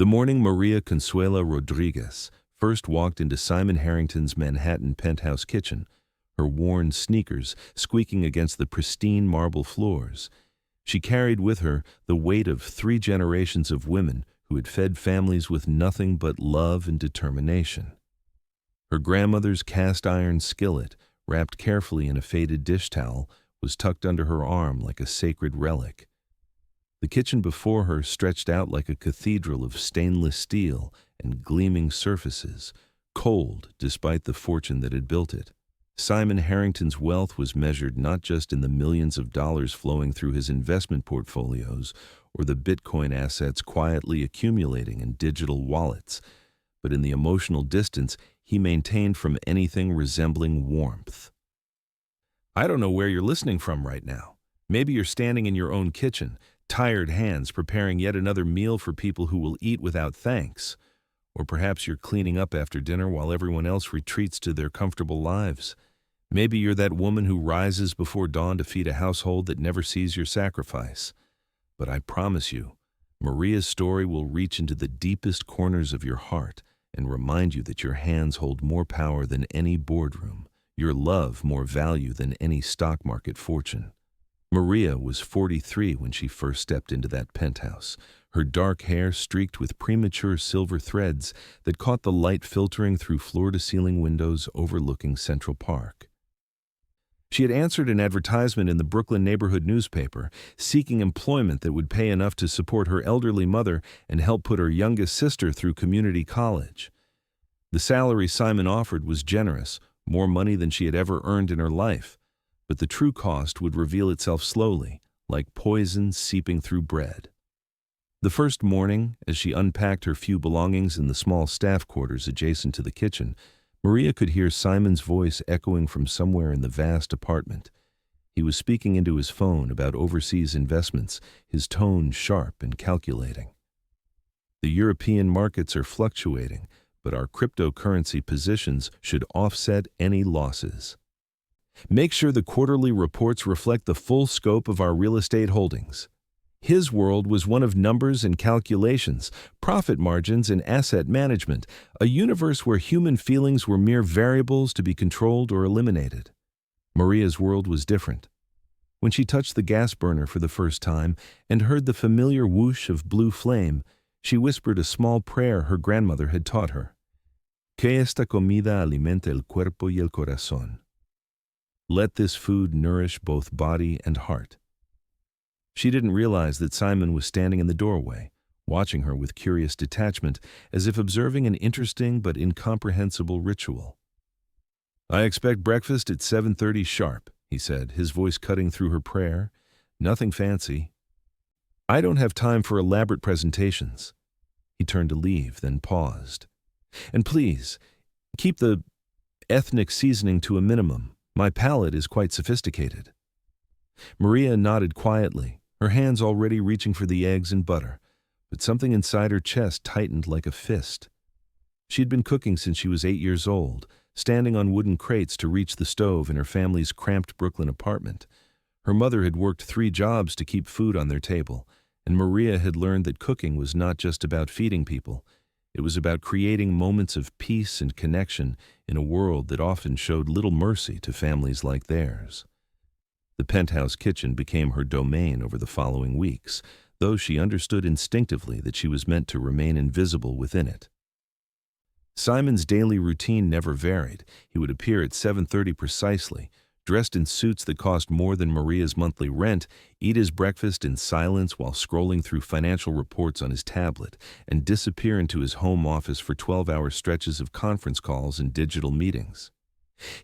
The morning Maria Consuela Rodriguez first walked into Simon Harrington's Manhattan penthouse kitchen, her worn sneakers squeaking against the pristine marble floors, she carried with her the weight of 3 generations of women who had fed families with nothing but love and determination. Her grandmother's cast-iron skillet, wrapped carefully in a faded dish towel, was tucked under her arm like a sacred relic. The kitchen before her stretched out like a cathedral of stainless steel and gleaming surfaces, cold despite the fortune that had built it. Simon Harrington's wealth was measured not just in the millions of dollars flowing through his investment portfolios or the Bitcoin assets quietly accumulating in digital wallets, but in the emotional distance he maintained from anything resembling warmth. I don't know where you're listening from right now. Maybe you're standing in your own kitchen, tired hands preparing yet another meal for people who will eat without thanks. Or perhaps you're cleaning up after dinner while everyone else retreats to their comfortable lives. Maybe you're that woman who rises before dawn to feed a household that never sees your sacrifice. But I promise you, Maria's story will reach into the deepest corners of your heart and remind you that your hands hold more power than any boardroom, your love more value than any stock market fortune. Maria was 43 when she first stepped into that penthouse, her dark hair streaked with premature silver threads that caught the light filtering through floor-to-ceiling windows overlooking Central Park. She had answered an advertisement in the Brooklyn neighborhood newspaper, seeking employment that would pay enough to support her elderly mother and help put her youngest sister through community college. The salary Simon offered was generous, more money than she had ever earned in her life, but the true cost would reveal itself slowly, like poison seeping through bread. The first morning, as she unpacked her few belongings in the small staff quarters adjacent to the kitchen, Maria could hear Simon's voice echoing from somewhere in the vast apartment. He was speaking into his phone about overseas investments, his tone sharp and calculating. The European markets are fluctuating, but our cryptocurrency positions should offset any losses. Make sure the quarterly reports reflect the full scope of our real estate holdings. His world was one of numbers and calculations, profit margins and asset management, a universe where human feelings were mere variables to be controlled or eliminated. Maria's world was different. When she touched the gas burner for the first time and heard the familiar whoosh of blue flame, she whispered a small prayer her grandmother had taught her. Que esta comida alimente el cuerpo y el corazón. Let this food nourish both body and heart. She didn't realize that Simon was standing in the doorway, watching her with curious detachment, as if observing an interesting but incomprehensible ritual. I expect breakfast at 7:30 sharp, he said, his voice cutting through her prayer. Nothing fancy. I don't have time for elaborate presentations. He turned to leave, then paused. And please, keep the ethnic seasoning to a minimum. My palate is quite sophisticated. Maria nodded quietly, her hands already reaching for the eggs and butter, but something inside her chest tightened like a fist. She'd been cooking since she was 8 years old, standing on wooden crates to reach the stove in her family's cramped Brooklyn apartment. Her mother had worked 3 jobs to keep food on their table, and Maria had learned that cooking was not just about feeding people. It was about creating moments of peace and connection in a world that often showed little mercy to families like theirs. The penthouse kitchen became her domain over the following weeks, though she understood instinctively that she was meant to remain invisible within it. Simon's daily routine never varied. He would appear at 7:30 precisely, dressed in suits that cost more than Maria's monthly rent, eat his breakfast in silence while scrolling through financial reports on his tablet, and disappear into his home office for 12-hour stretches of conference calls and digital meetings.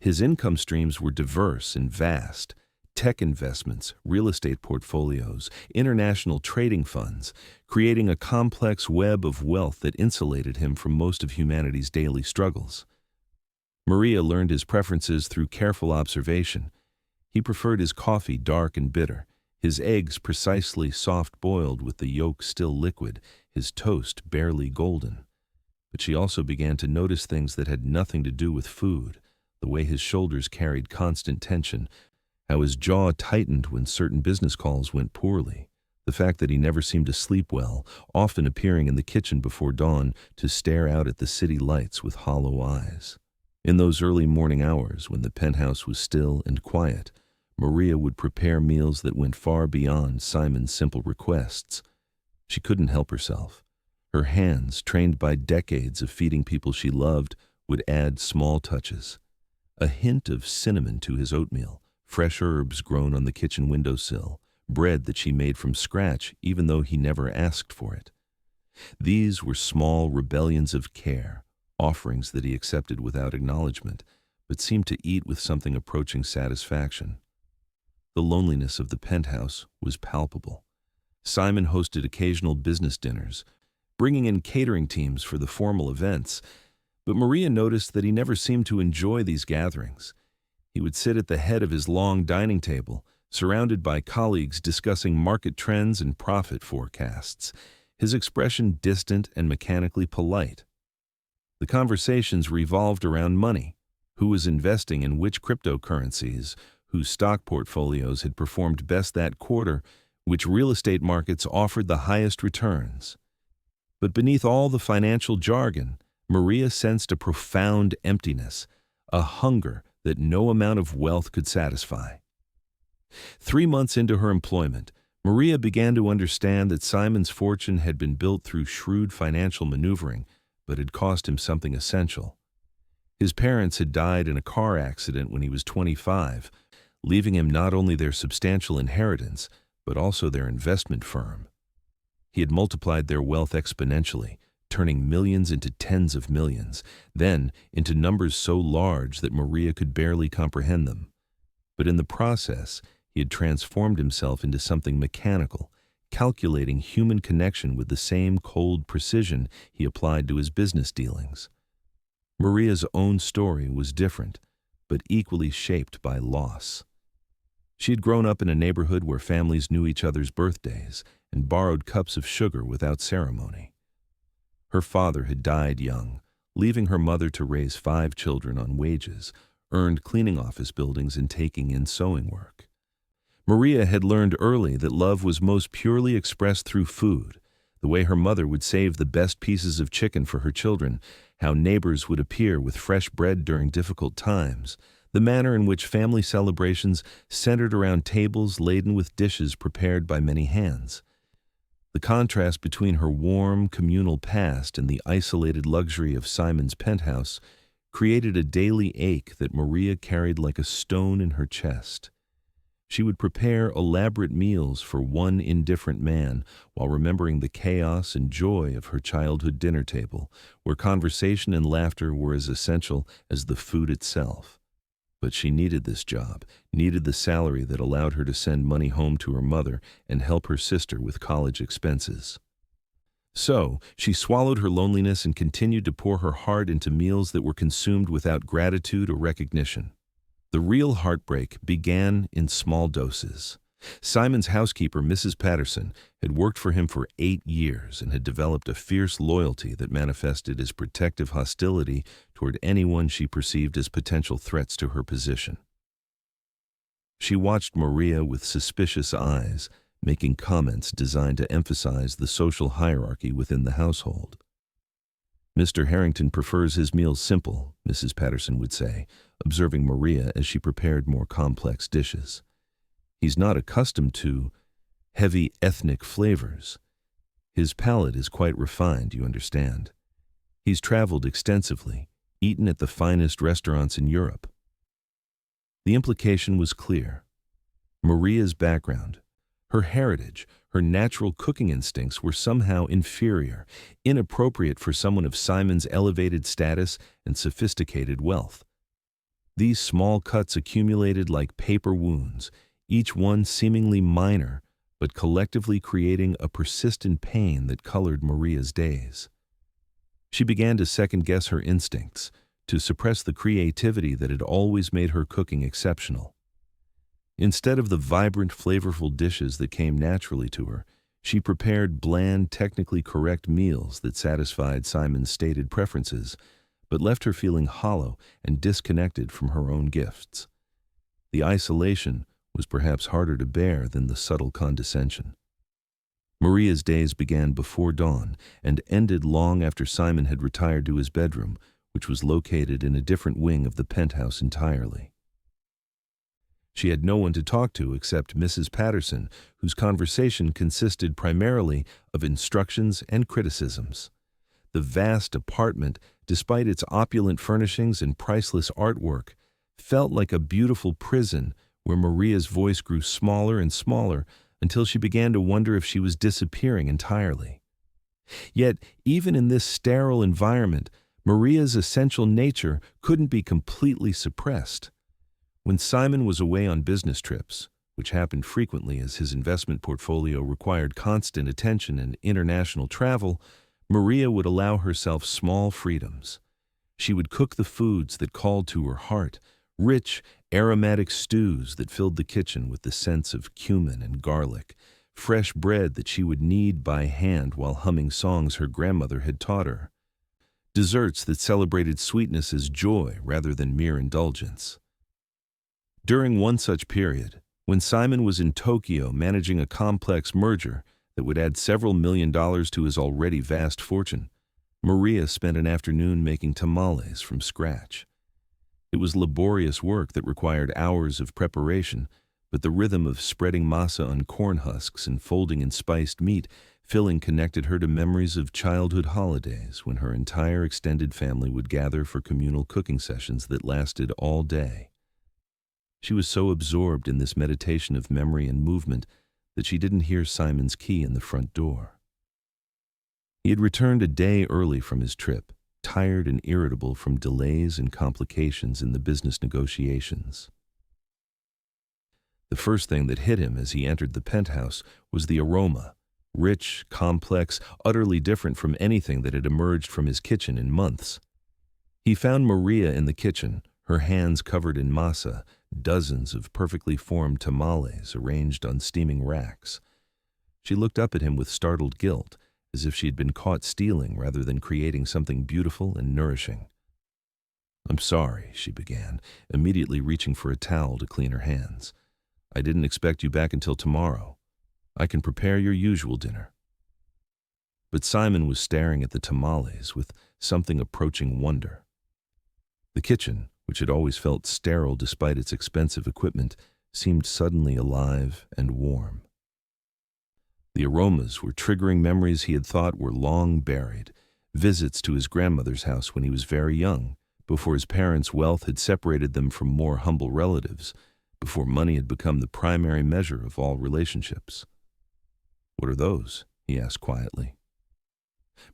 His income streams were diverse and vast. Tech investments, real estate portfolios, international trading funds, creating a complex web of wealth that insulated him from most of humanity's daily struggles. Maria learned his preferences through careful observation. He preferred his coffee dark and bitter, his eggs precisely soft-boiled with the yolk still liquid, his toast barely golden. But she also began to notice things that had nothing to do with food, the way his shoulders carried constant tension, how his jaw tightened when certain business calls went poorly, The fact that he never seemed to sleep well, often appearing in the kitchen before dawn to stare out at the city lights with hollow eyes. In those early morning hours, when the penthouse was still and quiet, Maria would prepare meals that went far beyond Simon's simple requests. She couldn't help herself. Her hands, trained by decades of feeding people she loved, would add small touches. A hint of cinnamon to his oatmeal, fresh herbs grown on the kitchen windowsill, bread that she made from scratch even though he never asked for it. These were small rebellions of care, offerings that he accepted without acknowledgement, but seemed to eat with something approaching satisfaction. The loneliness of the penthouse was palpable. Simon hosted occasional business dinners, bringing in catering teams for the formal events, but Maria noticed that he never seemed to enjoy these gatherings. He would sit at the head of his long dining table, surrounded by colleagues discussing market trends and profit forecasts, his expression distant and mechanically polite. The conversations revolved around money, who was investing in which cryptocurrencies, whose stock portfolios had performed best that quarter, which real estate markets offered the highest returns. But beneath all the financial jargon, Maria sensed a profound emptiness, a hunger that no amount of wealth could satisfy. 3 months into her employment, Maria began to understand that Simon's fortune had been built through shrewd financial maneuvering, but had cost him something essential. His parents had died in a car accident when he was 25, leaving him not only their substantial inheritance, but also their investment firm. He had multiplied their wealth exponentially, turning millions into tens of millions, then into numbers so large that Maria could barely comprehend them. But in the process, he had transformed himself into something mechanical, calculating human connection with the same cold precision he applied to his business dealings. Maria's own story was different, but equally shaped by loss. She had grown up in a neighborhood where families knew each other's birthdays and borrowed cups of sugar without ceremony. Her father had died young, leaving her mother to raise 5 children on wages, earned cleaning office buildings and taking in sewing work. Maria had learned early that love was most purely expressed through food, the way her mother would save the best pieces of chicken for her children, how neighbors would appear with fresh bread during difficult times, the manner in which family celebrations centered around tables laden with dishes prepared by many hands. The contrast between her warm, communal past and the isolated luxury of Simon's penthouse created a daily ache that Maria carried like a stone in her chest. She would prepare elaborate meals for one indifferent man while remembering the chaos and joy of her childhood dinner table, where conversation and laughter were as essential as the food itself. But she needed this job, needed the salary that allowed her to send money home to her mother and help her sister with college expenses. So, she swallowed her loneliness and continued to pour her heart into meals that were consumed without gratitude or recognition. The real heartbreak began in small doses. Simon's housekeeper, Mrs. Patterson, had worked for him for 8 years and had developed a fierce loyalty that manifested as protective hostility toward anyone she perceived as potential threats to her position. She watched Maria with suspicious eyes, making comments designed to emphasize the social hierarchy within the household. "Mr. Harrington prefers his meals simple," Mrs. Patterson would say, observing Maria as she prepared more complex dishes. "He's not accustomed to heavy ethnic flavors. His palate is quite refined, you understand. He's traveled extensively, eaten at the finest restaurants in Europe." The implication was clear. Maria's background, her heritage, her natural cooking instincts were somehow inferior, inappropriate for someone of Simon's elevated status and sophisticated wealth. These small cuts accumulated like paper wounds, each one seemingly minor, but collectively creating a persistent pain that colored Maria's days. She began to second-guess her instincts, to suppress the creativity that had always made her cooking exceptional. Instead of the vibrant, flavorful dishes that came naturally to her, she prepared bland, technically correct meals that satisfied Simon's stated preferences, but left her feeling hollow and disconnected from her own gifts. The isolation was perhaps harder to bear than the subtle condescension. Maria's days began before dawn and ended long after Simon had retired to his bedroom, which was located in a different wing of the penthouse entirely. She had no one to talk to except Mrs. Patterson, whose conversation consisted primarily of instructions and criticisms. The vast apartment, despite its opulent furnishings and priceless artwork, felt like a beautiful prison where Maria's voice grew smaller and smaller until she began to wonder if she was disappearing entirely. Yet, even in this sterile environment, Maria's essential nature couldn't be completely suppressed. When Simon was away on business trips, which happened frequently as his investment portfolio required constant attention and international travel, Maria would allow herself small freedoms. She would cook the foods that called to her heart, rich, aromatic stews that filled the kitchen with the scents of cumin and garlic, fresh bread that she would knead by hand while humming songs her grandmother had taught her, desserts that celebrated sweetness as joy rather than mere indulgence. During one such period, when Simon was in Tokyo managing a complex merger that would add several $1,000,000 to his already vast fortune, Maria spent an afternoon making tamales from scratch. It was laborious work that required hours of preparation, but the rhythm of spreading masa on corn husks and folding in spiced meat filling connected her to memories of childhood holidays when her entire extended family would gather for communal cooking sessions that lasted all day. She was so absorbed in this meditation of memory and movement that she didn't hear Simon's key in the front door. He had returned a day early from his trip, tired and irritable from delays and complications in the business negotiations. The first thing that hit him as he entered the penthouse was the aroma, rich, complex, utterly different from anything that had emerged from his kitchen in months. He found Maria in the kitchen, her hands covered in masa, dozens of perfectly formed tamales arranged on steaming racks. She looked up at him with startled guilt, as if she had been caught stealing rather than creating something beautiful and nourishing. "I'm sorry," she began, immediately reaching for a towel to clean her hands. "I didn't expect you back until tomorrow. I can prepare your usual dinner." But Simon was staring at the tamales with something approaching wonder. The kitchen, which had always felt sterile despite its expensive equipment, seemed suddenly alive and warm. The aromas were triggering memories he had thought were long buried, visits to his grandmother's house when he was very young, before his parents' wealth had separated them from more humble relatives, before money had become the primary measure of all relationships. "What are those?" he asked quietly.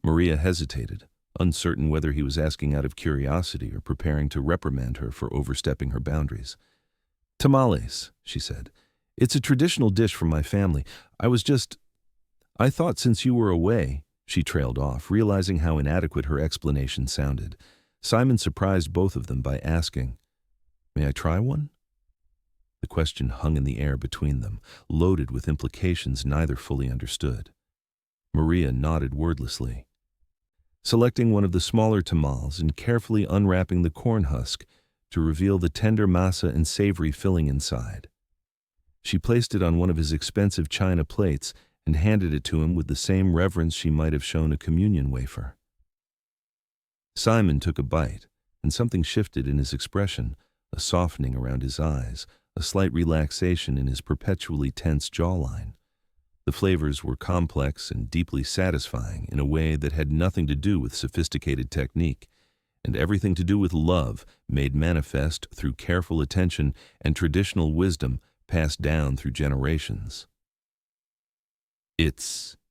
Maria hesitated, uncertain whether he was asking out of curiosity or preparing to reprimand her for overstepping her boundaries. "Tamales," she said. "It's a traditional dish from my family. I thought since you were away," she trailed off, realizing how inadequate her explanation sounded. Simon surprised both of them by asking, "May I try one?" The question hung in the air between them, loaded with implications neither fully understood. Maria nodded wordlessly. Selecting one of the smaller tamales and carefully unwrapping the corn husk to reveal the tender masa and savory filling inside. She placed it on one of his expensive china plates and handed it to him with the same reverence she might have shown a communion wafer. Simon took a bite, and something shifted in his expression, a softening around his eyes, a slight relaxation in his perpetually tense jawline. The flavors were complex and deeply satisfying in a way that had nothing to do with sophisticated technique, and everything to do with love made manifest through careful attention and traditional wisdom passed down through generations.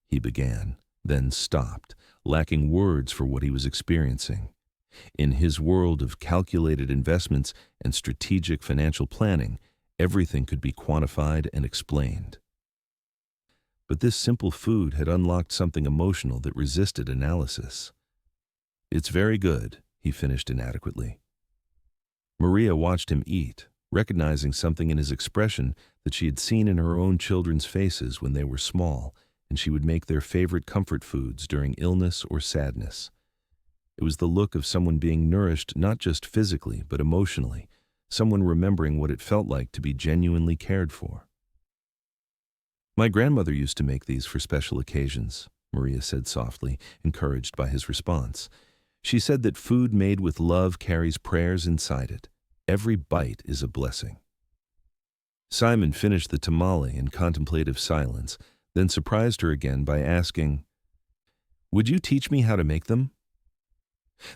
He began, then stopped, lacking words for what he was experiencing. In his world of calculated investments and strategic financial planning, everything could be quantified and explained. But this simple food had unlocked something emotional that resisted analysis. "It's very good," he finished inadequately. Maria watched him eat, recognizing something in his expression that she had seen in her own children's faces when they were small, and she would make their favorite comfort foods during illness or sadness. It was the look of someone being nourished not just physically but emotionally, someone remembering what it felt like to be genuinely cared for. My grandmother used to make these for special occasions, Maria said softly, encouraged by his response. She said that food made with love carries prayers inside it. Every bite is a blessing. Simon finished the tamale in contemplative silence, then surprised her again by asking, "Would you teach me how to make them?"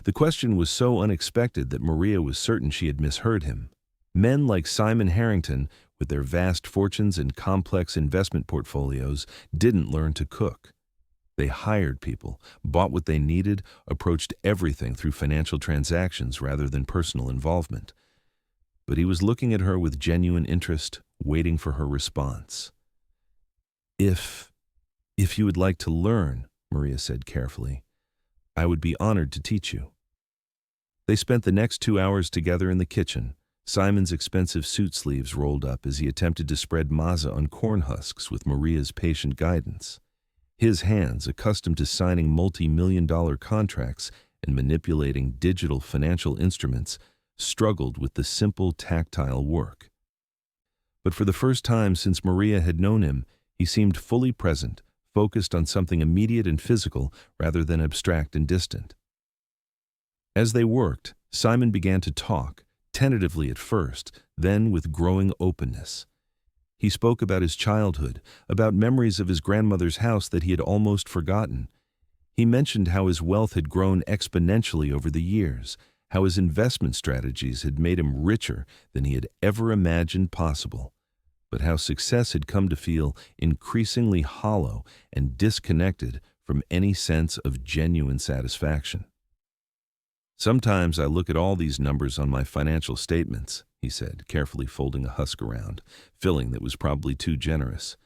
The question was so unexpected that Maria was certain she had misheard him. Men like Simon Harrington, with their vast fortunes and complex investment portfolios, didn't learn to cook. They hired people, bought what they needed, approached everything through financial transactions rather than personal involvement. But he was looking at her with genuine interest, waiting for her response. If you would like to learn," Maria said carefully, "I would be honored to teach you." They spent the next 2 hours together in the kitchen, Simon's expensive suit sleeves rolled up as he attempted to spread maza on corn husks with Maria's patient guidance. His hands, accustomed to signing multi-million-dollar contracts and manipulating digital financial instruments, struggled with the simple tactile work. But for the first time since Maria had known him, he seemed fully present, focused on something immediate and physical rather than abstract and distant. As they worked, Simon began to talk, tentatively at first, then with growing openness. He spoke about his childhood, about memories of his grandmother's house that he had almost forgotten. He mentioned how his wealth had grown exponentially over the years, how his investment strategies had made him richer than he had ever imagined possible, but how success had come to feel increasingly hollow and disconnected from any sense of genuine satisfaction. "Sometimes I look at all these numbers on my financial statements," he said, carefully folding a husk around, filling that was probably too generous,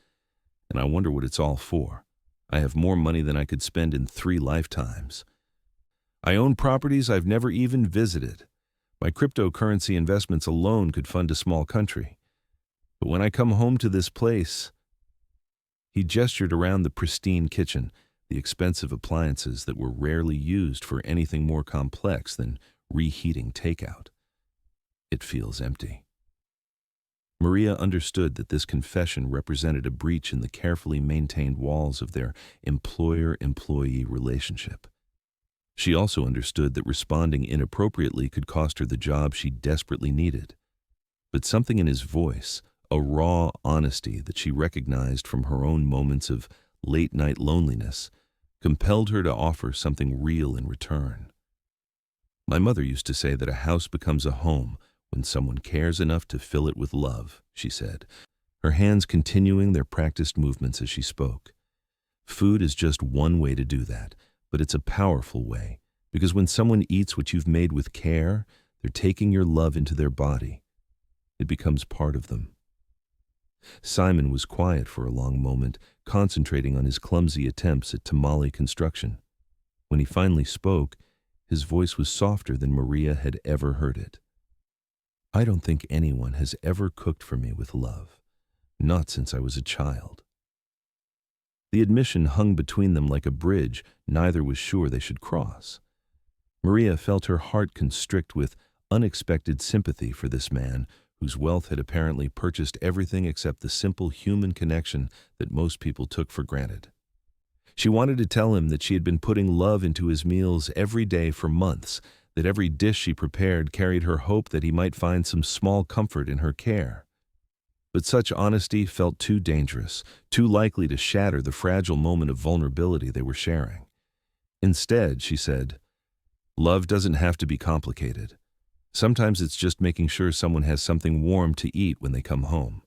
"and I wonder what it's all for. I have more money than I could spend in 3 lifetimes. I own properties I've never even visited. My cryptocurrency investments alone could fund a small country. But when I come home to this place..." He gestured around the pristine kitchen, the expensive appliances that were rarely used for anything more complex than reheating takeout. "It feels empty." Maria understood that this confession represented a breach in the carefully maintained walls of their employer-employee relationship. She also understood that responding inappropriately could cost her the job she desperately needed. But something in his voice, a raw honesty that she recognized from her own moments of late-night loneliness, compelled her to offer something real in return. "My mother used to say that a house becomes a home when someone cares enough to fill it with love," she said, her hands continuing their practiced movements as she spoke. "Food is just one way to do that, but it's a powerful way, because when someone eats what you've made with care, they're taking your love into their body. It becomes part of them." Simon was quiet for a long moment, concentrating on his clumsy attempts at tamale construction. When he finally spoke, his voice was softer than Maria had ever heard it. "I don't think anyone has ever cooked for me with love, not since I was a child." The admission hung between them like a bridge neither was sure they should cross. Maria felt her heart constrict with unexpected sympathy for this man whose wealth had apparently purchased everything except the simple human connection that most people took for granted. She wanted to tell him that she had been putting love into his meals every day for months, that every dish she prepared carried her hope that he might find some small comfort in her care. But such honesty felt too dangerous, too likely to shatter the fragile moment of vulnerability they were sharing. Instead, she said, "Love doesn't have to be complicated. Sometimes it's just making sure someone has something warm to eat when they come home."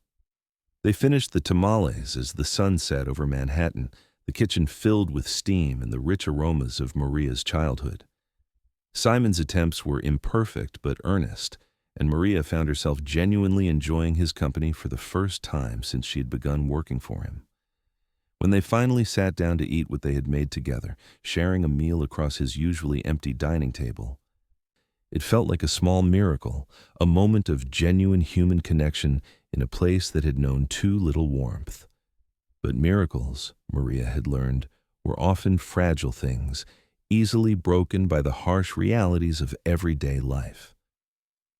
They finished the tamales as the sun set over Manhattan, the kitchen filled with steam and the rich aromas of Maria's childhood. Simon's attempts were imperfect but earnest, and Maria found herself genuinely enjoying his company for the first time since she had begun working for him. When they finally sat down to eat what they had made together, sharing a meal across his usually empty dining table, it felt like a small miracle, a moment of genuine human connection in a place that had known too little warmth. But miracles, Maria had learned, were often fragile things, easily broken by the harsh realities of everyday life.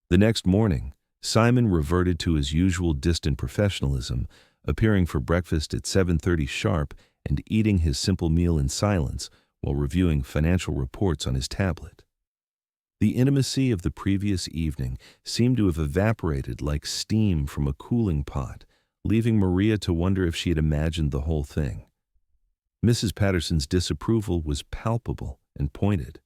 The next morning, Simon reverted to his usual distant professionalism, appearing for breakfast at 7:30 sharp and eating his simple meal in silence while reviewing financial reports on his tablet. The intimacy of the previous evening seemed to have evaporated like steam from a cooling pot, leaving Maria to wonder if she had imagined the whole thing. Mrs. Patterson's disapproval was palpable and pointed.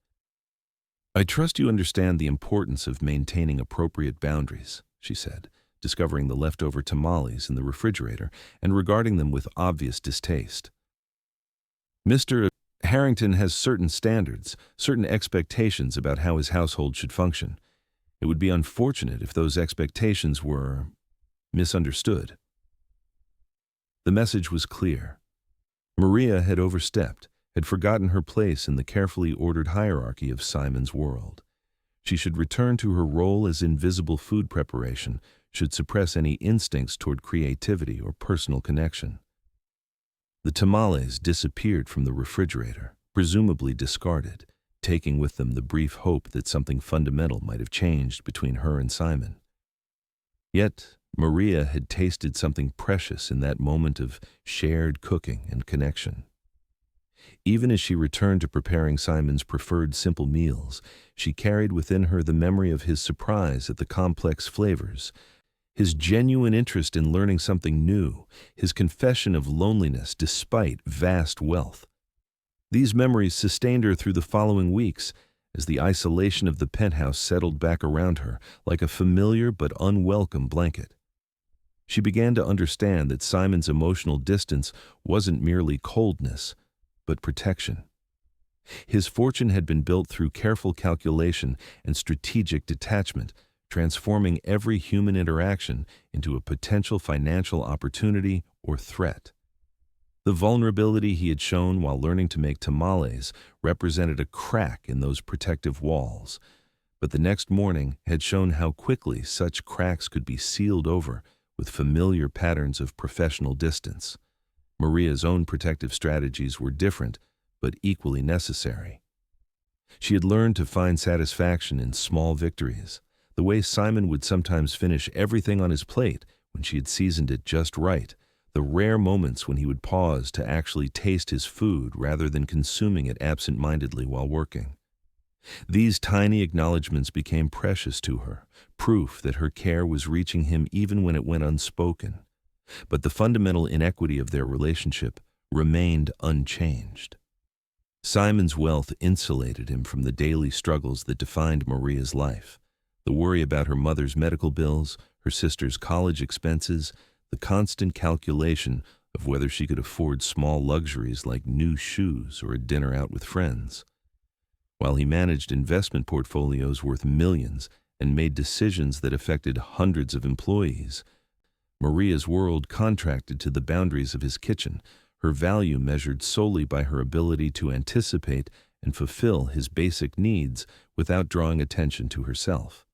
"I trust you understand the importance of maintaining appropriate boundaries," she said, discovering the leftover tamales in the refrigerator and regarding them with obvious distaste. "Mr. Harrington has certain standards, certain expectations about how his household should function. It would be unfortunate if those expectations were misunderstood." The message was clear. Maria had overstepped, had forgotten her place in the carefully ordered hierarchy of Simon's world. She should return to her role as invisible food preparation, should suppress any instincts toward creativity or personal connection. The tamales disappeared from the refrigerator, presumably discarded, taking with them the brief hope that something fundamental might have changed between her and Simon. Yet, Maria had tasted something precious in that moment of shared cooking and connection. Even as she returned to preparing Simon's preferred simple meals, she carried within her the memory of his surprise at the complex flavors, his genuine interest in learning something new, his confession of loneliness despite vast wealth. These memories sustained her through the following weeks, as the isolation of the penthouse settled back around her like a familiar but unwelcome blanket. She began to understand that Simon's emotional distance wasn't merely coldness, but protection. His fortune had been built through careful calculation and strategic detachment, transforming every human interaction into a potential financial opportunity or threat. The vulnerability he had shown while learning to make tamales represented a crack in those protective walls, but the next morning had shown how quickly such cracks could be sealed over with familiar patterns of professional distance. Maria's own protective strategies were different, but equally necessary. She had learned to find satisfaction in small victories, the way Simon would sometimes finish everything on his plate when she had seasoned it just right, the rare moments when he would pause to actually taste his food rather than consuming it absent-mindedly while working. These tiny acknowledgments became precious to her, proof that her care was reaching him even when it went unspoken. But the fundamental inequity of their relationship remained unchanged. Simon's wealth insulated him from the daily struggles that defined Maria's life. The worry about her mother's medical bills, her sister's college expenses, the constant calculation of whether she could afford small luxuries like new shoes or a dinner out with friends. While he managed investment portfolios worth millions and made decisions that affected hundreds of employees, Maria's world contracted to the boundaries of his kitchen, her value measured solely by her ability to anticipate and fulfill his basic needs without drawing attention to herself.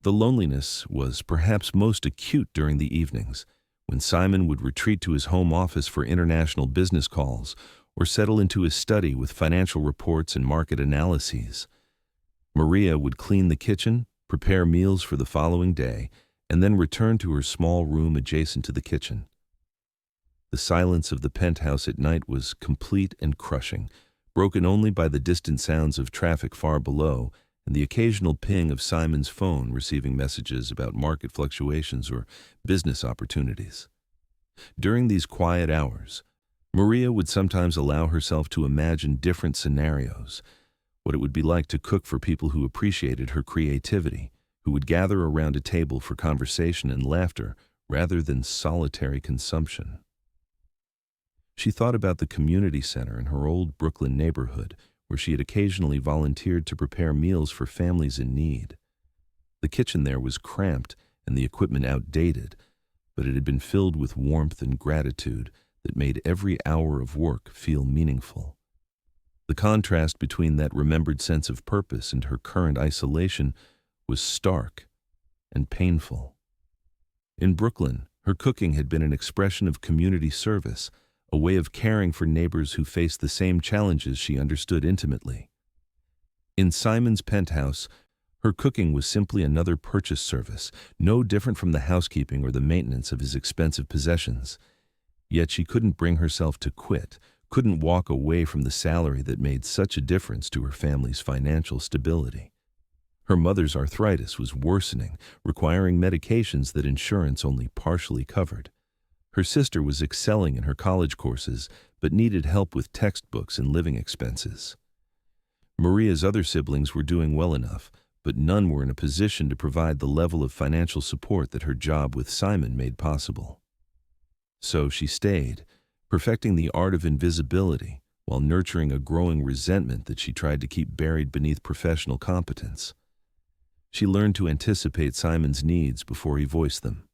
The loneliness was perhaps most acute during the evenings, when Simon would retreat to his home office for international business calls or settle into his study with financial reports and market analyses. Maria would clean the kitchen, prepare meals for the following day, and then return to her small room adjacent to the kitchen. The silence of the penthouse at night was complete and crushing, broken only by the distant sounds of traffic far below and the occasional ping of Simon's phone receiving messages about market fluctuations or business opportunities. During these quiet hours, Maria would sometimes allow herself to imagine different scenarios, what it would be like to cook for people who appreciated her creativity, who would gather around a table for conversation and laughter rather than solitary consumption. She thought about the community center in her old Brooklyn neighborhood, where she had occasionally volunteered to prepare meals for families in need. The kitchen there was cramped and the equipment outdated, but it had been filled with warmth and gratitude that made every hour of work feel meaningful. The contrast between that remembered sense of purpose and her current isolation was stark and painful. In Brooklyn, her cooking had been an expression of community service, a way of caring for neighbors who faced the same challenges she understood intimately. In Simon's penthouse, Her cooking was simply another purchase service, no different from the housekeeping or the maintenance of his expensive possessions. Yet she couldn't bring herself to quit, couldn't walk away from the salary that made such a difference to her family's financial stability. Her mother's arthritis was worsening, requiring medications that insurance only partially covered. Her sister was excelling in her college courses, but needed help with textbooks and living expenses. Maria's other siblings were doing well enough, but none were in a position to provide the level of financial support that her job with Simon made possible. So she stayed, perfecting the art of invisibility while nurturing a growing resentment that she tried to keep buried beneath professional competence. She learned to anticipate Simon's needs before he voiced them,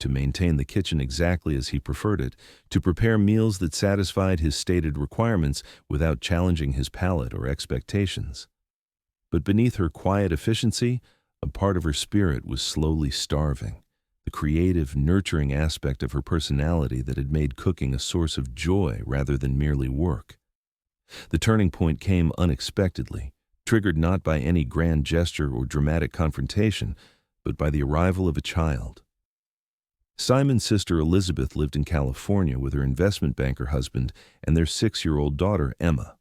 to maintain the kitchen exactly as he preferred it, to prepare meals that satisfied his stated requirements without challenging his palate or expectations. But beneath her quiet efficiency, a part of her spirit was slowly starving, the creative, nurturing aspect of her personality that had made cooking a source of joy rather than merely work. The turning point came unexpectedly, triggered not by any grand gesture or dramatic confrontation, but by the arrival of a child. Simon's sister Elizabeth lived in California with her investment banker husband and their 6-year-old daughter, Emma.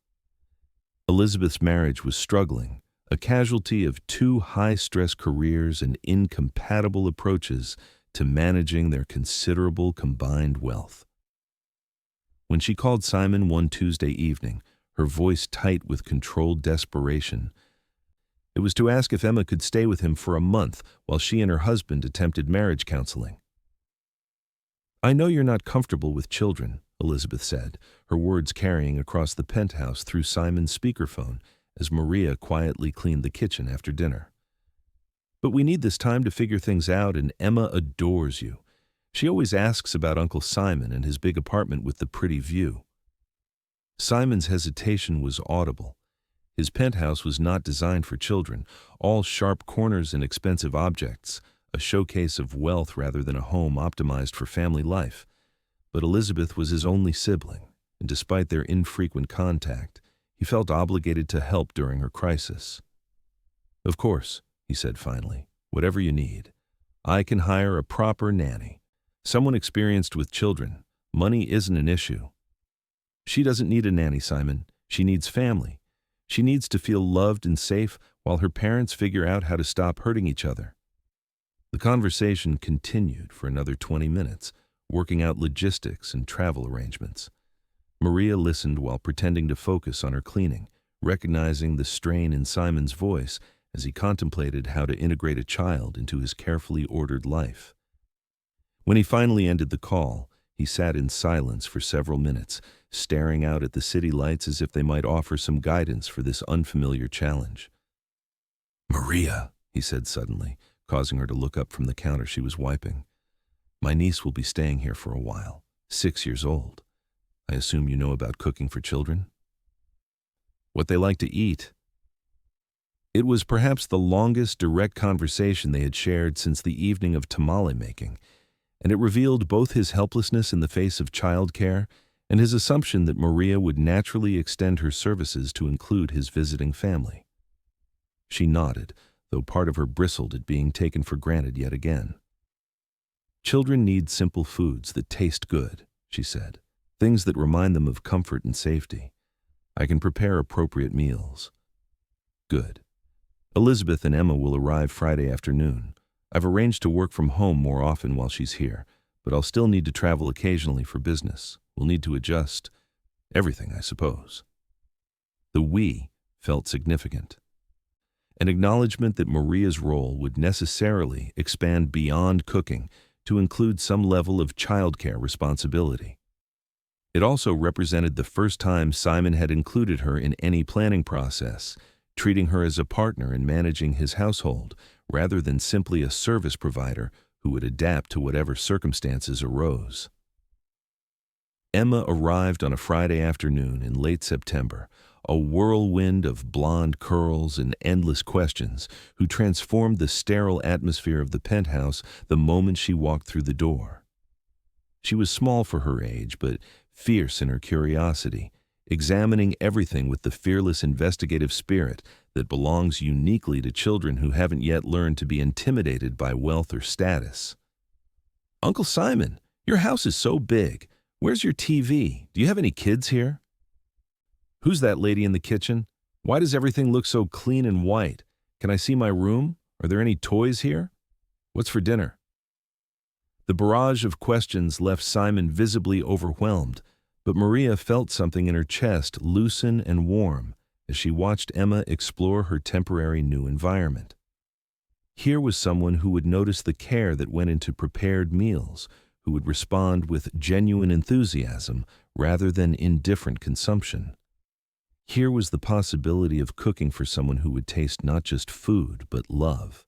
Elizabeth's marriage was struggling, a casualty of 2 high-stress careers and incompatible approaches to managing their considerable combined wealth. When she called Simon one Tuesday evening, her voice tight with controlled desperation, it was to ask if Emma could stay with him for a month while she and her husband attempted marriage counseling. "I know you're not comfortable with children," Elizabeth said, her words carrying across the penthouse through Simon's speakerphone as Maria quietly cleaned the kitchen after dinner. "But we need this time to figure things out, and Emma adores you. She always asks about Uncle Simon and his big apartment with the pretty view." Simon's hesitation was audible. His penthouse was not designed for children, all sharp corners and expensive objects, a showcase of wealth rather than a home optimized for family life. But Elizabeth was his only sibling, and despite their infrequent contact, he felt obligated to help during her crisis. "Of course," he said finally, "whatever you need. I can hire a proper nanny, someone experienced with children. Money isn't an issue." "She doesn't need a nanny, Simon. She needs family. She needs to feel loved and safe while her parents figure out how to stop hurting each other." The conversation continued for another 20 minutes, working out logistics and travel arrangements. Maria listened while pretending to focus on her cleaning, recognizing the strain in Simon's voice as he contemplated how to integrate a child into his carefully ordered life. When he finally ended the call, he sat in silence for several minutes, staring out at the city lights as if they might offer some guidance for this unfamiliar challenge. "Maria," he said suddenly, causing her to look up from the counter she was wiping. "My niece will be staying here for a while, 6 years old. I assume you know about cooking for children? What they like to eat." It was perhaps the longest direct conversation they had shared since the evening of tamale making, and it revealed both his helplessness in the face of childcare and his assumption that Maria would naturally extend her services to include his visiting family. She nodded, though part of her bristled at being taken for granted yet again. "Children need simple foods that taste good," she said, "things that remind them of comfort and safety. I can prepare appropriate meals." "Good. Elizabeth and Emma will arrive Friday afternoon. I've arranged to work from home more often while she's here, but I'll still need to travel occasionally for business. We'll need to adjust everything, I suppose." The "we" felt significant. An acknowledgement that Maria's role would necessarily expand beyond cooking to include some level of childcare responsibility. It also represented the first time Simon had included her in any planning process, treating her as a partner in managing his household, rather than simply a service provider who would adapt to whatever circumstances arose. Emma arrived on a Friday afternoon in late September, a whirlwind of blonde curls and endless questions, who transformed the sterile atmosphere of the penthouse the moment she walked through the door. She was small for her age, but fierce in her curiosity, examining everything with the fearless investigative spirit that belongs uniquely to children who haven't yet learned to be intimidated by wealth or status. "Uncle Simon, your house is so big. Where's your TV? Do you have any kids here?" "Who's that lady in the kitchen? Why does everything look so clean and white? Can I see my room? Are there any toys here? What's for dinner?" The barrage of questions left Simon visibly overwhelmed, but Maria felt something in her chest loosen and warm as she watched Emma explore her temporary new environment. Here was someone who would notice the care that went into prepared meals, who would respond with genuine enthusiasm rather than indifferent consumption. Here was the possibility of cooking for someone who would taste not just food, but love.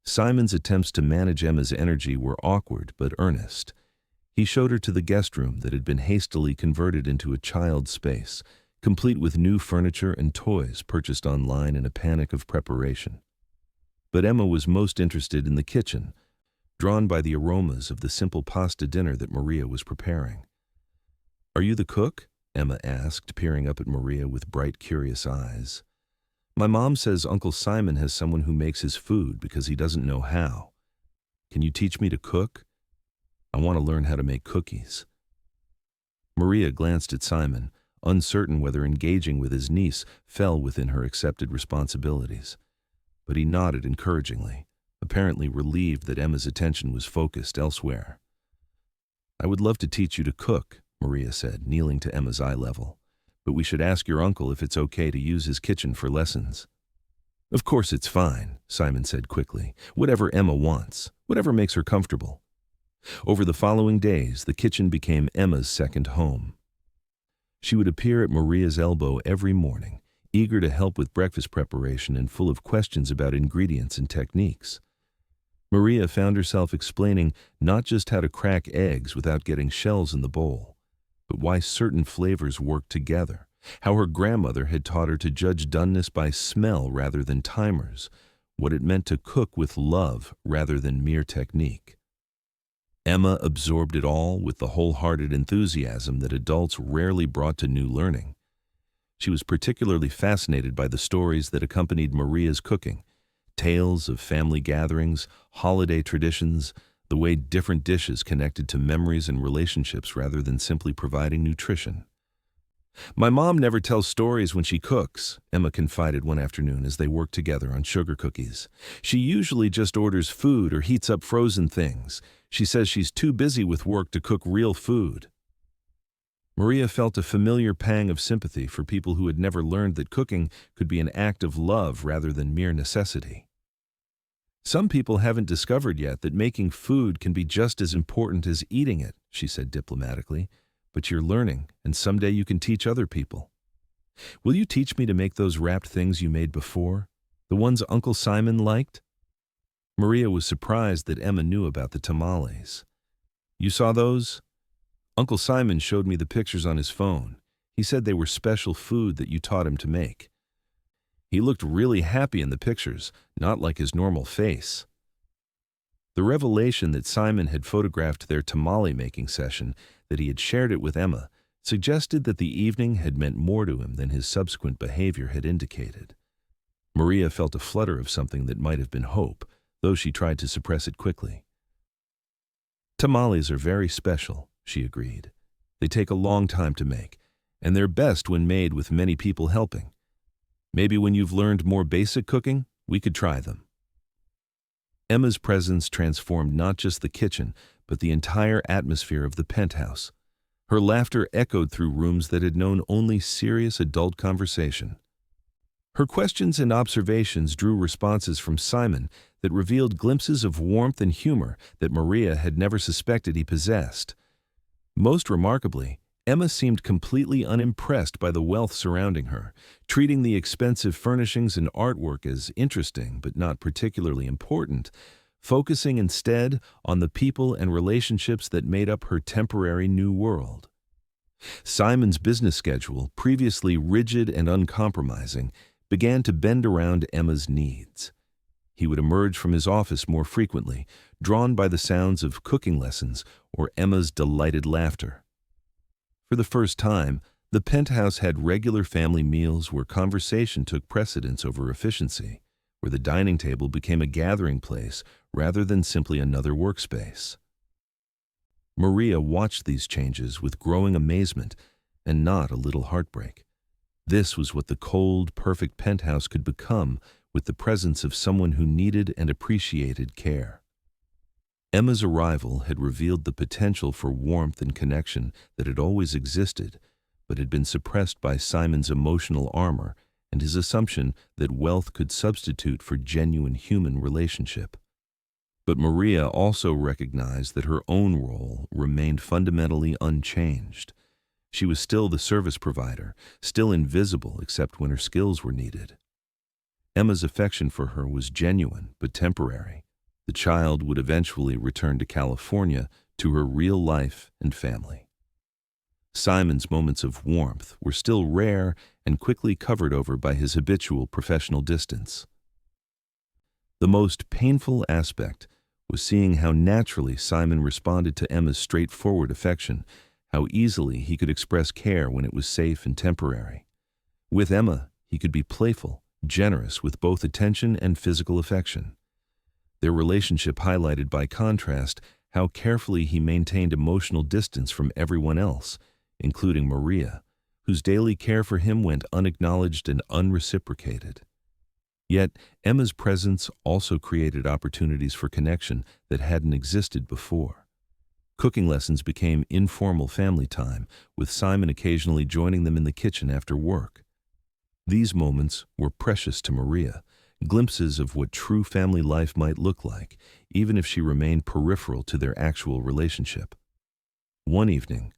Simon's attempts to manage Emma's energy were awkward but earnest. He showed her to the guest room that had been hastily converted into a child's space, complete with new furniture and toys purchased online in a panic of preparation. But Emma was most interested in the kitchen, drawn by the aromas of the simple pasta dinner that Maria was preparing. "Are you the cook?" Emma asked, peering up at Maria with bright, curious eyes. "My mom says Uncle Simon has someone who makes his food because he doesn't know how. Can you teach me to cook? I want to learn how to make cookies." Maria glanced at Simon, uncertain whether engaging with his niece fell within her accepted responsibilities. But he nodded encouragingly, apparently relieved that Emma's attention was focused elsewhere. "I would love to teach you to cook," Maria said, kneeling to Emma's eye level. "But we should ask your uncle if it's okay to use his kitchen for lessons." "Of course it's fine," Simon said quickly. "Whatever Emma wants, whatever makes her comfortable." Over the following days, the kitchen became Emma's second home. She would appear at Maria's elbow every morning, eager to help with breakfast preparation and full of questions about ingredients and techniques. Maria found herself explaining not just how to crack eggs without getting shells in the bowl, but why certain flavors worked together, how her grandmother had taught her to judge doneness by smell rather than timers, what it meant to cook with love rather than mere technique. Emma absorbed it all with the wholehearted enthusiasm that adults rarely brought to new learning. She was particularly fascinated by the stories that accompanied Maria's cooking, tales of family gatherings, holiday traditions, the way different dishes connected to memories and relationships rather than simply providing nutrition. "My mom never tells stories when she cooks," Emma confided one afternoon as they worked together on sugar cookies. "She usually just orders food or heats up frozen things. She says she's too busy with work to cook real food." Maria felt a familiar pang of sympathy for people who had never learned that cooking could be an act of love rather than mere necessity. "Some people haven't discovered yet that making food can be just as important as eating it," she said diplomatically. "But you're learning, and someday you can teach other people. Will you teach me to make those wrapped things you made before? The ones Uncle Simon liked?" Maria was surprised that Emma knew about the tamales. "You saw those? Uncle Simon showed me the pictures on his phone. He said they were special food that you taught him to make. He looked really happy in the pictures, not like his normal face." The revelation that Simon had photographed their tamale-making session, that he had shared it with Emma, suggested that the evening had meant more to him than his subsequent behavior had indicated. Maria felt a flutter of something that might have been hope, though she tried to suppress it quickly. "Tamales are very special," she agreed. "They take a long time to make, and they're best when made with many people helping. Maybe when you've learned more basic cooking, we could try them." Emma's presence transformed not just the kitchen, but the entire atmosphere of the penthouse. Her laughter echoed through rooms that had known only serious adult conversation. Her questions and observations drew responses from Simon that revealed glimpses of warmth and humor that Maria had never suspected he possessed. Most remarkably, Emma seemed completely unimpressed by the wealth surrounding her, treating the expensive furnishings and artwork as interesting but not particularly important, focusing instead on the people and relationships that made up her temporary new world. Simon's business schedule, previously rigid and uncompromising, began to bend around Emma's needs. He would emerge from his office more frequently, drawn by the sounds of cooking lessons or Emma's delighted laughter. For the first time, The penthouse had regular family meals where conversation took precedence over efficiency, where the dining table became a gathering place rather than simply another workspace. Maria watched these changes with growing amazement and not a little heartbreak. This was what the cold, perfect penthouse could become with the presence of someone who needed and appreciated care. Emma's arrival had revealed the potential for warmth and connection that had always existed, but had been suppressed by Simon's emotional armor and his assumption that wealth could substitute for genuine human relationship. But Maria also recognized that her own role remained fundamentally unchanged. She was still the service provider, still invisible except when her skills were needed. Emma's affection for her was genuine but temporary. The child would eventually return to California, to her real life and family. Simon's moments of warmth were still rare and quickly covered over by his habitual professional distance. The most painful aspect was seeing how naturally Simon responded to Emma's straightforward affection, how easily he could express care when it was safe and temporary. With Emma, he could be playful, generous with both attention and physical affection. Their relationship highlighted by contrast how carefully he maintained emotional distance from everyone else, including Maria, whose daily care for him went unacknowledged and unreciprocated. Yet, Emma's presence also created opportunities for connection that hadn't existed before. Cooking lessons became informal family time, with Simon occasionally joining them in the kitchen after work. These moments were precious to Maria, glimpses of what true family life might look like, even if she remained peripheral to their actual relationship. One evening,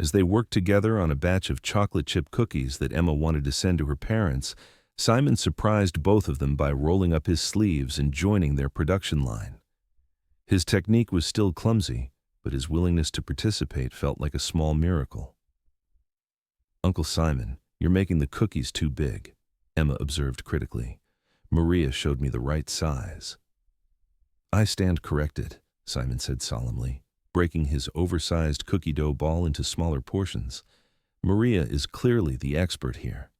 as they worked together on a batch of chocolate chip cookies that Emma wanted to send to her parents, Simon surprised both of them by rolling up his sleeves and joining their production line. His technique was still clumsy, but his willingness to participate felt like a small miracle. "Uncle Simon, you're making the cookies too big," Emma observed critically. "Maria showed me the right size." "I stand corrected," Simon said solemnly, breaking his oversized cookie dough ball into smaller portions. "Maria is clearly the expert here."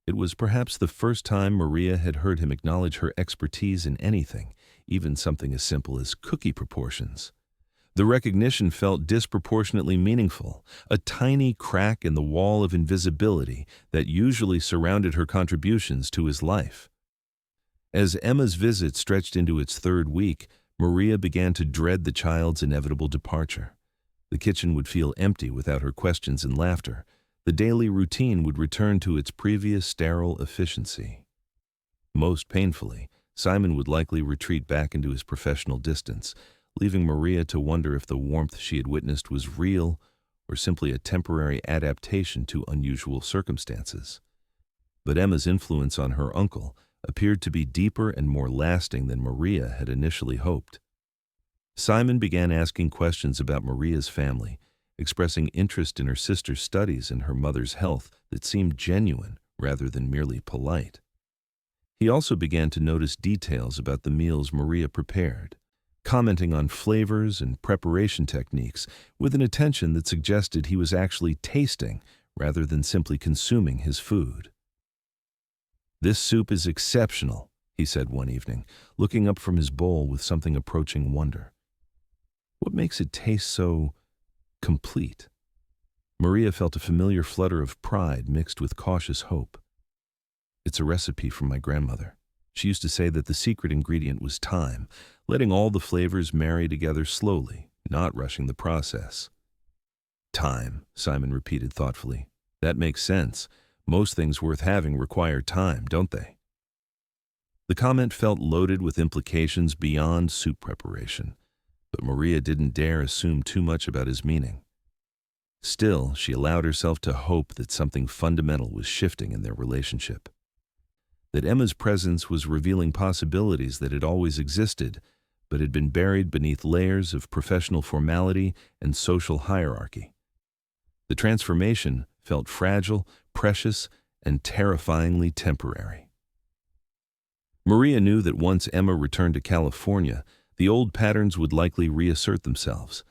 It was perhaps the first time Maria had heard him acknowledge her expertise in anything, even something as simple as cookie proportions. The recognition felt disproportionately meaningful, a tiny crack in the wall of invisibility that usually surrounded her contributions to his life. As Emma's visit stretched into its third week, Maria began to dread the child's inevitable departure. The kitchen would feel empty without her questions and laughter. The daily routine would return to its previous sterile efficiency. Most painfully, Simon would likely retreat back into his professional distance, leaving Maria to wonder if the warmth she had witnessed was real or simply a temporary adaptation to unusual circumstances. But Emma's influence on her uncle appeared to be deeper and more lasting than Maria had initially hoped. Simon began asking questions about Maria's family, expressing interest in her sister's studies and her mother's health that seemed genuine rather than merely polite. He also began to notice details about the meals Maria prepared, commenting on flavors and preparation techniques with an attention that suggested he was actually tasting rather than simply consuming his food. "This soup is exceptional," he said one evening, looking up from his bowl with something approaching wonder. "What makes it taste so complete?" Maria felt a familiar flutter of pride mixed with cautious hope. "It's a recipe from my grandmother. She used to say that the secret ingredient was time, letting all the flavors marry together slowly, not rushing the process." "Time," Simon repeated thoughtfully. "That makes sense. Most things worth having require time, don't they?" The comment felt loaded with implications beyond soup preparation, but Maria didn't dare assume too much about his meaning. Still, she allowed herself to hope that something fundamental was shifting in their relationship, that Emma's presence was revealing possibilities that had always existed, but had been buried beneath layers of professional formality and social hierarchy. The transformation felt fragile, precious, and terrifyingly temporary. Maria knew that once Emma returned to California, the old patterns would likely reassert themselves.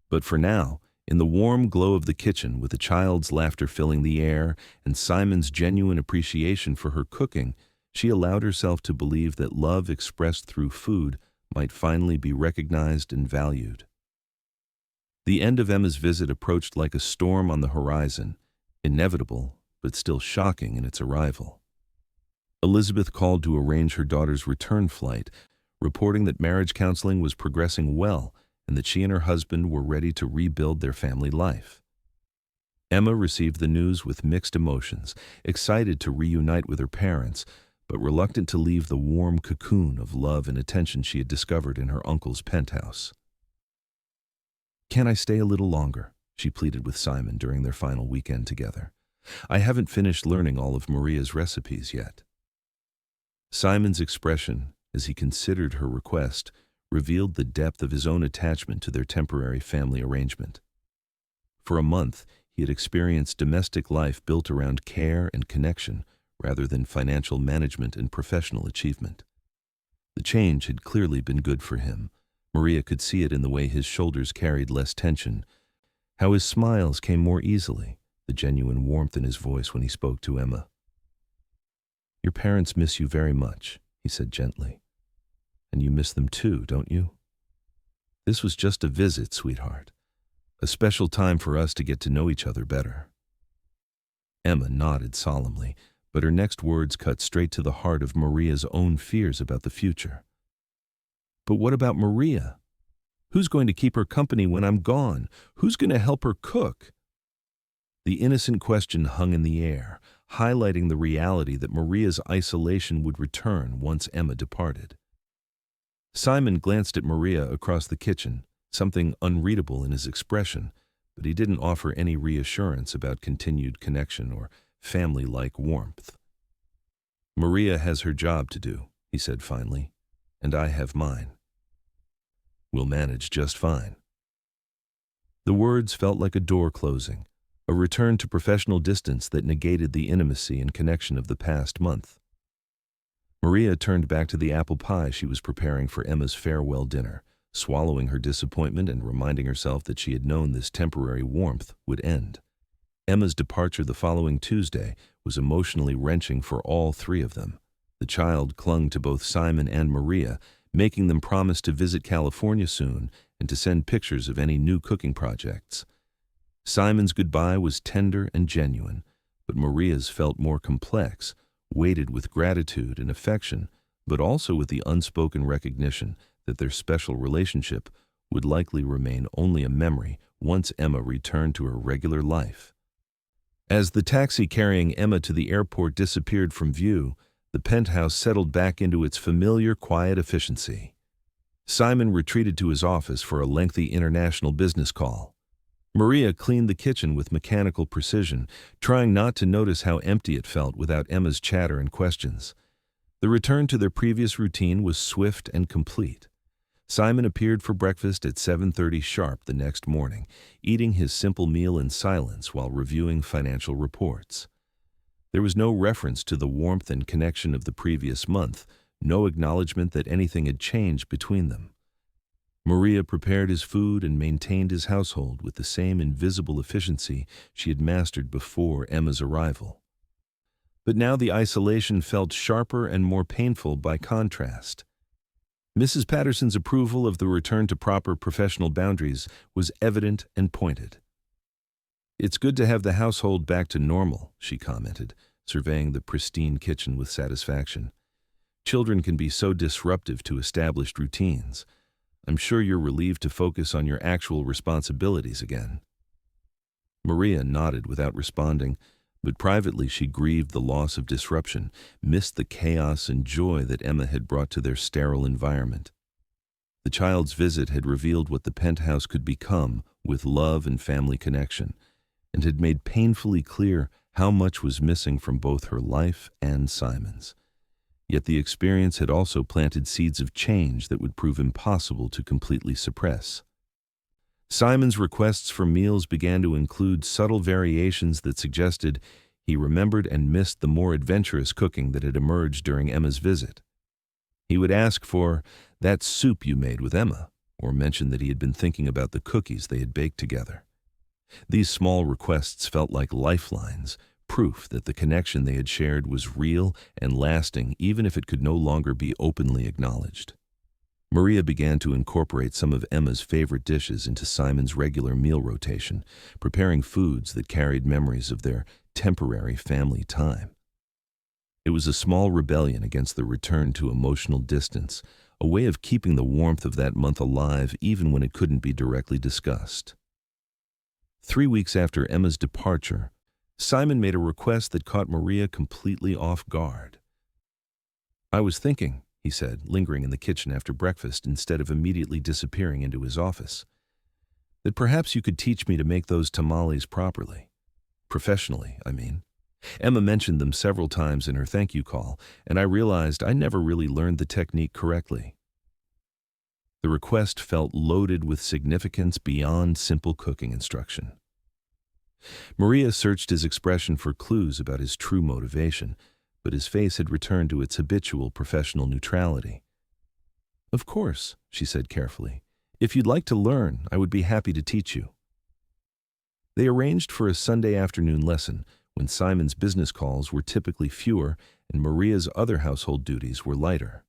But for now, In the warm glow of the kitchen, with the child's laughter filling the air and Simon's genuine appreciation for her cooking, she allowed herself to believe that love expressed through food might finally be recognized and valued. The end of Emma's visit approached like a storm on the horizon, inevitable but still shocking in its arrival. Elizabeth called to arrange her daughter's return flight, reporting that marriage counseling was progressing well and that she and her husband were ready to rebuild their family life. Emma received the news with mixed emotions, excited to reunite with her parents, but reluctant to leave the warm cocoon of love and attention she had discovered in her uncle's penthouse. "Can I stay a little longer?" she pleaded with Simon during their final weekend together. "I haven't finished learning all of Maria's recipes yet." Simon's expression, as he considered her request, revealed the depth of his own attachment to their temporary family arrangement. For a month, he had experienced domestic life built around care and connection rather than financial management and professional achievement. The change had clearly been good for him. Maria could see it in the way his shoulders carried less tension, how his smiles came more easily, the genuine warmth in his voice when he spoke to Emma. "Your parents miss you very much," he said gently. "And you miss them too, don't you? This was just a visit, sweetheart. A special time for us to get to know each other better." Emma nodded solemnly, but her next words cut straight to the heart of Maria's own fears about the future. "But what about Maria? Who's going to keep her company when I'm gone? Who's going to help her cook?" The innocent question hung in the air, highlighting the reality that Maria's isolation would return once Emma departed. Simon glanced at Maria across the kitchen, something unreadable in his expression, but he didn't offer any reassurance about continued connection or family-like warmth. "Maria has her job to do," he said finally, "and I have mine. We'll manage just fine." The words felt like a door closing, a return to professional distance that negated the intimacy and connection of the past month. Maria turned back to the apple pie she was preparing for Emma's farewell dinner, swallowing her disappointment and reminding herself that she had known this temporary warmth would end. Emma's departure the following Tuesday was emotionally wrenching for all three of them. The child clung to both Simon and Maria, making them promise to visit California soon and to send pictures of any new cooking projects. Simon's goodbye was tender and genuine, but Maria's felt more complex, weighted with gratitude and affection, but also with the unspoken recognition that their special relationship would likely remain only a memory once Emma returned to her regular life. As the taxi carrying Emma to the airport disappeared from view, the penthouse settled back into its familiar, quiet efficiency. Simon retreated to his office for a lengthy international business call. Maria cleaned the kitchen with mechanical precision, trying not to notice how empty it felt without Emma's chatter and questions. The return to their previous routine was swift and complete. Simon appeared for breakfast at 7:30 sharp the next morning, eating his simple meal in silence while reviewing financial reports. There was no reference to the warmth and connection of the previous month, no acknowledgement that anything had changed between them. Maria prepared his food and maintained his household with the same invisible efficiency she had mastered before Emma's arrival. But now the isolation felt sharper and more painful by contrast. Mrs. Patterson's approval of the return to proper professional boundaries was evident and pointed. "It's good to have the household back to normal," she commented, surveying the pristine kitchen with satisfaction. "Children can be so disruptive to established routines. I'm sure you're relieved to focus on your actual responsibilities again." Maria nodded without responding, but privately she grieved the loss of disruption, missed the chaos and joy that Emma had brought to their sterile environment. The child's visit had revealed what the penthouse could become with love and family connection, and had made painfully clear how much was missing from both her life and Simon's. Yet the experience had also planted seeds of change that would prove impossible to completely suppress. Simon's requests for meals began to include subtle variations that suggested he remembered and missed the more adventurous cooking that had emerged during Emma's visit. He would ask for "that soup you made with Emma," or mention that he had been thinking about the cookies they had baked together. These small requests felt like lifelines, proof that the connection they had shared was real and lasting even if it could no longer be openly acknowledged. Maria began to incorporate some of Emma's favorite dishes into Simon's regular meal rotation, preparing foods that carried memories of their temporary family time. It was a small rebellion against the return to emotional distance, a way of keeping the warmth of that month alive even when it couldn't be directly discussed. 3 weeks after Emma's departure, Simon made a request that caught Maria completely off guard. "I was thinking," he said, lingering in the kitchen after breakfast instead of immediately disappearing into his office, "that perhaps you could teach me to make those tamales properly. Professionally, I mean. Emma mentioned them several times in her thank you call, and I realized I never really learned the technique correctly." The request felt loaded with significance beyond simple cooking instruction. Maria searched his expression for clues about his true motivation, but his face had returned to its habitual professional neutrality. "Of course," she said carefully. "If you'd like to learn, I would be happy to teach you." They arranged for a Sunday afternoon lesson, when Simon's business calls were typically fewer and Maria's other household duties were lighter.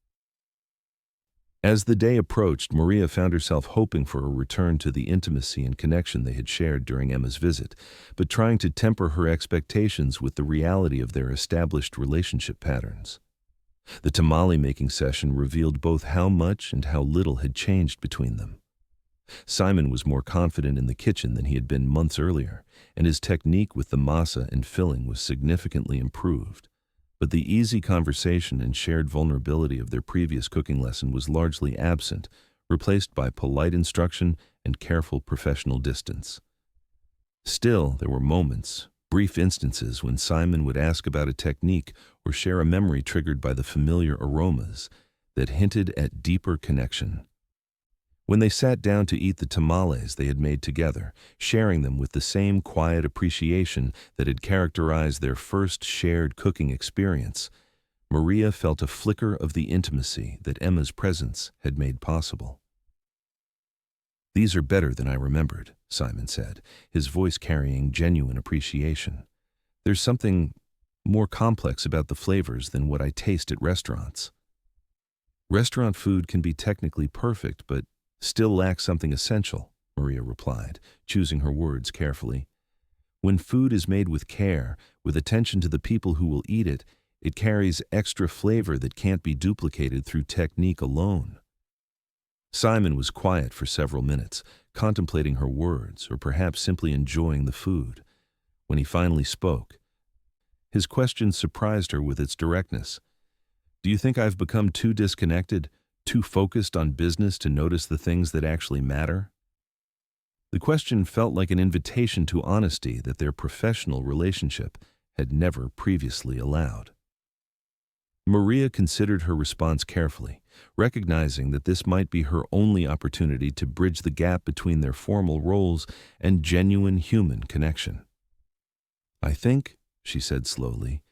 As the day approached, Maria found herself hoping for a return to the intimacy and connection they had shared during Emma's visit, but trying to temper her expectations with the reality of their established relationship patterns. The tamale-making session revealed both how much and how little had changed between them. Simon was more confident in the kitchen than he had been months earlier, and his technique with the masa and filling was significantly improved. But the easy conversation and shared vulnerability of their previous cooking lesson was largely absent, replaced by polite instruction and careful professional distance. Still, there were moments, brief instances, when Simon would ask about a technique or share a memory triggered by the familiar aromas that hinted at deeper connection. When they sat down to eat the tamales they had made together, sharing them with the same quiet appreciation that had characterized their first shared cooking experience, Maria felt a flicker of the intimacy that Emma's presence had made possible. "These are better than I remembered," Simon said, his voice carrying genuine appreciation. "There's something more complex about the flavors than what I taste at restaurants." "Restaurant food can be technically perfect, but still lacks something essential," Maria replied, choosing her words carefully. "When food is made with care, with attention to the people who will eat it, it carries extra flavor that can't be duplicated through technique alone." Simon was quiet for several minutes, contemplating her words or perhaps simply enjoying the food. When he finally spoke, his question surprised her with its directness. "Do you think I've become too disconnected, too focused on business to notice the things that actually matter?" The question felt like an invitation to honesty that their professional relationship had never previously allowed. Maria considered her response carefully, recognizing that this might be her only opportunity to bridge the gap between their formal roles and genuine human connection. "I think," she said slowly,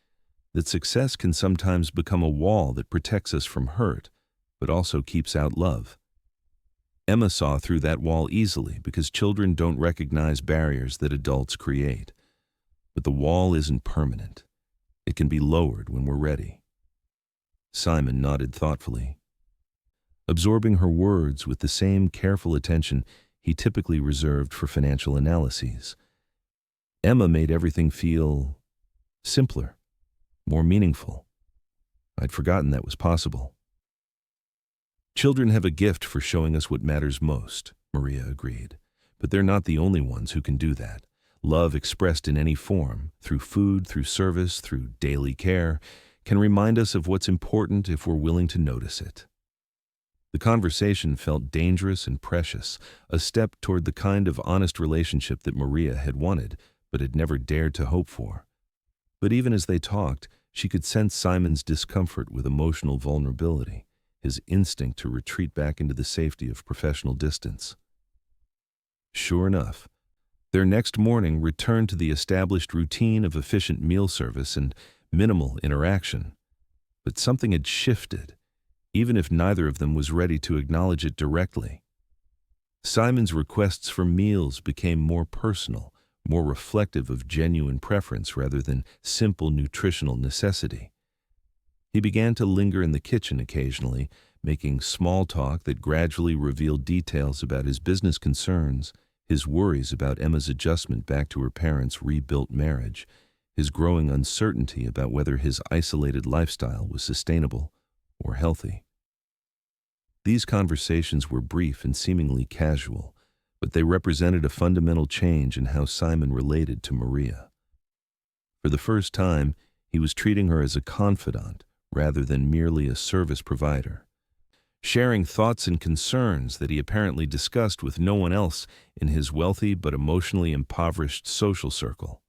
"that success can sometimes become a wall that protects us from hurt, but also keeps out love. Emma saw through that wall easily because children don't recognize barriers that adults create. But the wall isn't permanent. It can be lowered when we're ready." Simon nodded thoughtfully, absorbing her words with the same careful attention he typically reserved for financial analyses. Emma made everything feel simpler, more meaningful. I'd forgotten that was possible. "Children have a gift for showing us what matters most," Maria agreed. "But they're not the only ones who can do that. Love expressed in any form, through food, through service, through daily care, can remind us of what's important if we're willing to notice it." The conversation felt dangerous and precious, a step toward the kind of honest relationship that Maria had wanted, but had never dared to hope for. But even as they talked, she could sense Simon's discomfort with emotional vulnerability, his instinct to retreat back into the safety of professional distance. Sure enough, their next morning returned to the established routine of efficient meal service and minimal interaction. But something had shifted, even if neither of them was ready to acknowledge it directly. Simon's requests for meals became more personal, more reflective of genuine preference rather than simple nutritional necessity. He began to linger in the kitchen occasionally, making small talk that gradually revealed details about his business concerns, his worries about Emma's adjustment back to her parents' rebuilt marriage, his growing uncertainty about whether his isolated lifestyle was sustainable or healthy. These conversations were brief and seemingly casual, but they represented a fundamental change in how Simon related to Maria. For the first time, he was treating her as a confidant rather than merely a service provider, sharing thoughts and concerns that he apparently discussed with no one else in his wealthy but emotionally impoverished social circle.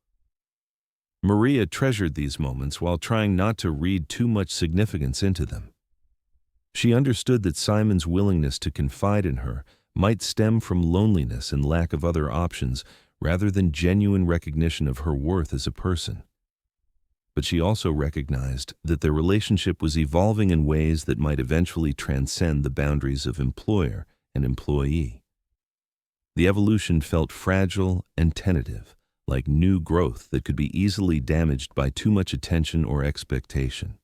Maria treasured these moments while trying not to read too much significance into them. She understood that Simon's willingness to confide in her might stem from loneliness and lack of other options rather than genuine recognition of her worth as a person. But she also recognized that their relationship was evolving in ways that might eventually transcend the boundaries of employer and employee. The evolution felt fragile and tentative, like new growth that could be easily damaged by too much attention or expectation.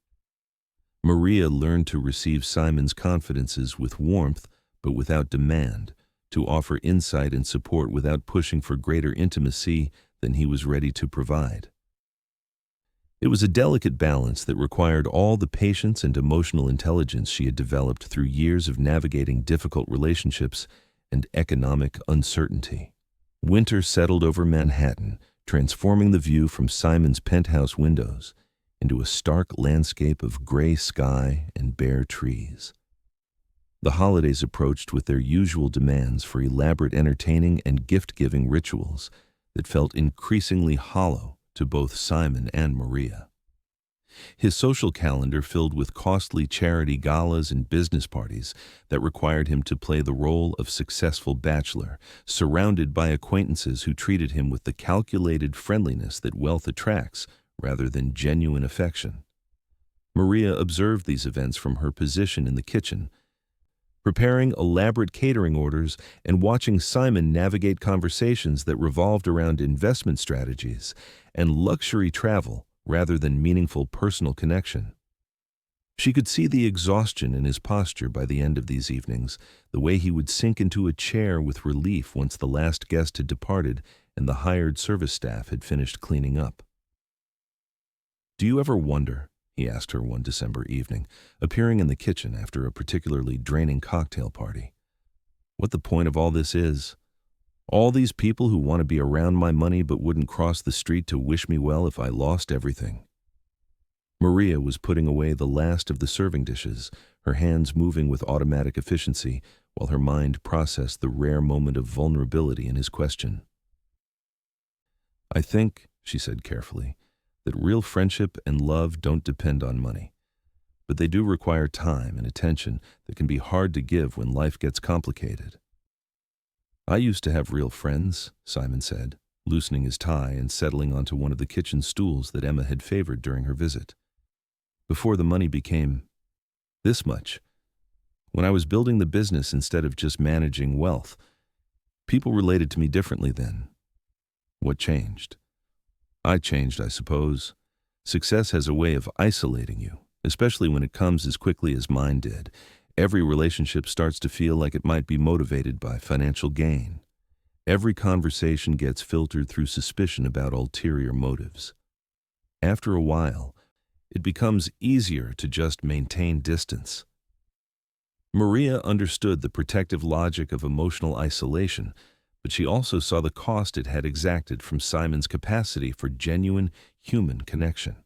Maria learned to receive Simon's confidences with warmth but without demand, to offer insight and support without pushing for greater intimacy than he was ready to provide. It was a delicate balance that required all the patience and emotional intelligence she had developed through years of navigating difficult relationships and economic uncertainty. Winter settled over Manhattan, transforming the view from Simon's penthouse windows into a stark landscape of gray sky and bare trees. The holidays approached with their usual demands for elaborate entertaining and gift-giving rituals that felt increasingly hollow to both Simon and Maria. His social calendar filled with costly charity galas and business parties that required him to play the role of successful bachelor, surrounded by acquaintances who treated him with the calculated friendliness that wealth attracts rather than genuine affection. Maria observed these events from her position in the kitchen, preparing elaborate catering orders and watching Simon navigate conversations that revolved around investment strategies and luxury travel rather than meaningful personal connection. She could see the exhaustion in his posture by the end of these evenings, the way he would sink into a chair with relief once the last guest had departed and the hired service staff had finished cleaning up. "Do you ever wonder," he asked her one December evening, appearing in the kitchen after a particularly draining cocktail party, "what the point of all this is? All these people who want to be around my money but wouldn't cross the street to wish me well if I lost everything." Maria was putting away the last of the serving dishes, her hands moving with automatic efficiency while her mind processed the rare moment of vulnerability in his question. "I think," she said carefully, "that real friendship and love don't depend on money, but they do require time and attention that can be hard to give when life gets complicated." "I used to have real friends," Simon said, loosening his tie and settling onto one of the kitchen stools that Emma had favored during her visit. "Before the money became this much. When I was building the business instead of just managing wealth, people related to me differently then. What changed? I changed, I suppose. Success has a way of isolating you, especially when it comes as quickly as mine did. Every relationship starts to feel like it might be motivated by financial gain. Every conversation gets filtered through suspicion about ulterior motives. After a while, it becomes easier to just maintain distance." Maria understood the protective logic of emotional isolation, but she also saw the cost it had exacted from Simon's capacity for genuine human connection.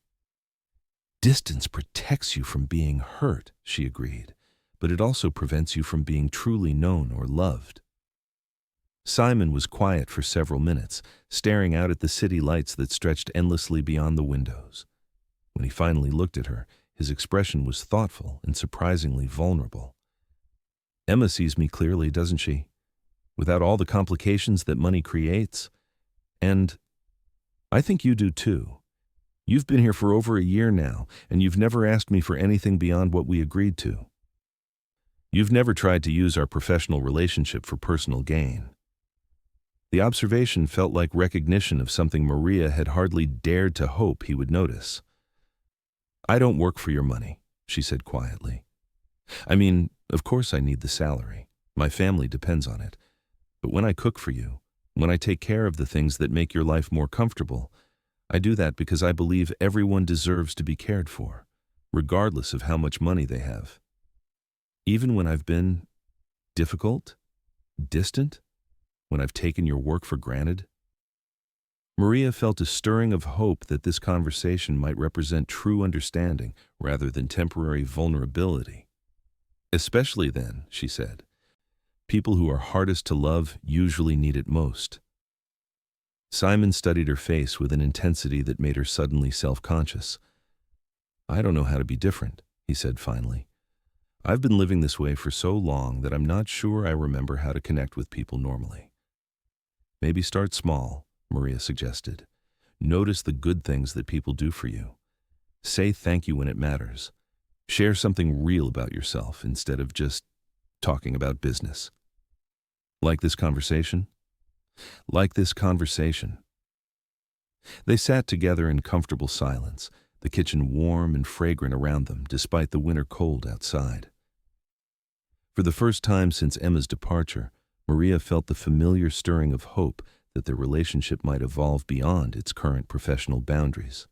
"Distance protects you from being hurt," she agreed, "but it also prevents you from being truly known or loved." Simon was quiet for several minutes, staring out at the city lights that stretched endlessly beyond the windows. When he finally looked at her, his expression was thoughtful and surprisingly vulnerable. "Emma sees me clearly, doesn't she? Without all the complications that money creates. And I think you do too. You've been here for over a year now, and you've never asked me for anything beyond what we agreed to. You've never tried to use our professional relationship for personal gain." The observation felt like recognition of something Maria had hardly dared to hope he would notice. "I don't work for your money," she said quietly. "I mean, of course I need the salary. My family depends on it. But when I cook for you, when I take care of the things that make your life more comfortable, I do that because I believe everyone deserves to be cared for, regardless of how much money they have. Even when I've been difficult, distant, when I've taken your work for granted." Maria felt a stirring of hope that this conversation might represent true understanding rather than temporary vulnerability. "Especially then," she said. "People who are hardest to love usually need it most." Simon studied her face with an intensity that made her suddenly self-conscious. "I don't know how to be different," he said finally. "I've been living this way for so long that I'm not sure I remember how to connect with people normally." "Maybe start small," Maria suggested. "Notice the good things that people do for you. Say thank you when it matters. Share something real about yourself instead of just talking about business." "Like this conversation?" "Like this conversation." They sat together in comfortable silence, the kitchen warm and fragrant around them despite the winter cold outside. For the first time since Emma's departure, Maria felt the familiar stirring of hope that their relationship might evolve beyond its current professional boundaries.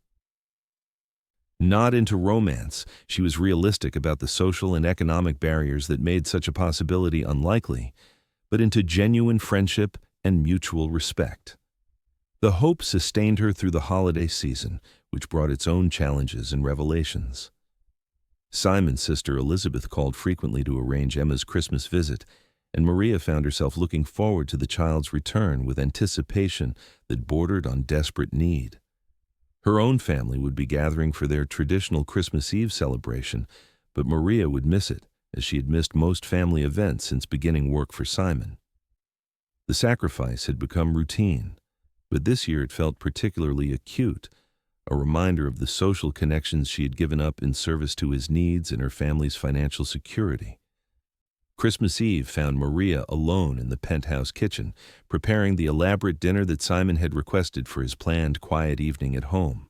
Not into romance, she was realistic about the social and economic barriers that made such a possibility unlikely, but into genuine friendship and mutual respect. The hope sustained her through the holiday season, which brought its own challenges and revelations. Simon's sister Elizabeth called frequently to arrange Emma's Christmas visit, and Maria found herself looking forward to the child's return with anticipation that bordered on desperate need. Her own family would be gathering for their traditional Christmas Eve celebration, but Maria would miss it, as she had missed most family events since beginning work for Simon. The sacrifice had become routine, but this year it felt particularly acute, a reminder of the social connections she had given up in service to his needs and her family's financial security. Christmas Eve found Maria alone in the penthouse kitchen, preparing the elaborate dinner that Simon had requested for his planned quiet evening at home.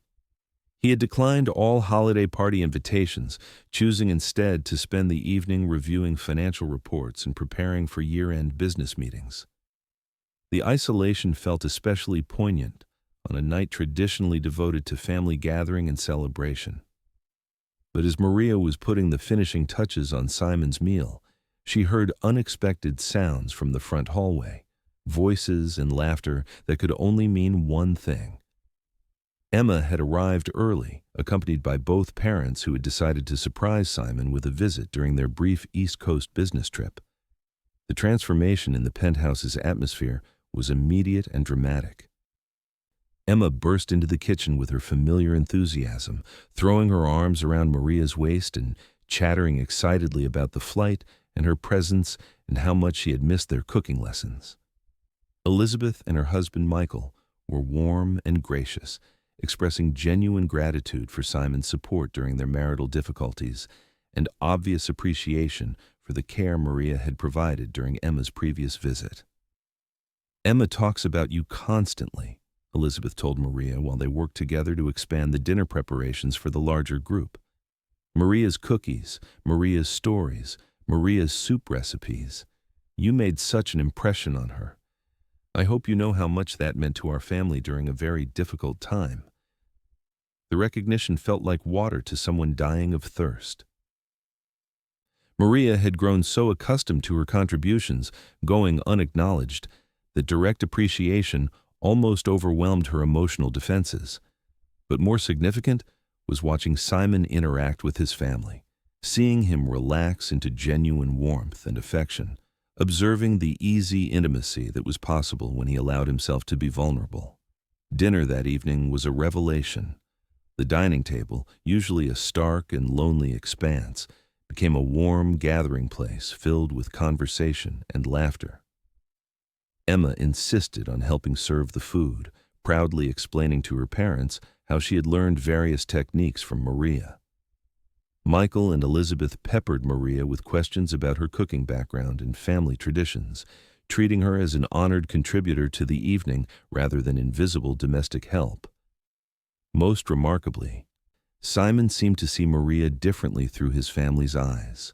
He had declined all holiday party invitations, choosing instead to spend the evening reviewing financial reports and preparing for year-end business meetings. The isolation felt especially poignant on a night traditionally devoted to family gathering and celebration. But as Maria was putting the finishing touches on Simon's meal, she heard unexpected sounds from the front hallway, voices and laughter that could only mean one thing. Emma had arrived early, accompanied by both parents who had decided to surprise Simon with a visit during their brief East Coast business trip. The transformation in the penthouse's atmosphere was immediate and dramatic. Emma burst into the kitchen with her familiar enthusiasm, throwing her arms around Maria's waist and chattering excitedly about the flight and her presence and how much she had missed their cooking lessons. Elizabeth and her husband Michael were warm and gracious, expressing genuine gratitude for Simon's support during their marital difficulties and obvious appreciation for the care Maria had provided during Emma's previous visit. "Emma talks about you constantly," Elizabeth told Maria while they worked together to expand the dinner preparations for the larger group. "Maria's cookies, Maria's stories, Maria's soup recipes. You made such an impression on her. I hope you know how much that meant to our family during a very difficult time." The recognition felt like water to someone dying of thirst. Maria had grown so accustomed to her contributions, going unacknowledged, that direct appreciation almost overwhelmed her emotional defenses. But more significant was watching Simon interact with his family, seeing him relax into genuine warmth and affection, observing the easy intimacy that was possible when he allowed himself to be vulnerable. Dinner that evening was a revelation. The dining table, usually a stark and lonely expanse, became a warm gathering place filled with conversation and laughter. Emma insisted on helping serve the food, proudly explaining to her parents how she had learned various techniques from Maria. Michael and Elizabeth peppered Maria with questions about her cooking background and family traditions, treating her as an honored contributor to the evening rather than invisible domestic help. Most remarkably, Simon seemed to see Maria differently through his family's eyes.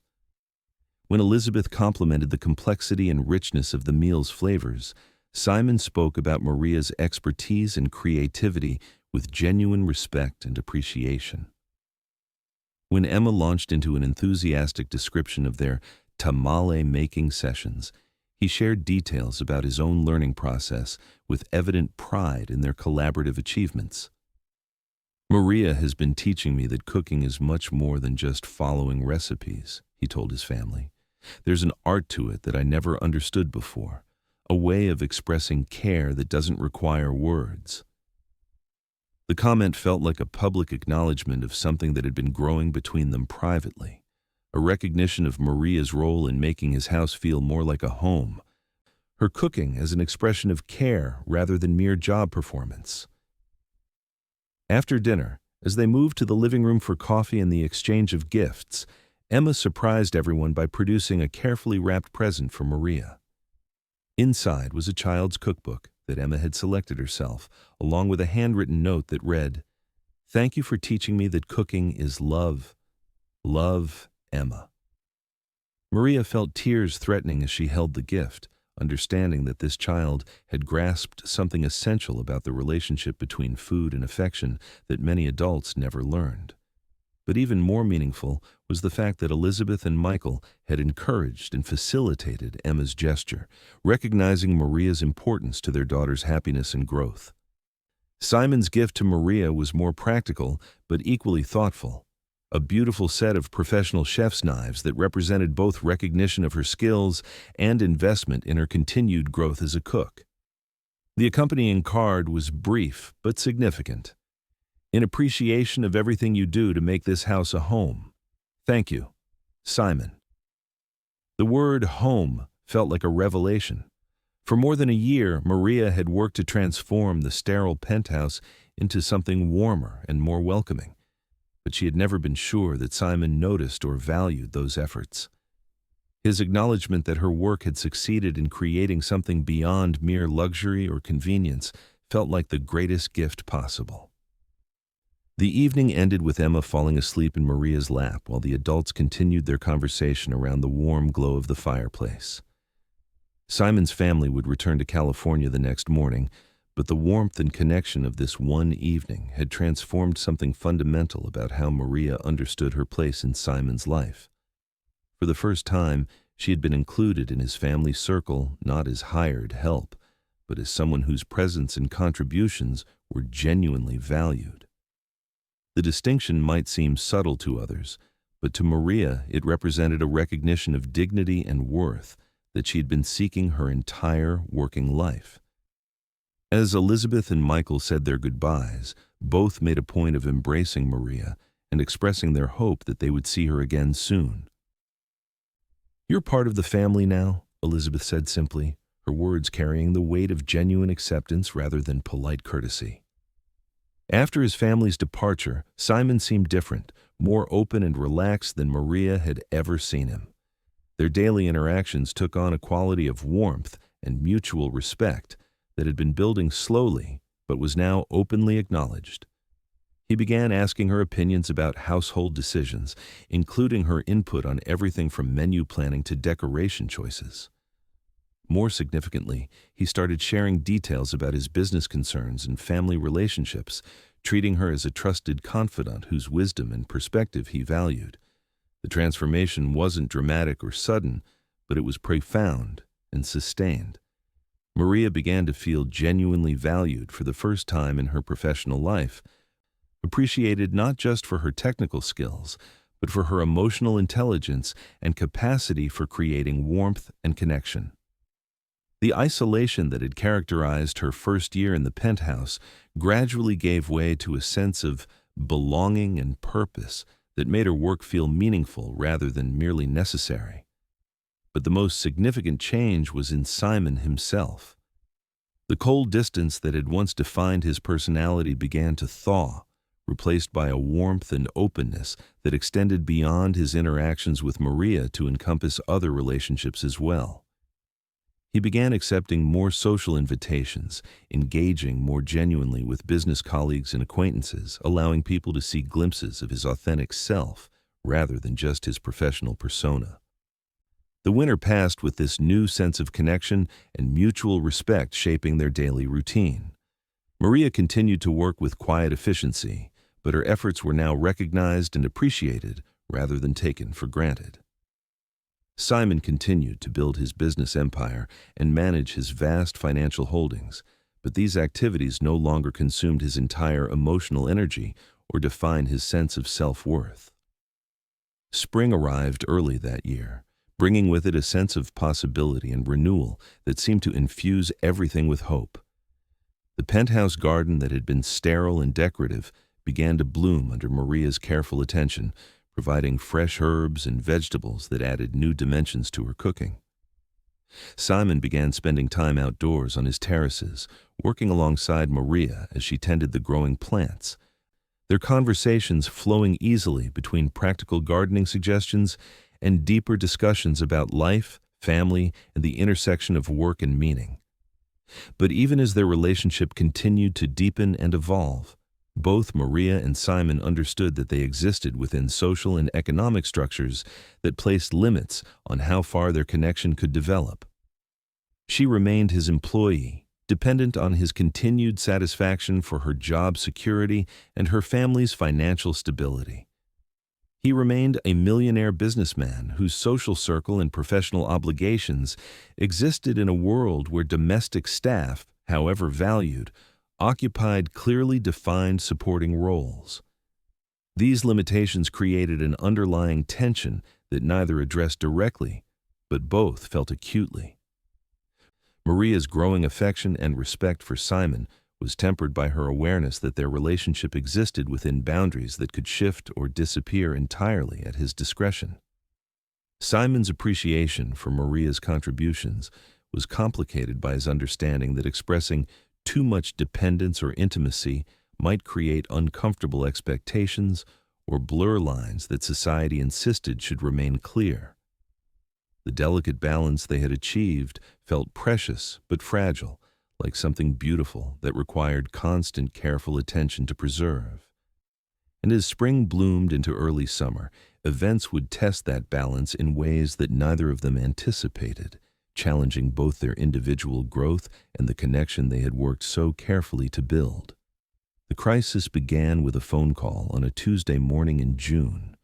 When Elizabeth complimented the complexity and richness of the meal's flavors, Simon spoke about Maria's expertise and creativity with genuine respect and appreciation. When Emma launched into an enthusiastic description of their tamale-making sessions, he shared details about his own learning process with evident pride in their collaborative achievements. "Maria has been teaching me that cooking is much more than just following recipes," he told his family. "There's an art to it that I never understood before, a way of expressing care that doesn't require words." The comment felt like a public acknowledgement of something that had been growing between them privately, a recognition of Maria's role in making his house feel more like a home, her cooking as an expression of care rather than mere job performance. After dinner, as they moved to the living room for coffee and the exchange of gifts, Emma surprised everyone by producing a carefully wrapped present for Maria. Inside was a child's cookbook that Emma had selected herself, along with a handwritten note that read, "Thank you for teaching me that cooking is love. Love, Emma." Maria felt tears threatening as she held the gift, understanding that this child had grasped something essential about the relationship between food and affection that many adults never learned. But even more meaningful was the fact that Elizabeth and Michael had encouraged and facilitated Emma's gesture, recognizing Maria's importance to their daughter's happiness and growth. Simon's gift to Maria was more practical but equally thoughtful, a beautiful set of professional chef's knives that represented both recognition of her skills and investment in her continued growth as a cook. The accompanying card was brief but significant. "In appreciation of everything you do to make this house a home. Thank you, Simon." The word home felt like a revelation. For more than a year, Maria had worked to transform the sterile penthouse into something warmer and more welcoming, but she had never been sure that Simon noticed or valued those efforts. His acknowledgement that her work had succeeded in creating something beyond mere luxury or convenience felt like the greatest gift possible. The evening ended with Emma falling asleep in Maria's lap while the adults continued their conversation around the warm glow of the fireplace. Simon's family would return to California the next morning, but the warmth and connection of this one evening had transformed something fundamental about how Maria understood her place in Simon's life. For the first time, she had been included in his family circle not as hired help, but as someone whose presence and contributions were genuinely valued. The distinction might seem subtle to others, but to Maria it represented a recognition of dignity and worth that she had been seeking her entire working life. As Elizabeth and Michael said their goodbyes, both made a point of embracing Maria and expressing their hope that they would see her again soon. "You're part of the family now," Elizabeth said simply, her words carrying the weight of genuine acceptance rather than polite courtesy. After his family's departure, Simon seemed different, more open and relaxed than Maria had ever seen him. Their daily interactions took on a quality of warmth and mutual respect that had been building slowly but was now openly acknowledged. He began asking her opinions about household decisions, including her input on everything from menu planning to decoration choices. More significantly, he started sharing details about his business concerns and family relationships, treating her as a trusted confidant whose wisdom and perspective he valued. The transformation wasn't dramatic or sudden, but it was profound and sustained. Maria began to feel genuinely valued for the first time in her professional life, appreciated not just for her technical skills, but for her emotional intelligence and capacity for creating warmth and connection. The isolation that had characterized her first year in the penthouse gradually gave way to a sense of belonging and purpose that made her work feel meaningful rather than merely necessary. But the most significant change was in Simon himself. The cold distance that had once defined his personality began to thaw, replaced by a warmth and openness that extended beyond his interactions with Maria to encompass other relationships as well. He began accepting more social invitations, engaging more genuinely with business colleagues and acquaintances, allowing people to see glimpses of his authentic self rather than just his professional persona. The winter passed with this new sense of connection and mutual respect shaping their daily routine. Maria continued to work with quiet efficiency, but her efforts were now recognized and appreciated rather than taken for granted. Simon continued to build his business empire and manage his vast financial holdings, but these activities no longer consumed his entire emotional energy or defined his sense of self-worth. Spring arrived early that year, bringing with it a sense of possibility and renewal that seemed to infuse everything with hope. The penthouse garden that had been sterile and decorative began to bloom under Maria's careful attention, providing fresh herbs and vegetables that added new dimensions to her cooking. Simon began spending time outdoors on his terraces, working alongside Maria as she tended the growing plants, their conversations flowing easily between practical gardening suggestions and deeper discussions about life, family, and the intersection of work and meaning. But even as their relationship continued to deepen and evolve, both Maria and Simon understood that they existed within social and economic structures that placed limits on how far their connection could develop. She remained his employee, dependent on his continued satisfaction for her job security and her family's financial stability. He remained a millionaire businessman whose social circle and professional obligations existed in a world where domestic staff, however valued, occupied clearly defined supporting roles. These limitations created an underlying tension that neither addressed directly, but both felt acutely. Maria's growing affection and respect for Simon was tempered by her awareness that their relationship existed within boundaries that could shift or disappear entirely at his discretion. Simon's appreciation for Maria's contributions was complicated by his understanding that expressing too much dependence or intimacy might create uncomfortable expectations or blur lines that society insisted should remain clear. The delicate balance they had achieved felt precious but fragile, like something beautiful that required constant, careful attention to preserve. And as spring bloomed into early summer, events would test that balance in ways that neither of them anticipated, challenging both their individual growth and the connection they had worked so carefully to build. The crisis began with a phone call on a Tuesday morning in June,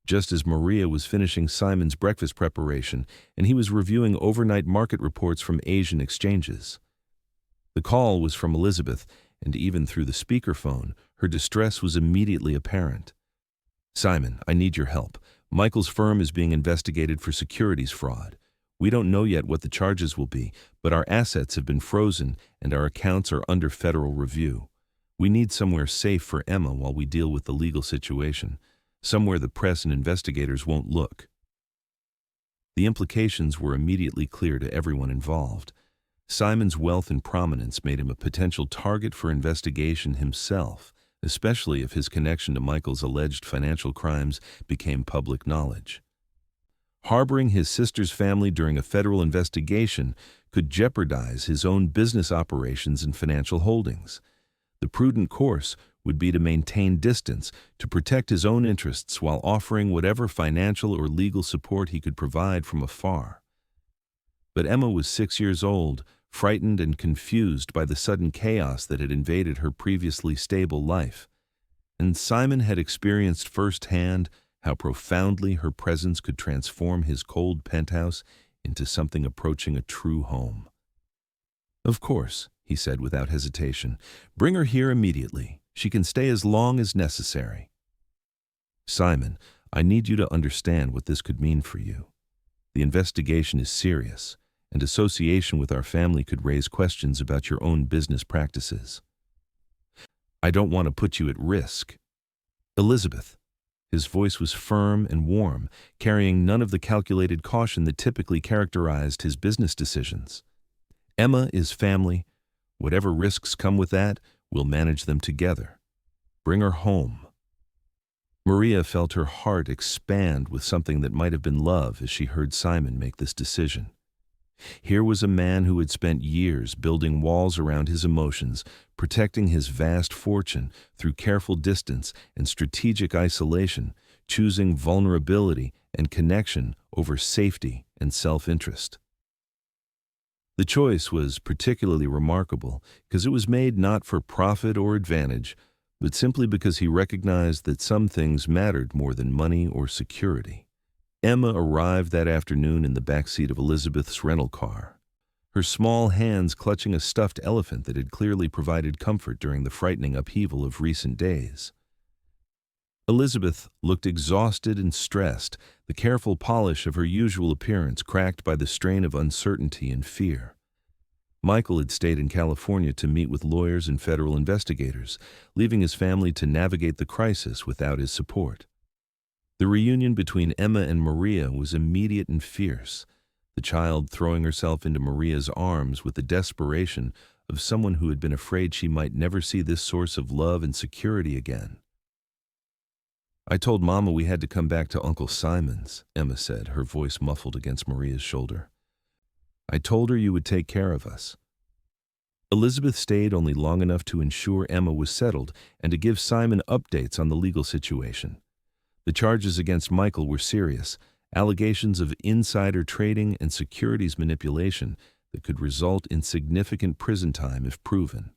just as Maria was finishing Simon's breakfast preparation and he was reviewing overnight market reports from Asian exchanges. The call was from Elizabeth, and even through the speakerphone, her distress was immediately apparent. "Simon, I need your help. Michael's firm is being investigated for securities fraud. We don't know yet what the charges will be, but our assets have been frozen and our accounts are under federal review. We need somewhere safe for Emma while we deal with the legal situation, somewhere the press and investigators won't look." The implications were immediately clear to everyone involved. Simon's wealth and prominence made him a potential target for investigation himself, especially if his connection to Michael's alleged financial crimes became public knowledge. Harboring his sister's family during a federal investigation could jeopardize his own business operations and financial holdings. The prudent course would be to maintain distance, to protect his own interests while offering whatever financial or legal support he could provide from afar. But Emma was 6 years old, frightened and confused by the sudden chaos that had invaded her previously stable life, and Simon had experienced firsthand how profoundly her presence could transform his cold penthouse into something approaching a true home. "Of course," he said without hesitation, "bring her here immediately. She can stay as long as necessary." "Simon, I need you to understand what this could mean for you. The investigation is serious, and association with our family could raise questions about your own business practices. I don't want to put you at risk." "Elizabeth." His voice was firm and warm, carrying none of the calculated caution that typically characterized his business decisions. "Emma is family. Whatever risks come with that, we'll manage them together. Bring her home." Maria felt her heart expand with something that might have been love as she heard Simon make this decision. Here was a man who had spent years building walls around his emotions, protecting his vast fortune through careful distance and strategic isolation, choosing vulnerability and connection over safety and self-interest. The choice was particularly remarkable because it was made not for profit or advantage, but simply because he recognized that some things mattered more than money or security. Emma arrived that afternoon in the backseat of Elizabeth's rental car, her small hands clutching a stuffed elephant that had clearly provided comfort during the frightening upheaval of recent days. Elizabeth looked exhausted and stressed, the careful polish of her usual appearance cracked by the strain of uncertainty and fear. Michael had stayed in California to meet with lawyers and federal investigators, leaving his family to navigate the crisis without his support. The reunion between Emma and Maria was immediate and fierce, the child throwing herself into Maria's arms with the desperation of someone who had been afraid she might never see this source of love and security again. "I told Mama we had to come back to Uncle Simon's," Emma said, her voice muffled against Maria's shoulder. "I told her you would take care of us." Elizabeth stayed only long enough to ensure Emma was settled and to give Simon updates on the legal situation. The charges against Michael were serious, allegations of insider trading and securities manipulation that could result in significant prison time if proven.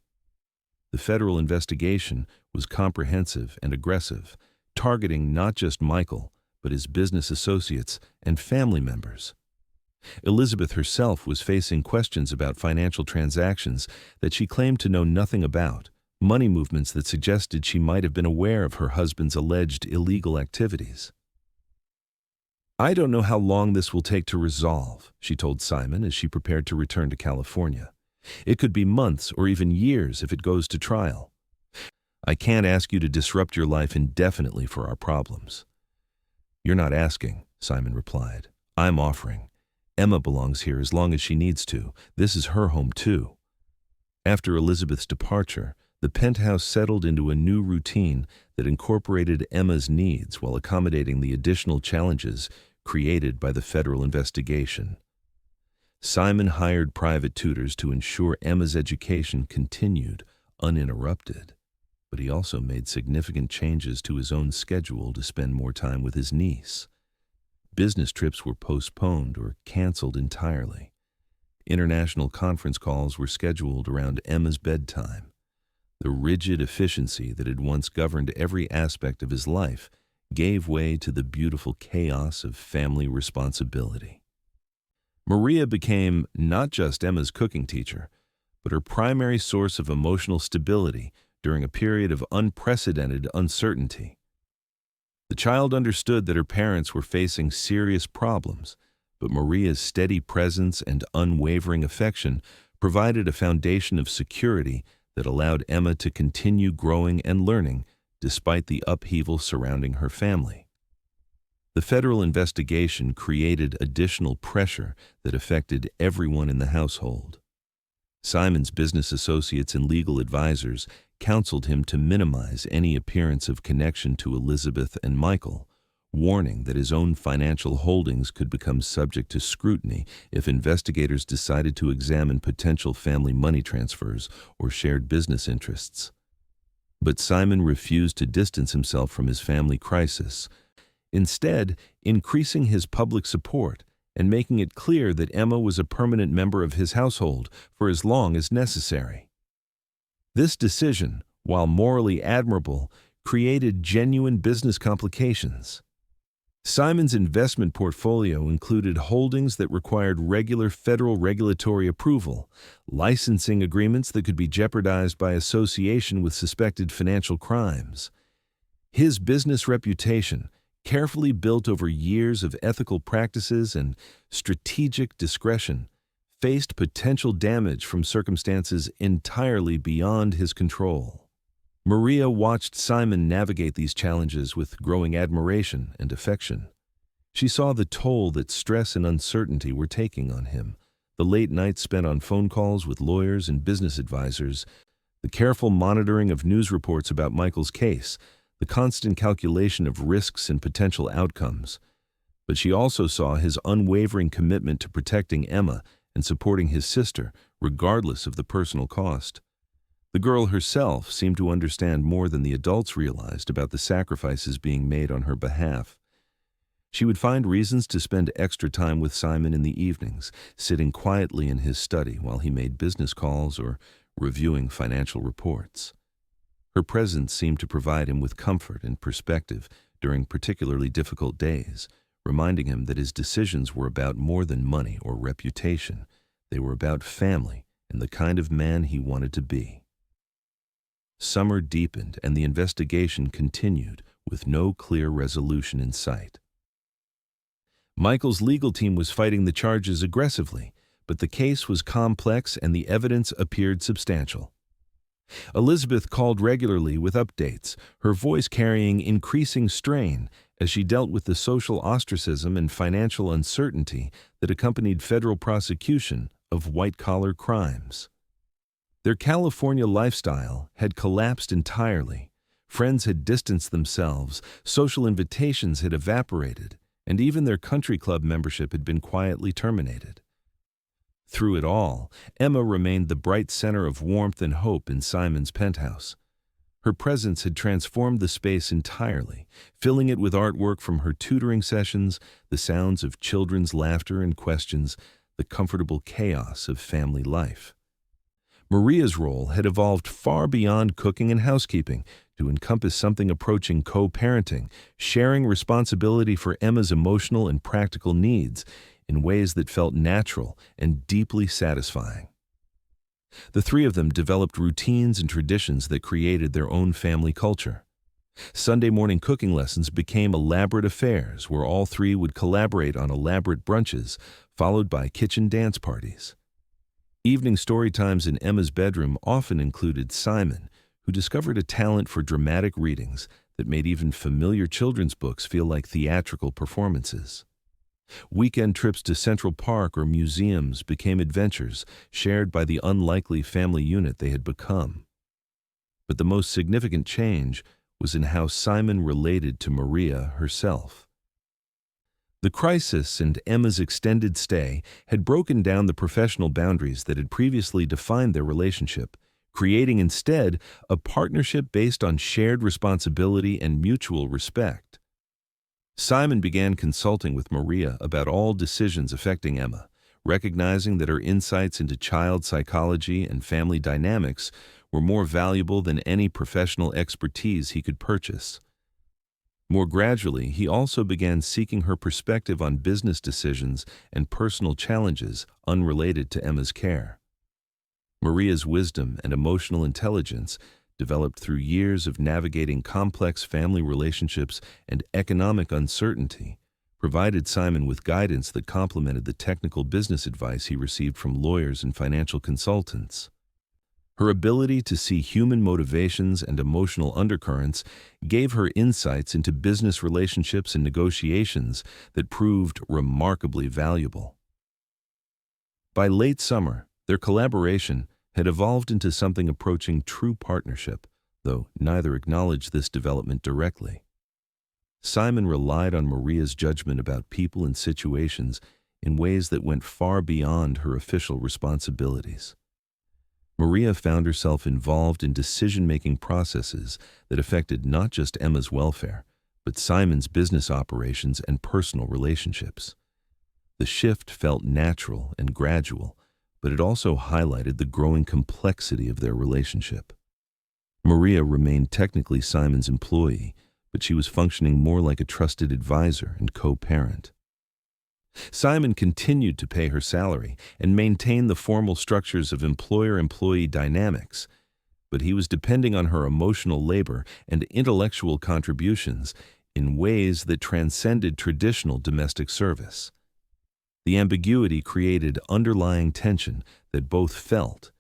The federal investigation was comprehensive and aggressive, targeting not just Michael, but his business associates and family members. Elizabeth herself was facing questions about financial transactions that she claimed to know nothing about, money movements that suggested she might have been aware of her husband's alleged illegal activities. "I don't know how long this will take to resolve," she told Simon as she prepared to return to California. "It could be months or even years if it goes to trial. I can't ask you to disrupt your life indefinitely for our problems." "You're not asking," Simon replied. "I'm offering. Emma belongs here as long as she needs to. This is her home too." After Elizabeth's departure, the penthouse settled into a new routine that incorporated Emma's needs while accommodating the additional challenges created by the federal investigation. Simon hired private tutors to ensure Emma's education continued uninterrupted, but he also made significant changes to his own schedule to spend more time with his niece. Business trips were postponed or canceled entirely. International conference calls were scheduled around Emma's bedtime. The rigid efficiency that had once governed every aspect of his life gave way to the beautiful chaos of family responsibility. Maria became not just Emma's cooking teacher, but her primary source of emotional stability during a period of unprecedented uncertainty. The child understood that her parents were facing serious problems, but Maria's steady presence and unwavering affection provided a foundation of security that allowed Emma to continue growing and learning despite the upheaval surrounding her family. The federal investigation created additional pressure that affected everyone in the household. Simon's business associates and legal advisors counseled him to minimize any appearance of connection to Elizabeth and Michael, warning that his own financial holdings could become subject to scrutiny if investigators decided to examine potential family money transfers or shared business interests. But Simon refused to distance himself from his family crisis, instead increasing his public support and making it clear that Emma was a permanent member of his household for as long as necessary. This decision, while morally admirable, created genuine business complications. Simon's investment portfolio included holdings that required regular federal regulatory approval, licensing agreements that could be jeopardized by association with suspected financial crimes. His business reputation, carefully built over years of ethical practices and strategic discretion, faced potential damage from circumstances entirely beyond his control. Maria watched Simon navigate these challenges with growing admiration and affection. She saw the toll that stress and uncertainty were taking on him, the late nights spent on phone calls with lawyers and business advisors, the careful monitoring of news reports about Michael's case, the constant calculation of risks and potential outcomes. But she also saw his unwavering commitment to protecting Emma and supporting his sister, regardless of the personal cost. The girl herself seemed to understand more than the adults realized about the sacrifices being made on her behalf. She would find reasons to spend extra time with Simon in the evenings, sitting quietly in his study while he made business calls or reviewing financial reports. Her presence seemed to provide him with comfort and perspective during particularly difficult days, reminding him that his decisions were about more than money or reputation. They were about family and the kind of man he wanted to be. Summer deepened and the investigation continued with no clear resolution in sight. Michael's legal team was fighting the charges aggressively, but the case was complex and the evidence appeared substantial. Elizabeth called regularly with updates, her voice carrying increasing strain as she dealt with the social ostracism and financial uncertainty that accompanied federal prosecution of white-collar crimes. Their California lifestyle had collapsed entirely. Friends had distanced themselves, social invitations had evaporated, and even their country club membership had been quietly terminated. Through it all, Emma remained the bright center of warmth and hope in Simon's penthouse. Her presence had transformed the space entirely, filling it with artwork from her tutoring sessions, the sounds of children's laughter and questions, the comfortable chaos of family life. Maria's role had evolved far beyond cooking and housekeeping to encompass something approaching co-parenting, sharing responsibility for Emma's emotional and practical needs in ways that felt natural and deeply satisfying. The three of them developed routines and traditions that created their own family culture. Sunday morning cooking lessons became elaborate affairs where all three would collaborate on elaborate brunches, followed by kitchen dance parties. Evening story times in Emma's bedroom often included Simon, who discovered a talent for dramatic readings that made even familiar children's books feel like theatrical performances. Weekend trips to Central Park or museums became adventures shared by the unlikely family unit they had become. But the most significant change was in how Simon related to Maria herself. The crisis and Emma's extended stay had broken down the professional boundaries that had previously defined their relationship, creating instead a partnership based on shared responsibility and mutual respect. Simon began consulting with Maria about all decisions affecting Emma, recognizing that her insights into child psychology and family dynamics were more valuable than any professional expertise he could purchase. More gradually, he also began seeking her perspective on business decisions and personal challenges unrelated to Emma's care. Maria's wisdom and emotional intelligence, developed through years of navigating complex family relationships and economic uncertainty, provided Simon with guidance that complemented the technical business advice he received from lawyers and financial consultants. Her ability to see human motivations and emotional undercurrents gave her insights into business relationships and negotiations that proved remarkably valuable. By late summer, their collaboration had evolved into something approaching true partnership, though neither acknowledged this development directly. Simon relied on Maria's judgment about people and situations in ways that went far beyond her official responsibilities. Maria found herself involved in decision-making processes that affected not just Emma's welfare, but Simon's business operations and personal relationships. The shift felt natural and gradual, but it also highlighted the growing complexity of their relationship. Maria remained technically Simon's employee, but she was functioning more like a trusted advisor and co-parent. Simon continued to pay her salary and maintain the formal structures of employer-employee dynamics, but he was depending on her emotional labor and intellectual contributions in ways that transcended traditional domestic service. The ambiguity created underlying tension that both felt,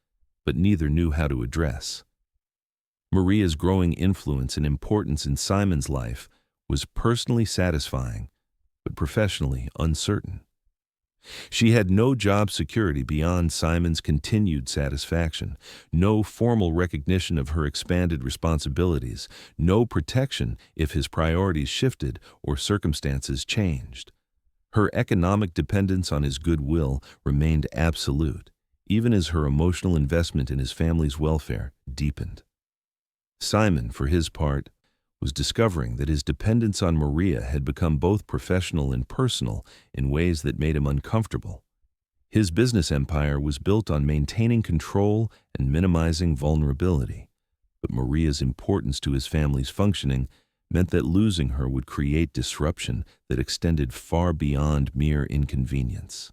but neither knew how to address. Maria's growing influence and importance in Simon's life was personally satisfying, but professionally uncertain. She had no job security beyond Simon's continued satisfaction, no formal recognition of her expanded responsibilities, no protection if his priorities shifted or circumstances changed. Her economic dependence on his goodwill remained absolute, even as her emotional investment in his family's welfare deepened. Simon, for his part, was discovering that his dependence on Maria had become both professional and personal in ways that made him uncomfortable. His business empire was built on maintaining control and minimizing vulnerability, but Maria's importance to his family's functioning meant that losing her would create disruption that extended far beyond mere inconvenience.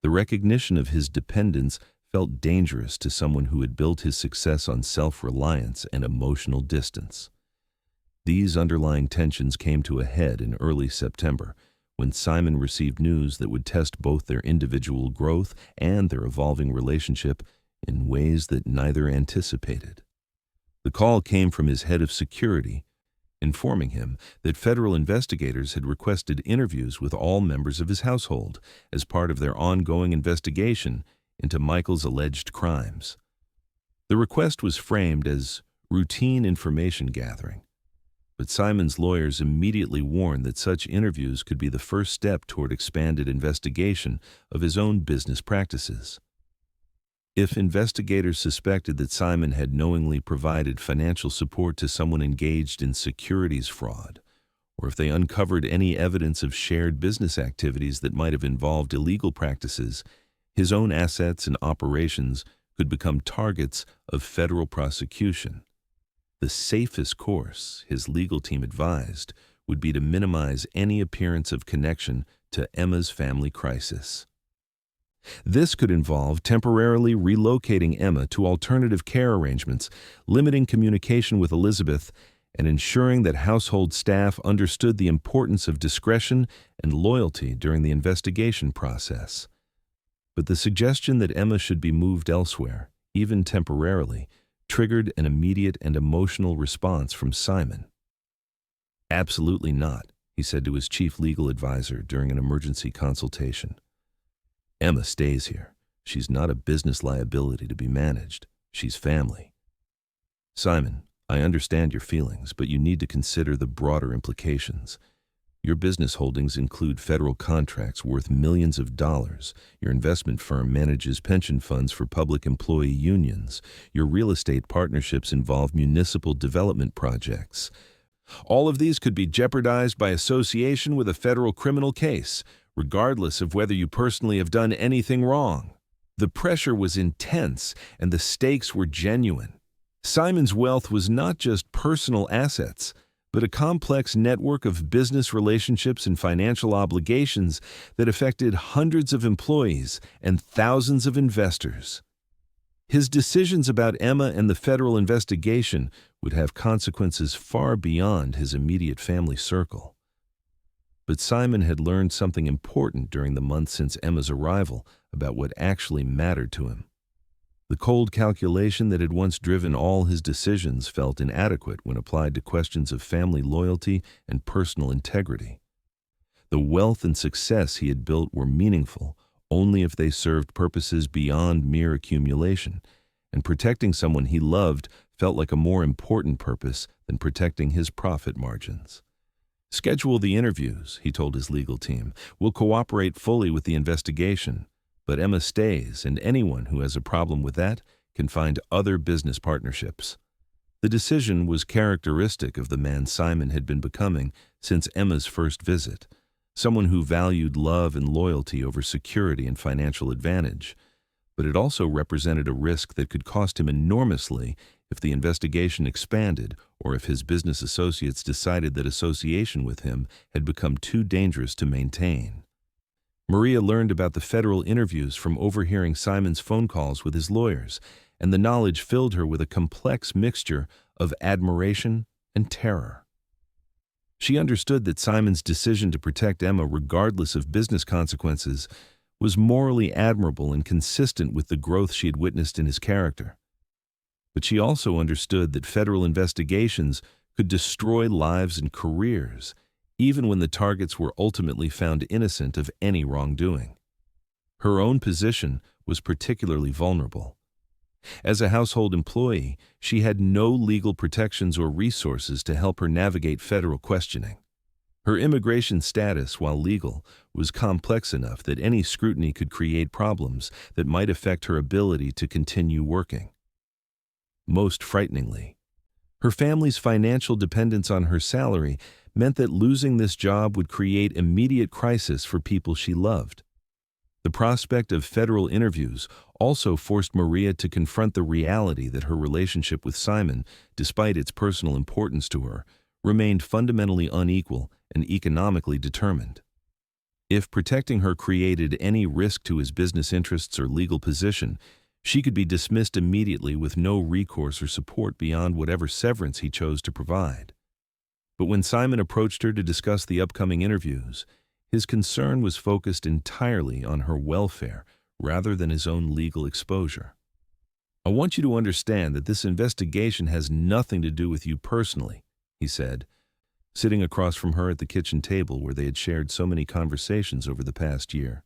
The recognition of his dependence felt dangerous to someone who had built his success on self-reliance and emotional distance. These underlying tensions came to a head in early September, when Simon received news that would test both their individual growth and their evolving relationship in ways that neither anticipated. The call came from his head of security, informing him that federal investigators had requested interviews with all members of his household as part of their ongoing investigation into Michael's alleged crimes. The request was framed as routine information gathering, but Simon's lawyers immediately warned that such interviews could be the first step toward expanded investigation of his own business practices. If investigators suspected that Simon had knowingly provided financial support to someone engaged in securities fraud, or if they uncovered any evidence of shared business activities that might have involved illegal practices, his own assets and operations could become targets of federal prosecution. The safest course, his legal team advised, would be to minimize any appearance of connection to Emma's family crisis. This could involve temporarily relocating Emma to alternative care arrangements, limiting communication with Elizabeth, and ensuring that household staff understood the importance of discretion and loyalty during the investigation process. But the suggestion that Emma should be moved elsewhere, even temporarily, triggered an immediate and emotional response from Simon. "Absolutely not," he said to his chief legal advisor during an emergency consultation. "Emma stays here. She's not a business liability to be managed. She's family." "Simon, I understand your feelings, but you need to consider the broader implications. Your business holdings include federal contracts worth millions of dollars. Your investment firm manages pension funds for public employee unions. Your real estate partnerships involve municipal development projects. All of these could be jeopardized by association with a federal criminal case, regardless of whether you personally have done anything wrong." The pressure was intense, and the stakes were genuine. Simon's wealth was not just personal assets, but a complex network of business relationships and financial obligations that affected hundreds of employees and thousands of investors. His decisions about Emma and the federal investigation would have consequences far beyond his immediate family circle. But Simon had learned something important during the months since Emma's arrival about what actually mattered to him. The cold calculation that had once driven all his decisions felt inadequate when applied to questions of family loyalty and personal integrity. The wealth and success he had built were meaningful only if they served purposes beyond mere accumulation, and protecting someone he loved felt like a more important purpose than protecting his profit margins. "Schedule the interviews," he told his legal team. "We'll cooperate fully with the investigation. But Emma stays, and anyone who has a problem with that can find other business partnerships." The decision was characteristic of the man Simon had been becoming since Emma's first visit, someone who valued love and loyalty over security and financial advantage. But it also represented a risk that could cost him enormously if the investigation expanded or if his business associates decided that association with him had become too dangerous to maintain. Maria learned about the federal interviews from overhearing Simon's phone calls with his lawyers, and the knowledge filled her with a complex mixture of admiration and terror. She understood that Simon's decision to protect Emma regardless of business consequences was morally admirable and consistent with the growth she had witnessed in his character. But she also understood that federal investigations could destroy lives and careers, even when the targets were ultimately found innocent of any wrongdoing. Her own position was particularly vulnerable. As a household employee, she had no legal protections or resources to help her navigate federal questioning. Her immigration status, while legal, was complex enough that any scrutiny could create problems that might affect her ability to continue working. Most frighteningly, her family's financial dependence on her salary meant that losing this job would create immediate crisis for people she loved. The prospect of federal interviews also forced Maria to confront the reality that her relationship with Simon, despite its personal importance to her, remained fundamentally unequal and economically determined. If protecting her created any risk to his business interests or legal position, she could be dismissed immediately with no recourse or support beyond whatever severance he chose to provide. But when Simon approached her to discuss the upcoming interviews, his concern was focused entirely on her welfare rather than his own legal exposure. "I want you to understand that this investigation has nothing to do with you personally," he said, sitting across from her at the kitchen table where they had shared so many conversations over the past year.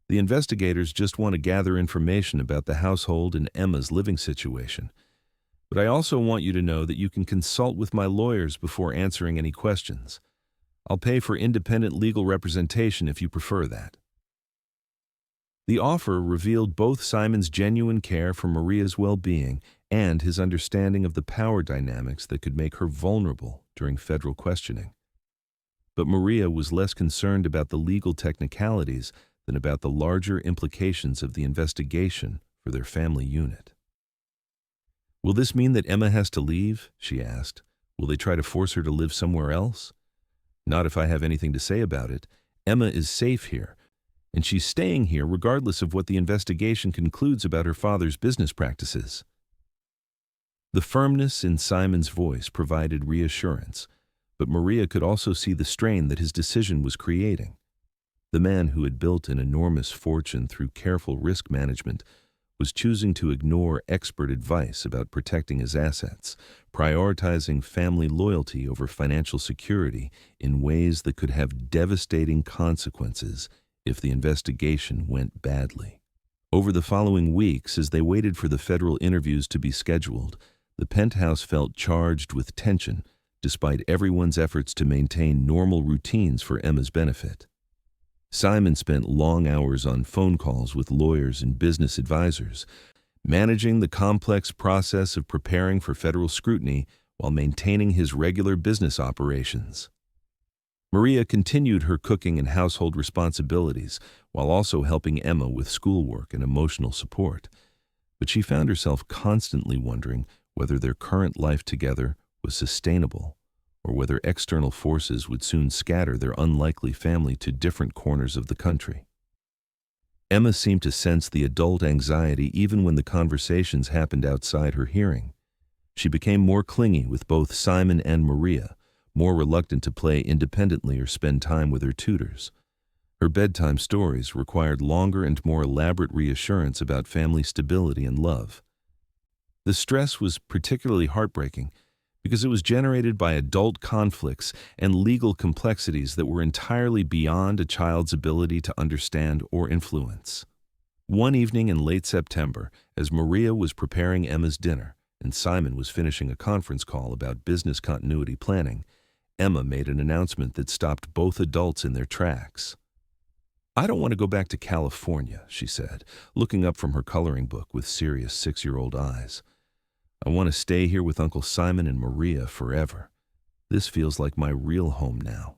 "The investigators just want to gather information about the household and Emma's living situation. But I also want you to know that you can consult with my lawyers before answering any questions. I'll pay for independent legal representation if you prefer that." The offer revealed both Simon's genuine care for Maria's well-being and his understanding of the power dynamics that could make her vulnerable during federal questioning. But Maria was less concerned about the legal technicalities than about the larger implications of the investigation for their family unit. "Will this mean that Emma has to leave?" she asked. "Will they try to force her to live somewhere else?" "Not if I have anything to say about it. Emma is safe here, and she's staying here regardless of what the investigation concludes about her father's business practices." The firmness in Simon's voice provided reassurance, but Maria could also see the strain that his decision was creating. The man who had built an enormous fortune through careful risk management was choosing to ignore expert advice about protecting his assets, prioritizing family loyalty over financial security in ways that could have devastating consequences if the investigation went badly. Over the following weeks, as they waited for the federal interviews to be scheduled, the penthouse felt charged with tension, despite everyone's efforts to maintain normal routines for Emma's benefit. Simon spent long hours on phone calls with lawyers and business advisors, managing the complex process of preparing for federal scrutiny while maintaining his regular business operations. Maria continued her cooking and household responsibilities while also helping Emma with schoolwork and emotional support, but she found herself constantly wondering whether their current life together was sustainable, or whether external forces would soon scatter their unlikely family to different corners of the country. Emma seemed to sense the adult anxiety even when the conversations happened outside her hearing. She became more clingy with both Simon and Maria, more reluctant to play independently or spend time with her tutors. Her bedtime stories required longer and more elaborate reassurance about family stability and love. The stress was particularly heartbreaking because it was generated by adult conflicts and legal complexities that were entirely beyond a child's ability to understand or influence. One evening in late September, as Maria was preparing Emma's dinner and Simon was finishing a conference call about business continuity planning, Emma made an announcement that stopped both adults in their tracks. "I don't want to go back to California," she said, looking up from her coloring book with serious 6-year-old eyes. "I want to stay here with Uncle Simon and Maria forever. This feels like my real home now."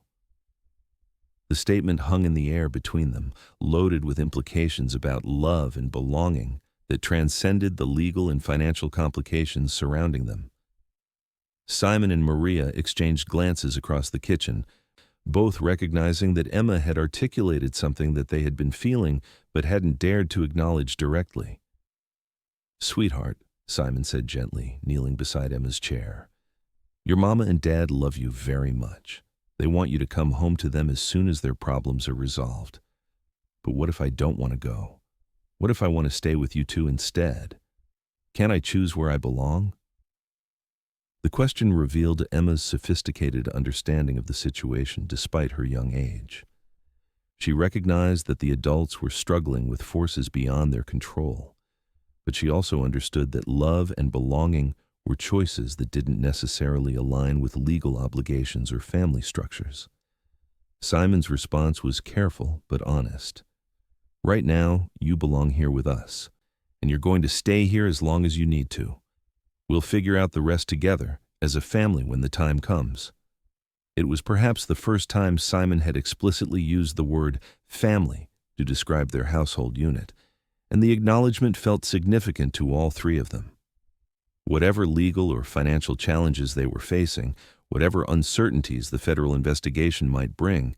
The statement hung in the air between them, loaded with implications about love and belonging that transcended the legal and financial complications surrounding them. Simon and Maria exchanged glances across the kitchen, both recognizing that Emma had articulated something that they had been feeling but hadn't dared to acknowledge directly. "Sweetheart," Simon said gently, kneeling beside Emma's chair, "your mama and dad love you very much. They want you to come home to them as soon as their problems are resolved. But what if I don't want to go? What if I want to stay with you two instead? Can't I choose where I belong?" The question revealed Emma's sophisticated understanding of the situation despite her young age. She recognized that the adults were struggling with forces beyond their control, but she also understood that love and belonging were choices that didn't necessarily align with legal obligations or family structures. Simon's response was careful but honest. "Right now, you belong here with us, and you're going to stay here as long as you need to. We'll figure out the rest together, as a family when the time comes." It was perhaps the first time Simon had explicitly used the word family to describe their household unit, and the acknowledgement felt significant to all three of them. Whatever legal or financial challenges they were facing, whatever uncertainties the federal investigation might bring,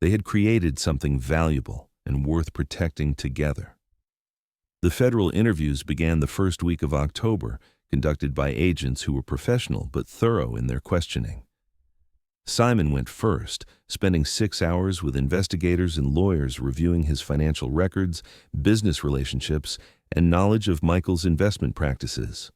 they had created something valuable and worth protecting together. The federal interviews began the first week of October, conducted by agents who were professional but thorough in their questioning. Simon went first, spending 6 hours with investigators and lawyers reviewing his financial records, business relationships, and knowledge of Michael's investment practices.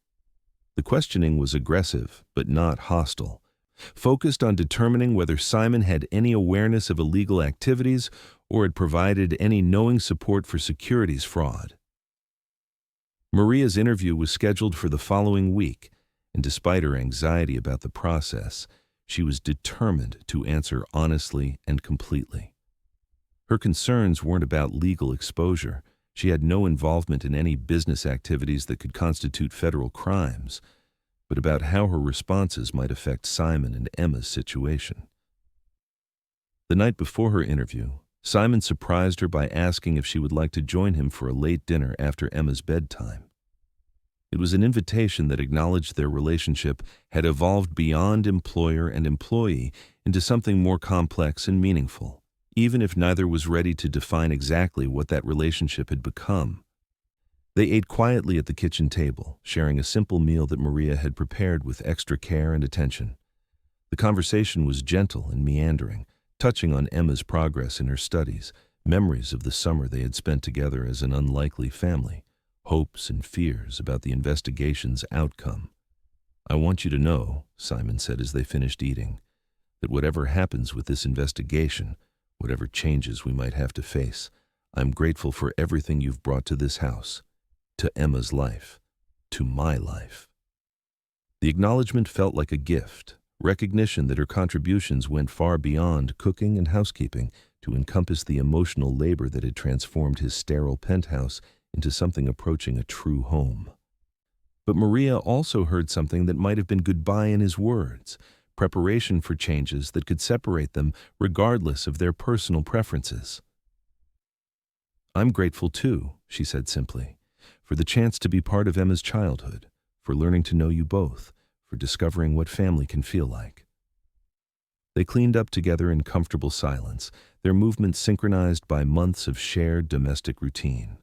The questioning was aggressive but not hostile, focused on determining whether Simon had any awareness of illegal activities or had provided any knowing support for securities fraud. Maria's interview was scheduled for the following week, and despite her anxiety about the process, she was determined to answer honestly and completely. Her concerns weren't about legal exposure. She had no involvement in any business activities that could constitute federal crimes, but about how her responses might affect Simon and Emma's situation. The night before her interview, Simon surprised her by asking if she would like to join him for a late dinner after Emma's bedtime. It was an invitation that acknowledged their relationship had evolved beyond employer and employee into something more complex and meaningful, even if neither was ready to define exactly what that relationship had become. They ate quietly at the kitchen table, sharing a simple meal that Maria had prepared with extra care and attention. The conversation was gentle and meandering, touching on Emma's progress in her studies, memories of the summer they had spent together as an unlikely family, hopes and fears about the investigation's outcome. "I want you to know," Simon said as they finished eating, "that whatever happens with this investigation, whatever changes we might have to face, I'm grateful for everything you've brought to this house, to Emma's life, to my life." The acknowledgement felt like a gift, recognition that her contributions went far beyond cooking and housekeeping to encompass the emotional labor that had transformed his sterile penthouse into something approaching a true home. But Maria also heard something that might have been goodbye in his words, preparation for changes that could separate them regardless of their personal preferences. "I'm grateful too," she said simply, "for the chance to be part of Emma's childhood, for learning to know you both, for discovering what family can feel like." They cleaned up together in comfortable silence, their movements synchronized by months of shared domestic routine.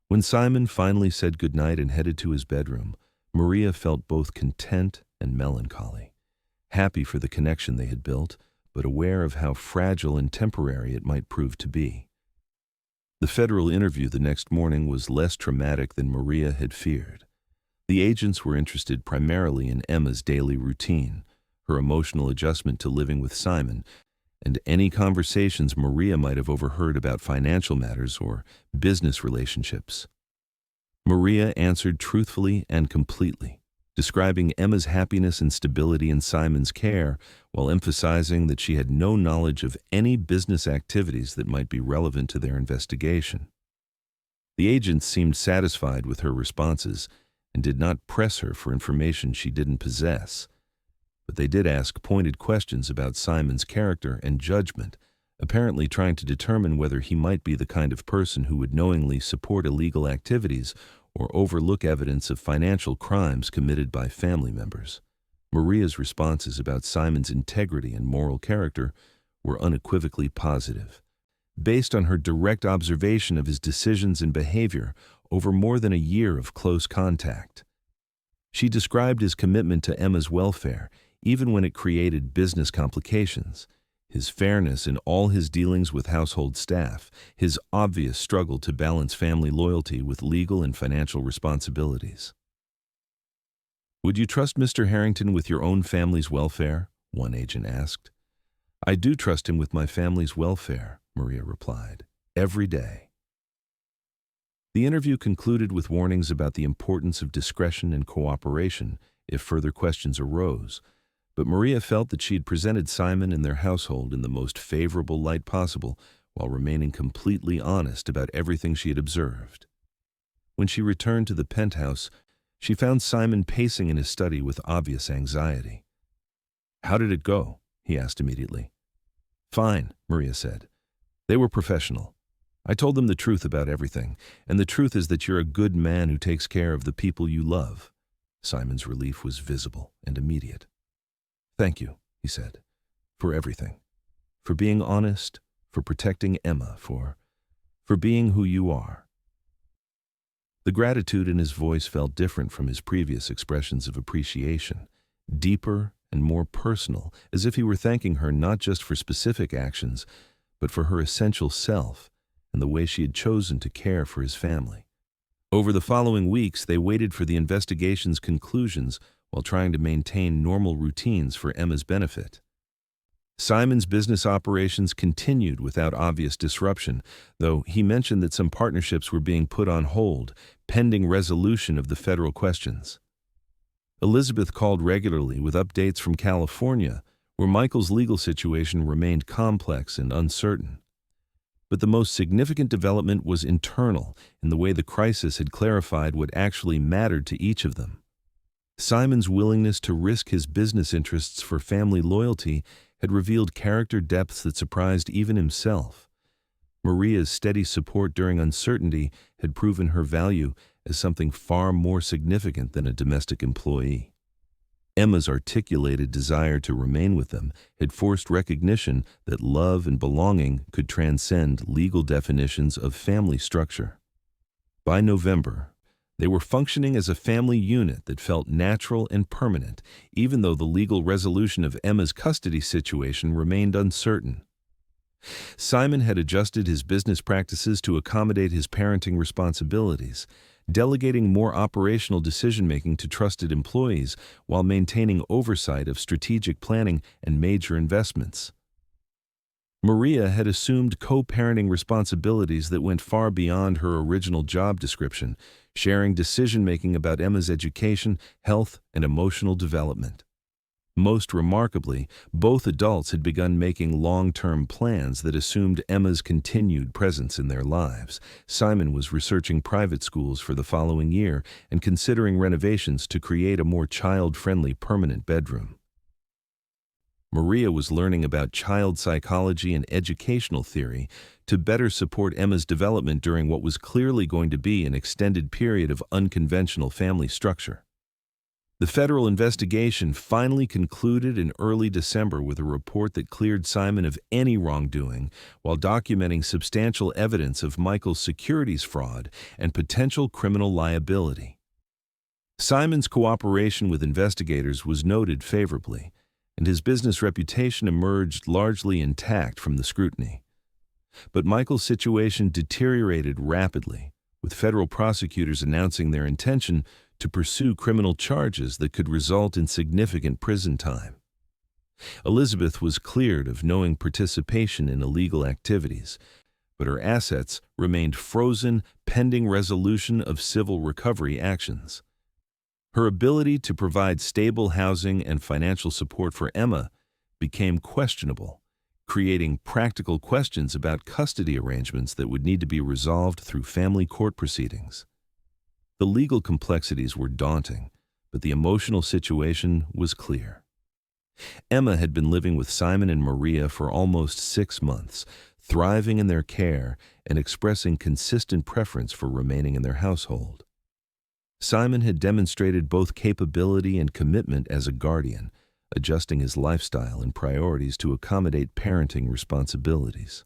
When Simon finally said goodnight and headed to his bedroom, Maria felt both content and melancholy, happy for the connection they had built, but aware of how fragile and temporary it might prove to be. The federal interview the next morning was less traumatic than Maria had feared. The agents were interested primarily in Emma's daily routine, her emotional adjustment to living with Simon, and any conversations Maria might have overheard about financial matters or business relationships. Maria answered truthfully and completely, describing Emma's happiness and stability in Simon's care while emphasizing that she had no knowledge of any business activities that might be relevant to their investigation. The agents seemed satisfied with her responses and did not press her for information she didn't possess. But they did ask pointed questions about Simon's character and judgment, apparently trying to determine whether he might be the kind of person who would knowingly support illegal activities or overlook evidence of financial crimes committed by family members. Maria's responses about Simon's integrity and moral character were unequivocally positive, based on her direct observation of his decisions and behavior over more than a year of close contact. She described his commitment to Emma's welfare, even when it created business complications, his fairness in all his dealings with household staff, his obvious struggle to balance family loyalty with legal and financial responsibilities. "Would you trust Mr. Harrington with your own family's welfare?" one agent asked. "I do trust him with my family's welfare," Maria replied, "every day." The interview concluded with warnings about the importance of discretion and cooperation if further questions arose, But Maria felt that she had presented Simon and their household in the most favorable light possible while remaining completely honest about everything she had observed. When she returned to the penthouse, she found Simon pacing in his study with obvious anxiety. "How did it go?" he asked immediately. "Fine," Maria said. "They were professional. I told them the truth about everything, and the truth is that you're a good man who takes care of the people you love." Simon's relief was visible and immediate. "Thank you," he said, "for everything. For being honest, for protecting Emma, for being who you are." The gratitude in his voice felt different from his previous expressions of appreciation, deeper and more personal, as if he were thanking her not just for specific actions, but for her essential self and the way she had chosen to care for his family. Over the following weeks, they waited for the investigation's conclusions while trying to maintain normal routines for Emma's benefit. Simon's business operations continued without obvious disruption, though he mentioned that some partnerships were being put on hold, pending resolution of the federal questions. Elizabeth called regularly with updates from California, where Michael's legal situation remained complex and uncertain. But the most significant development was internal, in the way the crisis had clarified what actually mattered to each of them. Simon's willingness to risk his business interests for family loyalty had revealed character depths that surprised even himself. Maria's steady support during uncertainty had proven her value as something far more significant than a domestic employee. Emma's articulated desire to remain with them had forced recognition that love and belonging could transcend legal definitions of family structure. By November, they were functioning as a family unit that felt natural and permanent, even though the legal resolution of Emma's custody situation remained uncertain. Simon had adjusted his business practices to accommodate his parenting responsibilities, delegating more operational decision-making to trusted employees while maintaining oversight of strategic planning and major investments. Maria had assumed co-parenting responsibilities that went far beyond her original job description, sharing decision-making about Emma's education, health, and emotional development. Most remarkably, both adults had begun making long-term plans that assumed Emma's continued presence in their lives. Simon was researching private schools for the following year and considering renovations to create a more child-friendly permanent bedroom. Maria was learning about child psychology and educational theory to better support Emma's development during what was clearly going to be an extended period of unconventional family structure. The federal investigation finally concluded in early December with a report that cleared Simon of any wrongdoing while documenting substantial evidence of Michael's securities fraud and potential criminal liability. Simon's cooperation with investigators was noted favorably, and his business reputation emerged largely intact from the scrutiny. But Michael's situation deteriorated rapidly, with federal prosecutors announcing their intention to pursue criminal charges that could result in significant prison time. Elizabeth was cleared of knowing participation in illegal activities, but her assets remained frozen pending resolution of civil recovery actions. Her ability to provide stable housing and financial support for Emma became questionable, creating practical questions about custody arrangements that would need to be resolved through family court proceedings. The legal complexities were daunting, but the emotional situation was clear. Emma had been living with Simon and Maria for almost 6 months, thriving in their care and expressing consistent preference for remaining in their household. Simon had demonstrated both capability and commitment as a guardian, adjusting his lifestyle and priorities to accommodate parenting responsibilities.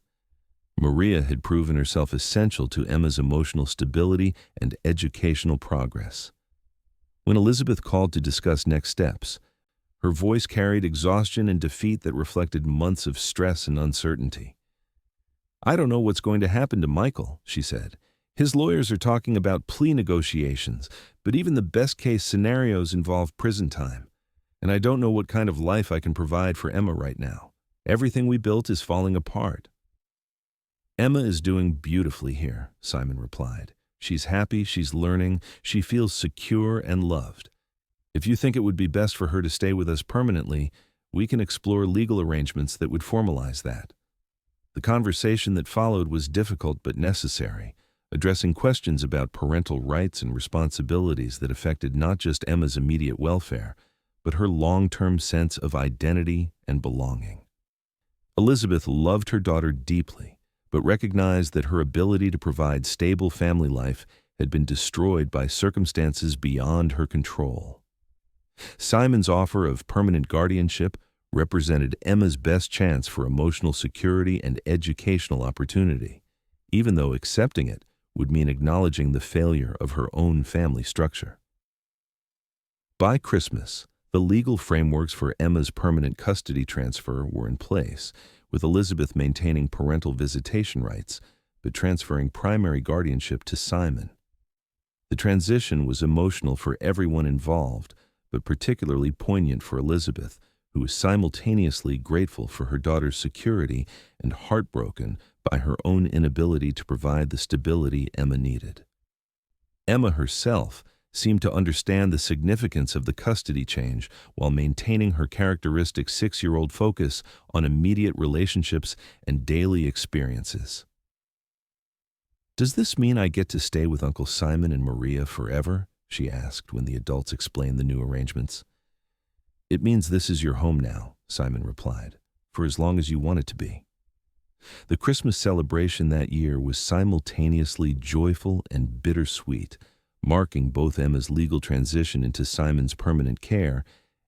Maria had proven herself essential to Emma's emotional stability and educational progress. When Elizabeth called to discuss next steps, her voice carried exhaustion and defeat that reflected months of stress and uncertainty. "I don't know what's going to happen to Michael," she said. "His lawyers are talking about plea negotiations, but even the best-case scenarios involve prison time. And I don't know what kind of life I can provide for Emma right now. Everything we built is falling apart." "Emma is doing beautifully here," Simon replied. "She's happy, she's learning, she feels secure and loved. If you think it would be best for her to stay with us permanently, we can explore legal arrangements that would formalize that." The conversation that followed was difficult but necessary, addressing questions about parental rights and responsibilities that affected not just Emma's immediate welfare, but her long-term sense of identity and belonging. Elizabeth loved her daughter deeply, but recognized that her ability to provide stable family life had been destroyed by circumstances beyond her control. Simon's offer of permanent guardianship represented Emma's best chance for emotional security and educational opportunity, even though accepting it would mean acknowledging the failure of her own family structure. By Christmas, the legal frameworks for Emma's permanent custody transfer were in place, with Elizabeth maintaining parental visitation rights, but transferring primary guardianship to Simon. The transition was emotional for everyone involved, but particularly poignant for Elizabeth, who was simultaneously grateful for her daughter's security and heartbroken by her own inability to provide the stability Emma needed. Emma herself seemed to understand the significance of the custody change while maintaining her characteristic 6-year-old focus on immediate relationships and daily experiences. "Does this mean I get to stay with Uncle Simon and Maria forever?" she asked when the adults explained the new arrangements. "It means this is your home now," Simon replied, "for as long as you want it to be." The Christmas celebration that year was simultaneously joyful and bittersweet, marking both Emma's legal transition into Simon's permanent care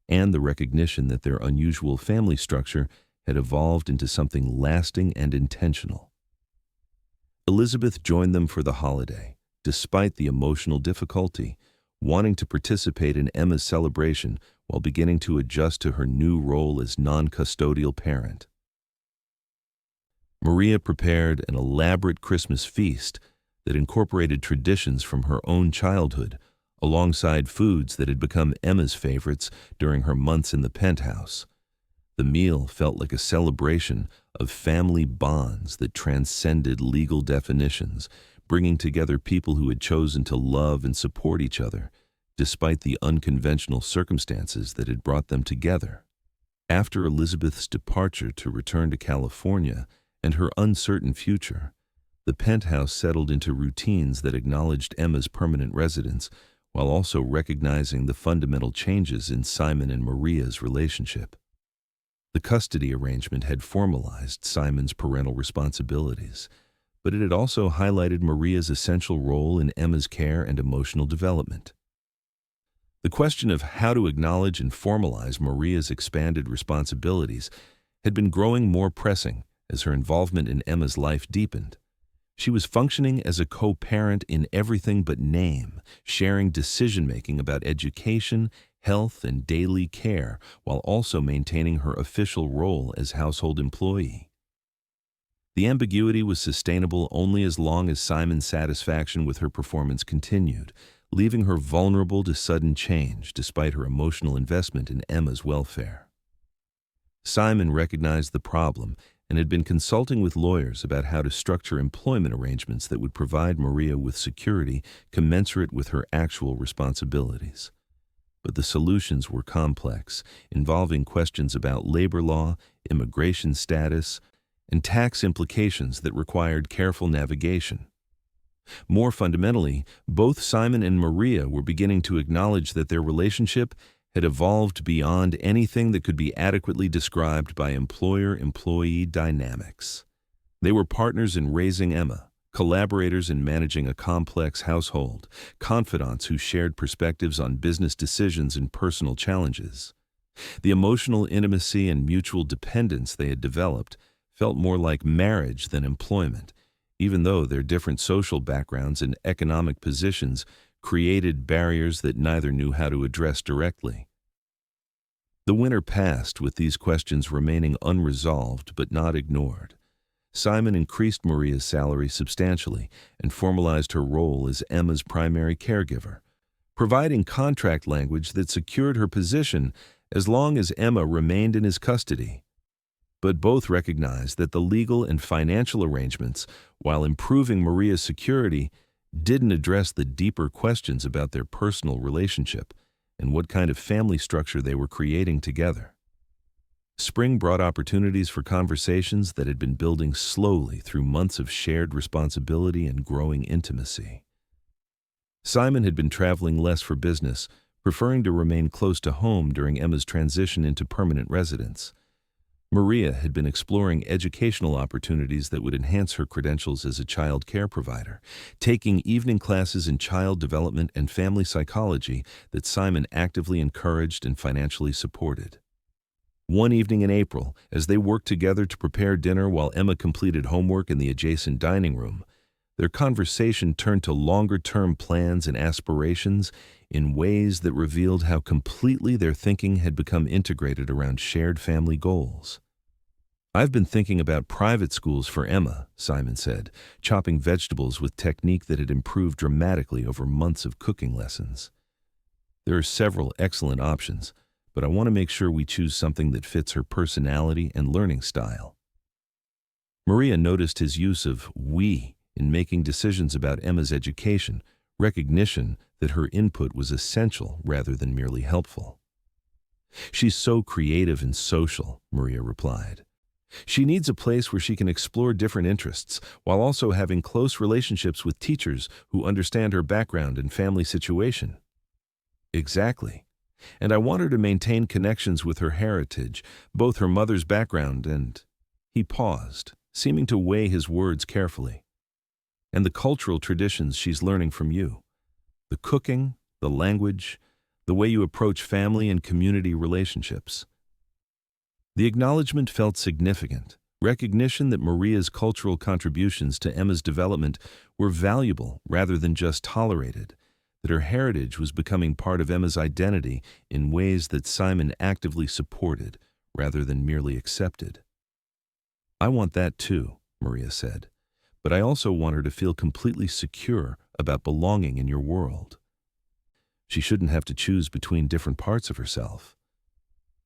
and the recognition that their unusual family structure had evolved into something lasting and intentional. Elizabeth joined them for the holiday, despite the emotional difficulty, wanting to participate in Emma's celebration while beginning to adjust to her new role as non-custodial parent. Maria prepared an elaborate Christmas feast that incorporated traditions from her own childhood, alongside foods that had become Emma's favorites during her months in the penthouse. The meal felt like a celebration of family bonds that transcended legal definitions, bringing together people who had chosen to love and support each other, despite the unconventional circumstances that had brought them together. After Elizabeth's departure to return to California and her uncertain future, the penthouse settled into routines that acknowledged Emma's permanent residence while also recognizing the fundamental changes in Simon and Maria's relationship. The custody arrangement had formalized Simon's parental responsibilities, but it had also highlighted Maria's essential role in Emma's care and emotional development. The question of how to acknowledge and formalize Maria's expanded responsibilities had been growing more pressing as her involvement in Emma's life deepened. She was functioning as a co-parent in everything but name, sharing decision-making about education, health, and daily care, while also maintaining her official role as household employee. The ambiguity was sustainable only as long as Simon's satisfaction with her performance continued, leaving her vulnerable to sudden change despite her emotional investment in Emma's welfare. Simon recognized the problem and had been consulting with lawyers about how to structure employment arrangements that would provide Maria with security commensurate with her actual responsibilities. But the solutions were complex, involving questions about labor law, immigration status, and tax implications that required careful navigation. More fundamentally, both Simon and Maria were beginning to acknowledge that their relationship had evolved beyond anything that could be adequately described by employer-employee dynamics. They were partners in raising Emma, collaborators in managing a complex household, confidants who shared perspectives on business decisions and personal challenges. The emotional intimacy and mutual dependence they had developed felt more like marriage than employment, even though their different social backgrounds and economic positions created barriers that neither knew how to address directly. The winter passed with these questions remaining unresolved but not ignored. Simon increased Maria's salary substantially and formalized her role as Emma's primary caregiver, providing contract language that secured her position as long as Emma remained in his custody. But both recognized that the legal and financial arrangements, while improving Maria's security, didn't address the deeper questions about their personal relationship, and what kind of family structure they were creating together. Spring brought opportunities for conversations that had been building slowly through months of shared responsibility and growing intimacy. Simon had been traveling less for business, preferring to remain close to home during Emma's transition into permanent residence. Maria had been exploring educational opportunities that would enhance her credentials as a child care provider, taking evening classes in child development and family psychology that Simon actively encouraged and financially supported. One evening in April, as they worked together to prepare dinner while Emma completed homework in the adjacent dining room, their conversation turned to longer-term plans and aspirations in ways that revealed how completely their thinking had become integrated around shared family goals. "I've been thinking about private schools for Emma," Simon said, chopping vegetables with technique that had improved dramatically over months of cooking lessons. "There are several excellent options, but I want to make sure we choose something that fits her personality and learning style." Maria noticed his use of "we" in making decisions about Emma's education, recognition that her input was essential rather than merely helpful. "She's so creative and social," Maria replied. "She needs a place where she can explore different interests while also having close relationships with teachers who understand her background and family situation." "Exactly. And I want her to maintain connections with her heritage, both her mother's background and—" He paused, seeming to weigh his words carefully. "And the cultural traditions she's learning from you. The cooking, the language, the way you approach family and community relationships." The acknowledgement felt significant, recognition that Maria's cultural contributions to Emma's development were valuable rather than just tolerated, that her heritage was becoming part of Emma's identity in ways that Simon actively supported rather than merely accepted. "I want that too," Maria said, "but I also want her to feel completely secure about belonging in your world. She shouldn't have to choose between different parts of herself."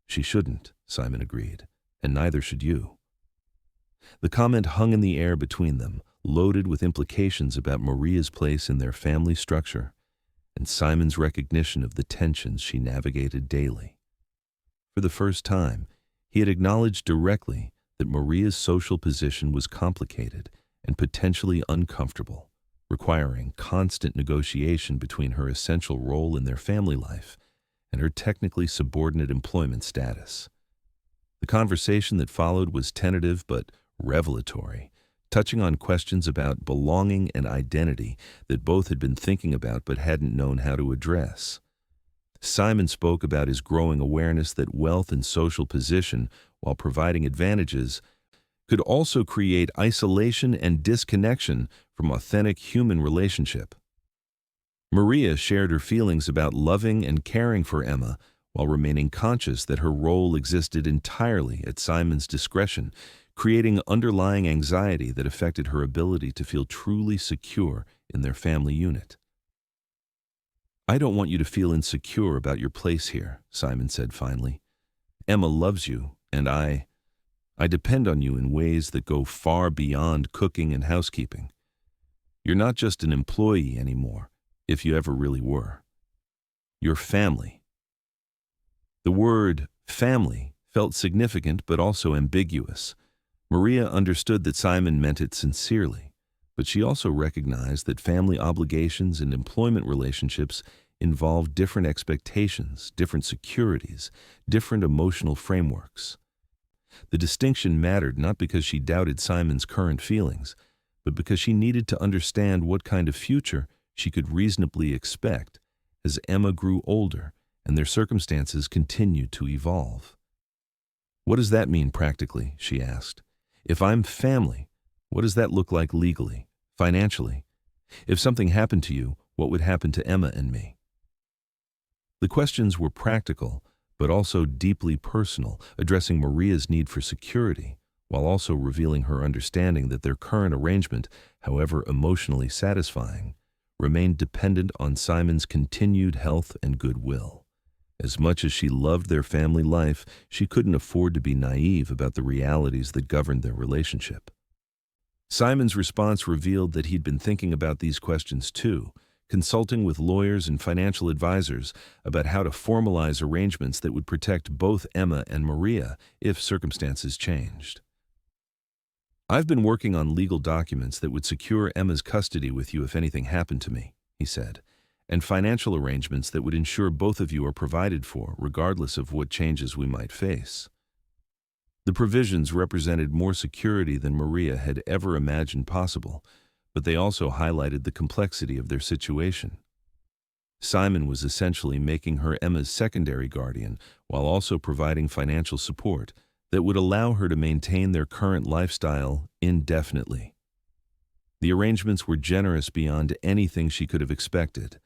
"She shouldn't," Simon agreed, "and neither should you." The comment hung in the air between them, loaded with implications about Maria's place in their family structure and Simon's recognition of the tensions she navigated daily. For the first time, he had acknowledged directly that Maria's social position was complicated and potentially uncomfortable, requiring constant negotiation between her essential role in their family life and her technically subordinate employment status. The conversation that followed was tentative but revelatory, touching on questions about belonging and identity that both had been thinking about but hadn't known how to address. Simon spoke about his growing awareness that wealth and social position, while providing advantages, could also create isolation and disconnection from authentic human relationship. Maria shared her feelings about loving and caring for Emma while remaining conscious that her role existed entirely at Simon's discretion, creating underlying anxiety that affected her ability to feel truly secure in their family unit. "I don't want you to feel insecure about your place here," Simon said finally. "Emma loves you, and I depend on you in ways that go far beyond cooking and housekeeping. You're not just an employee anymore, if you ever really were. You're family." The word family felt significant but also ambiguous. Maria understood that Simon meant it sincerely, but she also recognized that family obligations and employment relationships involve different expectations, different securities, different emotional frameworks. The distinction mattered not because she doubted Simon's current feelings, but because she needed to understand what kind of future she could reasonably expect as Emma grew older and their circumstances continued to evolve. "What does that mean practically?" she asked. "If I'm family, what does that look like legally, financially? If something happened to you, what would happen to Emma and me?" The questions were practical, but also deeply personal, addressing Maria's need for security, while also revealing her understanding that their current arrangement, however emotionally satisfying, remained dependent on Simon's continued health and goodwill. As much as she loved their family life, she couldn't afford to be naive about the realities that governed their relationship. Simon's response revealed that he'd been thinking about these questions too, consulting with lawyers and financial advisors about how to formalize arrangements that would protect both Emma and Maria if circumstances changed. "I've been working on legal documents that would secure Emma's custody with you if anything happened to me," he said, "and financial arrangements that would ensure both of you are provided for, regardless of what changes we might face." The provisions represented more security than Maria had ever imagined possible, but they also highlighted the complexity of their situation. Simon was essentially making her Emma's secondary guardian while also providing financial support that would allow her to maintain their current lifestyle indefinitely. The arrangements were generous beyond anything she could have expected,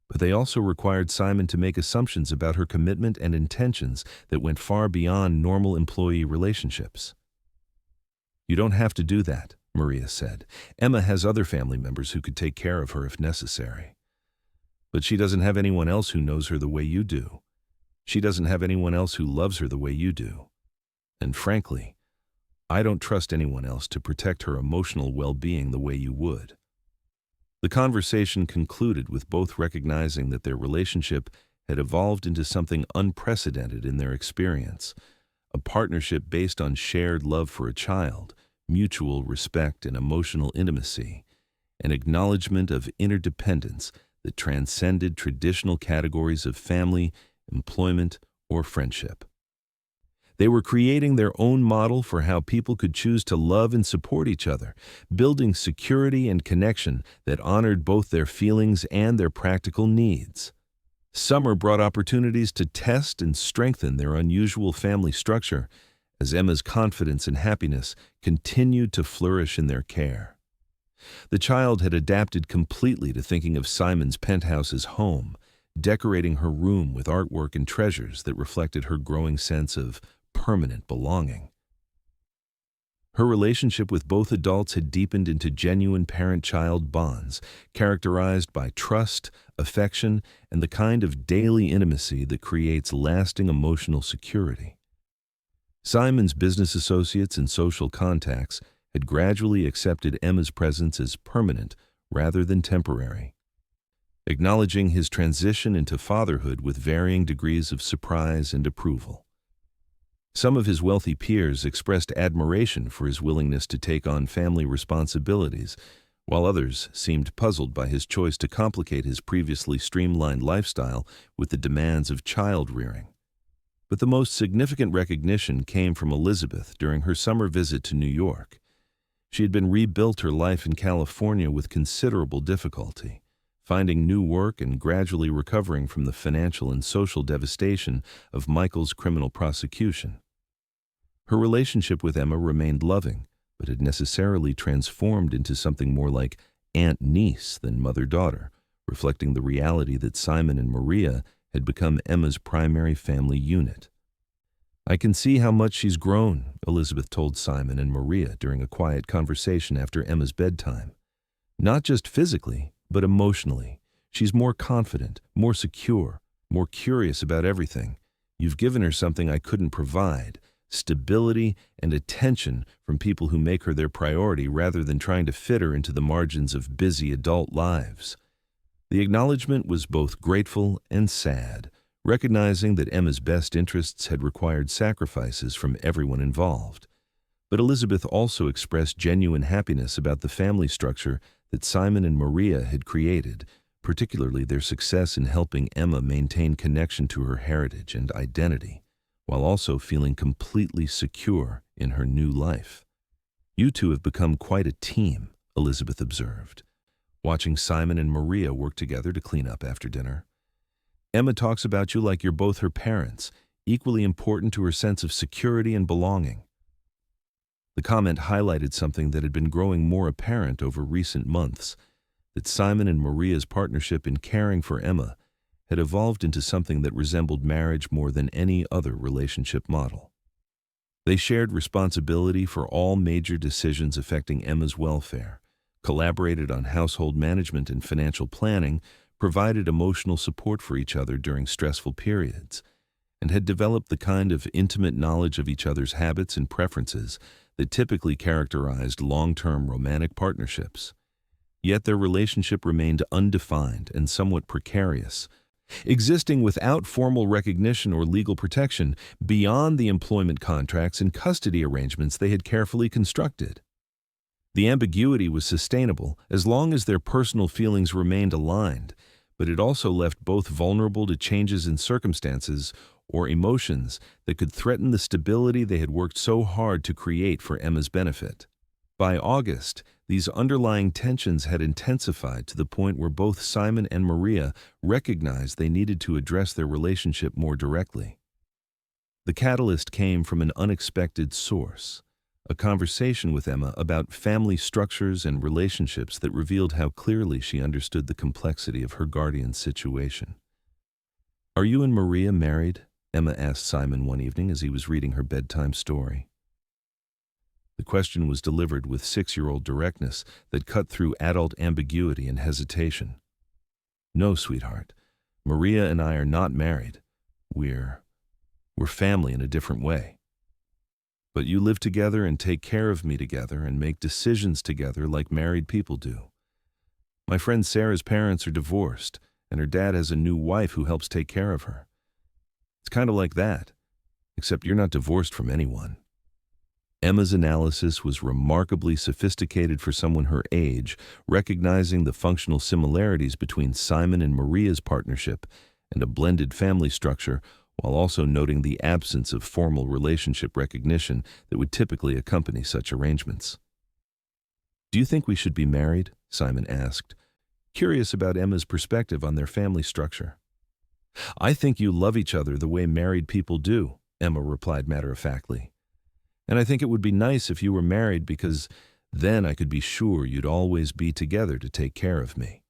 but they also required Simon to make assumptions about her commitment and intentions that went far beyond normal employee relationships. "You don't have to do that," Maria said. "Emma has other family members who could take care of her if necessary. But she doesn't have anyone else who knows her the way you do. She doesn't have anyone else who loves her the way you do. And frankly, I don't trust anyone else to protect her emotional well-being the way you would." The conversation concluded with both recognizing that their relationship had evolved into something unprecedented in their experience, a partnership based on shared love for a child, mutual respect and emotional intimacy, an acknowledgement of interdependence that transcended traditional categories of family, employment, or friendship. They were creating their own model for how people could choose to love and support each other, building security and connection that honored both their feelings and their practical needs. Summer brought opportunities to test and strengthen their unusual family structure as Emma's confidence and happiness continued to flourish in their care. The child had adapted completely to thinking of Simon's penthouse as home, decorating her room with artwork and treasures that reflected her growing sense of permanent belonging. Her relationship with both adults had deepened into genuine parent-child bonds, characterized by trust, affection, and the kind of daily intimacy that creates lasting emotional security. Simon's business associates and social contacts had gradually accepted Emma's presence as permanent rather than temporary, acknowledging his transition into fatherhood with varying degrees of surprise and approval. Some of his wealthy peers expressed admiration for his willingness to take on family responsibilities, while others seemed puzzled by his choice to complicate his previously streamlined lifestyle with the demands of child-rearing. But the most significant recognition came from Elizabeth during her summer visit to New York. She had been rebuilt her life in California with considerable difficulty, finding new work and gradually recovering from the financial and social devastation of Michael's criminal prosecution. Her relationship with Emma remained loving, but had necessarily transformed into something more like aunt-niece than mother-daughter, reflecting the reality that Simon and Maria had become Emma's primary family unit. "I can see how much she's grown," Elizabeth told Simon and Maria during a quiet conversation after Emma's bedtime. "Not just physically, but emotionally. She's more confident, more secure, more curious about everything. You've given her something I couldn't provide, stability and attention from people who make her their priority rather than trying to fit her into the margins of busy adult lives." The acknowledgement was both grateful and sad, recognizing that Emma's best interests had required sacrifices from everyone involved. But Elizabeth also expressed genuine happiness about the family structure that Simon and Maria had created, particularly their success in helping Emma maintain connection to her heritage and identity, while also feeling completely secure in her new life. "You two have become quite a team," Elizabeth observed, watching Simon and Maria work together to clean up after dinner. "Emma talks about you like you're both her parents, equally important to her sense of security and belonging." The comment highlighted something that had been growing more apparent over recent months, that Simon and Maria's partnership in caring for Emma had evolved into something that resembled marriage more than any other relationship model. They shared responsibility for all major decisions affecting Emma's welfare, collaborated on household management and financial planning, provided emotional support for each other during stressful periods, and had developed the kind of intimate knowledge of each other's habits and preferences that typically characterized long-term romantic partnerships. Yet their relationship remained undefined and somewhat precarious, existing without formal recognition or legal protection beyond the employment contracts and custody arrangements they had carefully constructed. The ambiguity was sustainable as long as their personal feelings remained aligned, but it also left both vulnerable to changes in circumstances or emotions that could threaten the stability they had worked so hard to create for Emma's benefit. By August, these underlying tensions had intensified to the point where both Simon and Maria recognized they needed to address their relationship more directly. The catalyst came from an unexpected source, a conversation with Emma about family structures and relationships that revealed how clearly she understood the complexity of her guardian's situation. "Are you and Maria married?" Emma asked Simon one evening as he was reading her bedtime story. The question was delivered with 6-year-old directness that cut through adult ambiguity and hesitation. "No, sweetheart. Maria and I are not married. We're family in a different way. But you live together and take care of me together and make decisions together like married people do. My friend Sarah's parents are divorced, and her dad has a new wife who helps take care of her. It's kind of like that, except you're not divorced from anyone." Emma's analysis was remarkably sophisticated for someone her age, recognizing the functional similarities between Simon and Maria's partnership and a blended family structure, while also noting the absence of formal relationship recognition that would typically accompany such arrangements. "Do you think we should be married?" Simon asked, curious about Emma's perspective on their family structure. "I think you love each other the way married people do," Emma replied matter-of-factly. "And I think it would be nice if you were married because then I could be sure you'd always be together to take care of me."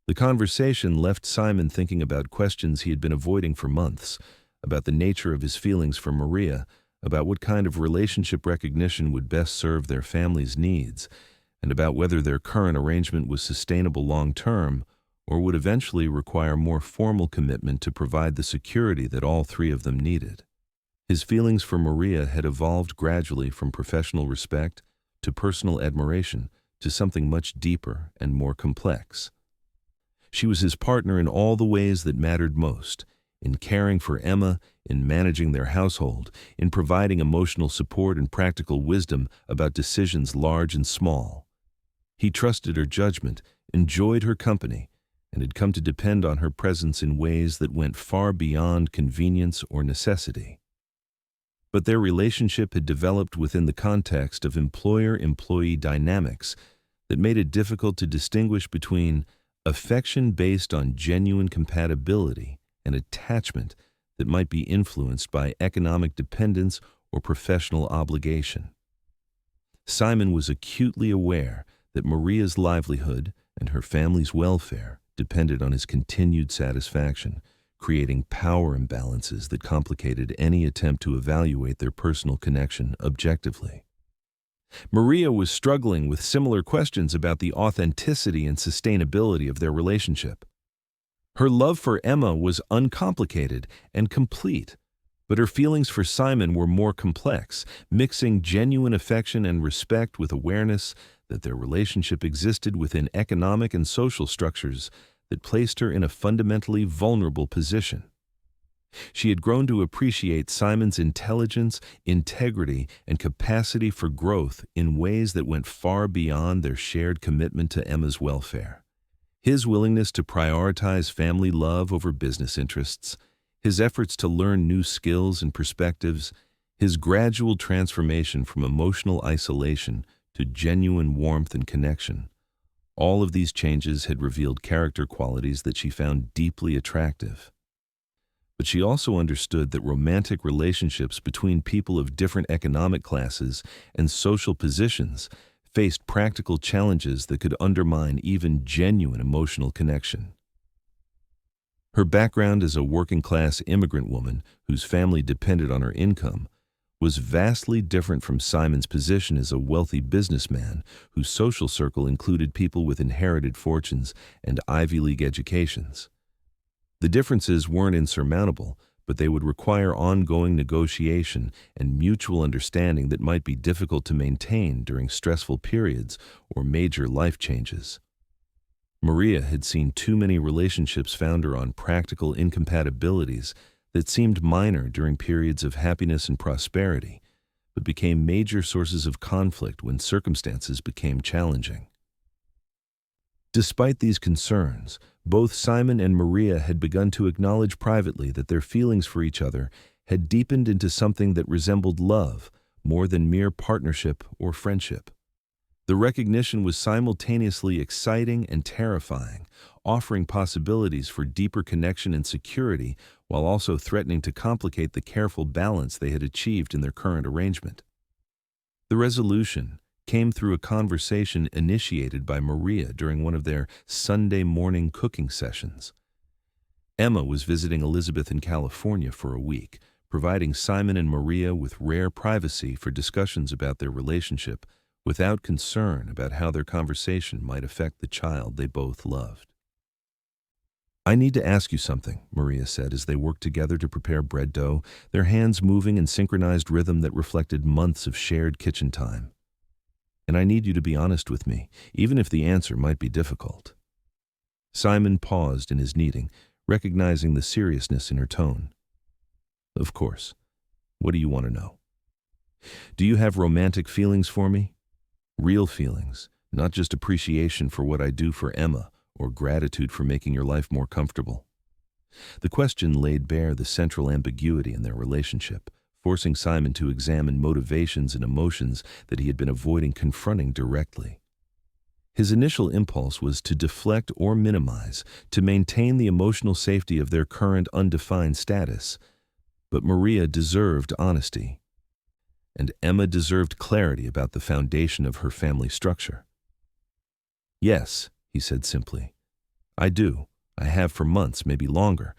The conversation left Simon thinking about questions he had been avoiding for months, about the nature of his feelings for Maria, about what kind of relationship recognition would best serve their family's needs, and about whether their current arrangement was sustainable long-term or would eventually require more formal commitment to provide the security that all three of them needed. His feelings for Maria had evolved gradually from professional respect to personal admiration to something much deeper and more complex. She was his partner in all the ways that mattered most, in caring for Emma, in managing their household, in providing emotional support and practical wisdom about decisions large and small. He trusted her judgment, enjoyed her company, and had come to depend on her presence in ways that went far beyond convenience or necessity. But their relationship had developed within the context of employer-employee dynamics that made it difficult to distinguish between affection based on genuine compatibility and attachment that might be influenced by economic dependence or professional obligation. Simon was acutely aware that Maria's livelihood and her family's welfare depended on his continued satisfaction, creating power imbalances that complicated any attempt to evaluate their personal connection objectively. Maria was struggling with similar questions about the authenticity and sustainability of their relationship. Her love for Emma was uncomplicated and complete, but her feelings for Simon were more complex, mixing genuine affection and respect with awareness that their relationship existed within economic and social structures that placed her in a fundamentally vulnerable position. She had grown to appreciate Simon's intelligence, integrity, and capacity for growth in ways that went far beyond their shared commitment to Emma's welfare. His willingness to prioritize family love over business interests, his efforts to learn new skills and perspectives, his gradual transformation from emotional isolation to genuine warmth and connection. All of these changes had revealed character qualities that she found deeply attractive. But she also understood that romantic relationships between people of different economic classes and social positions faced practical challenges that could undermine even genuine emotional connection. Her background as a working-class immigrant woman whose family depended on her income was vastly different from Simon's position as a wealthy businessman whose social circle included people with inherited fortunes and Ivy League educations. The differences weren't insurmountable, but they would require ongoing negotiation and mutual understanding that might be difficult to maintain during stressful periods or major life changes. Maria had seen too many relationships founder on practical incompatibilities that seemed minor during periods of happiness and prosperity, but became major sources of conflict when circumstances became challenging. Despite these concerns, both Simon and Maria had begun to acknowledge privately that their feelings for each other had deepened into something that resembled love more than mere partnership or friendship. The recognition was simultaneously exciting and terrifying, offering possibilities for deeper connection and security while also threatening to complicate the careful balance they had achieved in their current arrangement. The resolution came through a conversation initiated by Maria during one of their Sunday morning cooking sessions. Emma was visiting Elizabeth in California for a week, providing Simon and Maria with rare privacy for discussions about their relationship without concern about how their conversation might affect the child they both loved. "I need to ask you something," Maria said as they worked together to prepare bread dough, their hands moving in synchronized rhythm that reflected months of shared kitchen time. "And I need you to be honest with me, even if the answer might be difficult." Simon paused in his kneading, recognizing the seriousness in her tone. "Of course. What do you want to know?" "Do you have romantic feelings for me? Real feelings, not just appreciation for what I do for Emma or gratitude for making your life more comfortable." The question laid bare the central ambiguity in their relationship, forcing Simon to examine motivations and emotions that he had been avoiding confronting directly. His initial impulse was to deflect or minimize, to maintain the emotional safety of their current undefined status. But Maria deserved honesty, and Emma deserved clarity about the foundation of her family structure. "Yes," he said simply. "I do. I have for months, maybe longer.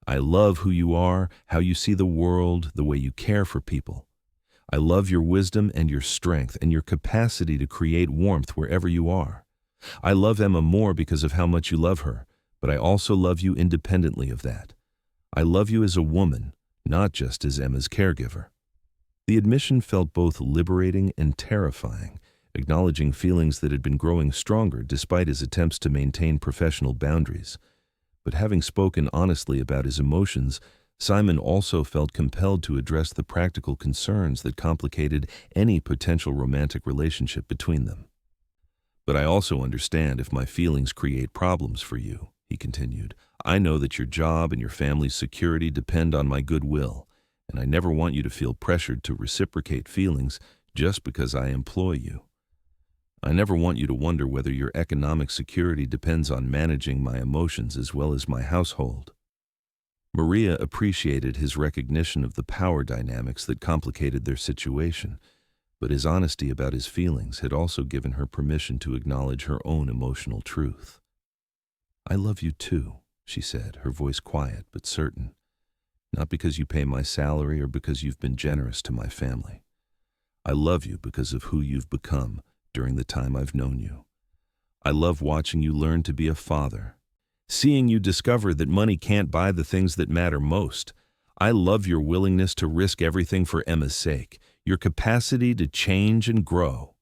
I love who you are, how you see the world, the way you care for people. I love your wisdom and your strength and your capacity to create warmth wherever you are. I love Emma more because of how much you love her, but I also love you independently of that. I love you as a woman, not just as Emma's caregiver." The admission felt both liberating and terrifying, acknowledging feelings that had been growing stronger despite his attempts to maintain professional boundaries. But having spoken honestly about his emotions, Simon also felt compelled to address the practical concerns that complicated any potential romantic relationship between them. "But I also understand if my feelings create problems for you," he continued. "I know that your job and your family's security depend on my goodwill, and I never want you to feel pressured to reciprocate feelings just because I employ you. I never want you to wonder whether your economic security depends on managing my emotions as well as my household." Maria appreciated his recognition of the power dynamics that complicated their situation, but his honesty about his feelings had also given her permission to acknowledge her own emotional truth. "I love you too," she said, her voice quiet but certain. "Not because you pay my salary or because you've been generous to my family. I love you because of who you've become during the time I've known you. I love watching you learn to be a father, seeing you discover that money can't buy the things that matter most. I love your willingness to risk everything for Emma's sake, your capacity to change and grow."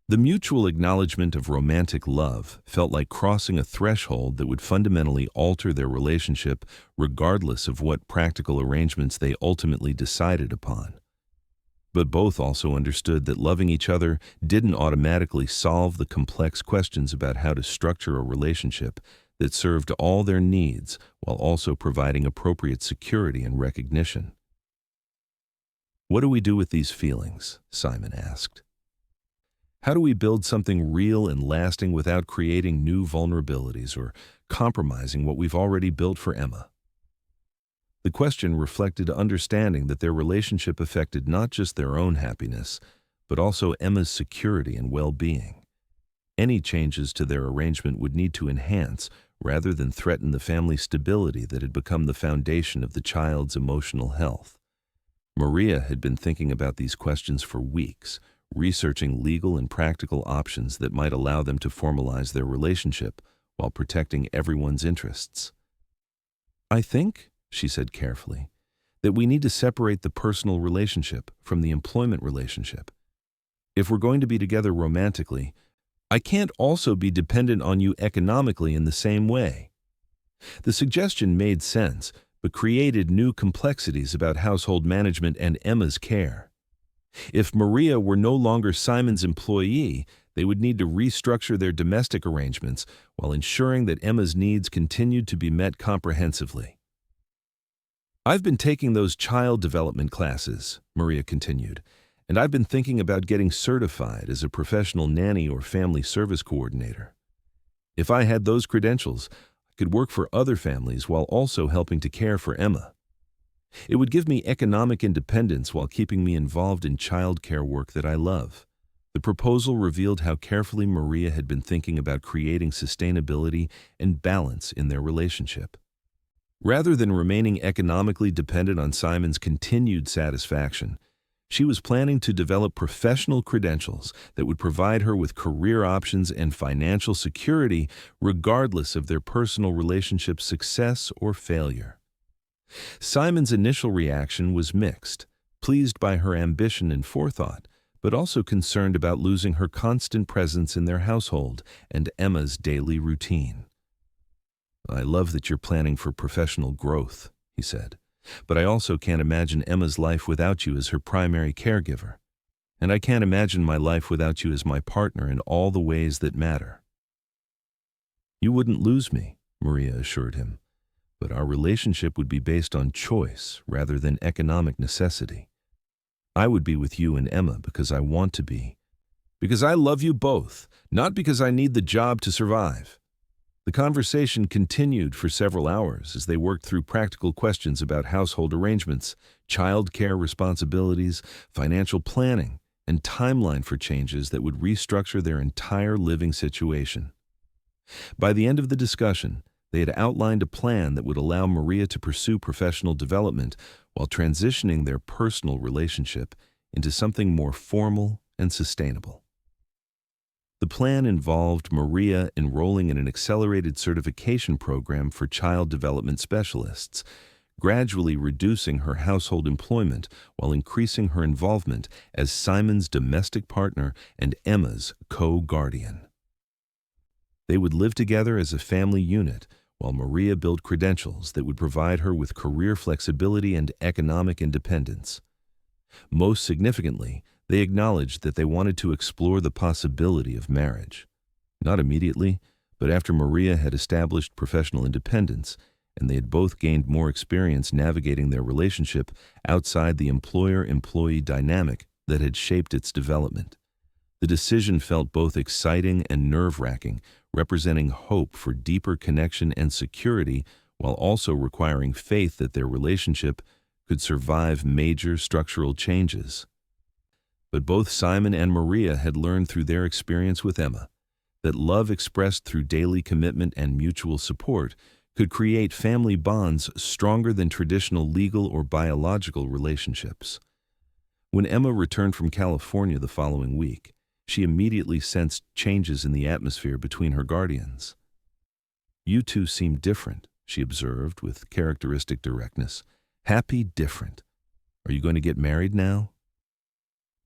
The mutual acknowledgement of romantic love felt like crossing a threshold that would fundamentally alter their relationship regardless of what practical arrangements they ultimately decided upon. But both also understood that loving each other didn't automatically solve the complex questions about how to structure a relationship that served all their needs while also providing appropriate security and recognition. "What do we do with these feelings?" Simon asked. "How do we build something real and lasting without creating new vulnerabilities or compromising what we've already built for Emma?" The question reflected understanding that their relationship affected not just their own happiness, but also Emma's security and well-being. Any changes to their arrangement would need to enhance rather than threaten the family stability that had become the foundation of the child's emotional health. Maria had been thinking about these questions for weeks, researching legal and practical options that might allow them to formalize their relationship while protecting everyone's interests. "I think," she said carefully, "that we need to separate the personal relationship from the employment relationship. If we're going to be together romantically, I can't also be dependent on you economically in the same way. The suggestion made sense, but created new complexities about household management and Emma's care. If Maria were no longer Simon's employee, they would need to restructure their domestic arrangements while ensuring that Emma's needs continued to be met comprehensively. I've been taking those child development classes, Maria continued, and I've been thinking about getting certified as a professional nanny or family service coordinator. If I had those credentials, I could work for other families while also helping to care for Emma. It would give me economic independence while keeping me involved in child care work that I love. The proposal revealed how carefully Maria had been thinking about creating sustainability and balance in their relationship. Rather than remaining economically dependent on Simon's continued satisfaction, she was planning to develop professional credentials that would provide her with career options and financial security regardless of their personal relationship's success or failure. Simon's initial reaction was mixed, pleased by her ambition and forethought, but also concerned about losing her constant presence in their household and Emma's daily routine. "I love that you're planning for professional growth," he said, "but I also can't imagine Emma's life without you as her primary caregiver. And I can't imagine my life without you as my partner in all the ways that matter." "You wouldn't lose me," Maria assured him, "but our relationship would be based on choice rather than economic necessity. I would be with you and Emma because I want to be. Because I love you both, not because I need the job to survive." The conversation continued for several hours as they worked through practical questions about household arrangements, child care responsibilities, financial planning, and timeline for changes that would restructure their entire living situation. By the end of the discussion, they had outlined a plan that would allow Maria to pursue professional development while transitioning their personal relationship into something more formal and sustainable. The plan involved Maria enrolling in an accelerated certification program for child development specialists, gradually reducing her household employment while increasing her involvement as Simon's domestic partner and Emma's co-guardian. They would live together as a family unit while Maria built credentials that would provide her with career flexibility and economic independence. Most significantly, they acknowledged that they wanted to explore the possibility of marriage. Not immediately, but after Maria had established professional independence and they had both gained more experience navigating their relationship outside the employer-employee dynamic that had shaped its development. The decision felt both exciting and nerve-wracking, representing hope for deeper connection and security while also requiring faith that their relationship could survive major structural changes. But both Simon and Maria had learned through their experience with Emma that love expressed through daily commitment and mutual support could create family bonds stronger than traditional legal or biological relationships. When Emma returned from California the following week, she immediately sensed changes in the atmosphere between her guardians. "You two seem different," she observed with characteristic directness. "Happy different. Are you going to get married now?"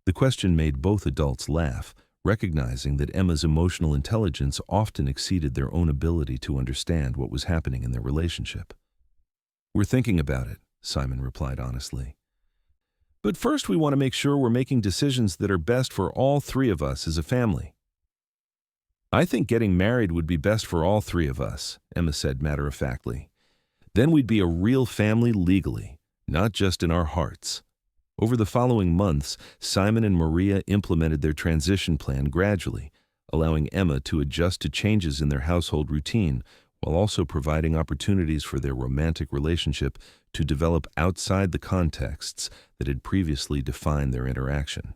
The question made both adults laugh, recognizing that Emma's emotional intelligence often exceeded their own ability to understand what was happening in their relationship. "We're thinking about it," Simon replied honestly. "But first we want to make sure we're making decisions that are best for all three of us as a family." "I think getting married would be best for all three of us," Emma said matter-of-factly. "Then we'd be a real family legally, not just in our hearts." Over the following months, Simon and Maria implemented their transition plan gradually, allowing Emma to adjust to changes in their household routine while also providing opportunities for their romantic relationship to develop outside the contexts that had previously defined their interaction.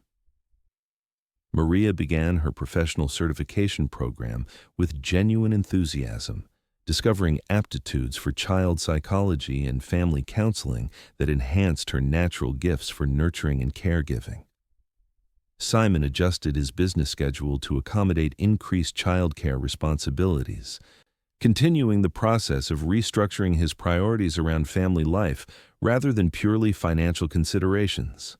Maria began her professional certification program with genuine enthusiasm, discovering aptitudes for child psychology and family counseling that enhanced her natural gifts for nurturing and caregiving. Simon adjusted his business schedule to accommodate increased childcare responsibilities, continuing the process of restructuring his priorities around family life rather than purely financial considerations.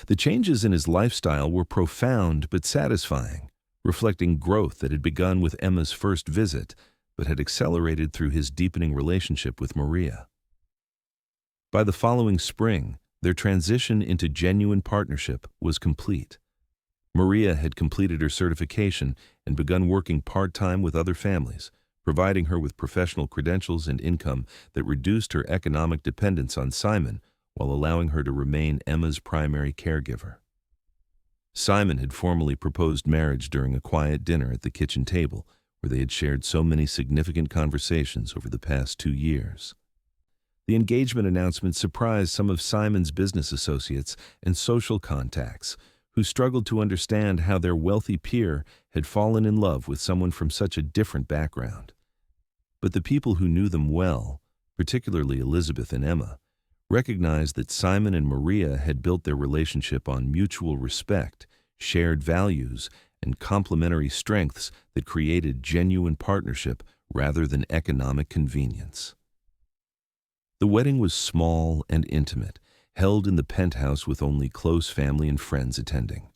The changes in his lifestyle were profound but satisfying, reflecting growth that had begun with Emma's first visit but had accelerated through his deepening relationship with Maria. By the following spring, their transition into genuine partnership was complete. Maria had completed her certification and begun working part-time with other families, providing her with professional credentials and income that reduced her economic dependence on Simon while allowing her to remain Emma's primary caregiver. Simon had formally proposed marriage during a quiet dinner at the kitchen table, where they had shared so many significant conversations over the past 2 years. The engagement announcement surprised some of Simon's business associates and social contacts, who struggled to understand how their wealthy peer had fallen in love with someone from such a different background. But the people who knew them well, particularly Elizabeth and Emma, recognized that Simon and Maria had built their relationship on mutual respect, shared values, and complementary strengths that created genuine partnership rather than economic convenience. The wedding was small and intimate, held in the penthouse with only close family and friends attending.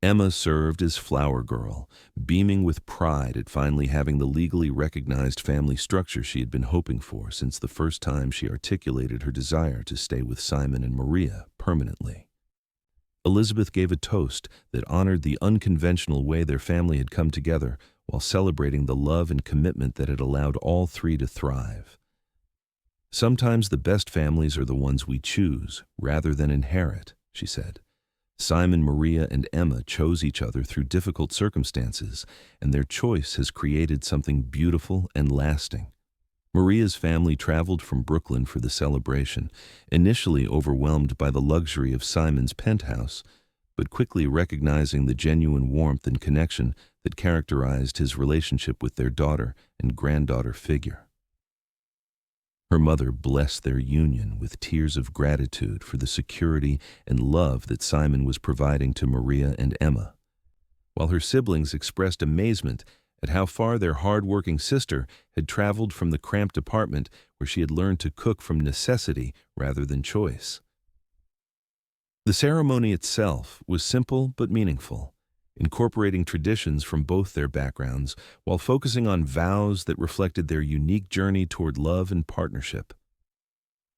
Emma served as flower girl, beaming with pride at finally having the legally recognized family structure she had been hoping for since the first time she articulated her desire to stay with Simon and Maria permanently. Elizabeth gave a toast that honored the unconventional way their family had come together while celebrating the love and commitment that had allowed all three to thrive. "Sometimes the best families are the ones we choose rather than inherit," she said. "Simon, Maria, and Emma chose each other through difficult circumstances, and their choice has created something beautiful and lasting." Maria's family traveled from Brooklyn for the celebration, initially overwhelmed by the luxury of Simon's penthouse, but quickly recognizing the genuine warmth and connection that characterized his relationship with their daughter and granddaughter figure. Her mother blessed their union with tears of gratitude for the security and love that Simon was providing to Maria and Emma, while her siblings expressed amazement at how far their hard-working sister had traveled from the cramped apartment where she had learned to cook from necessity rather than choice. The ceremony itself was simple but meaningful, incorporating traditions from both their backgrounds while focusing on vows that reflected their unique journey toward love and partnership.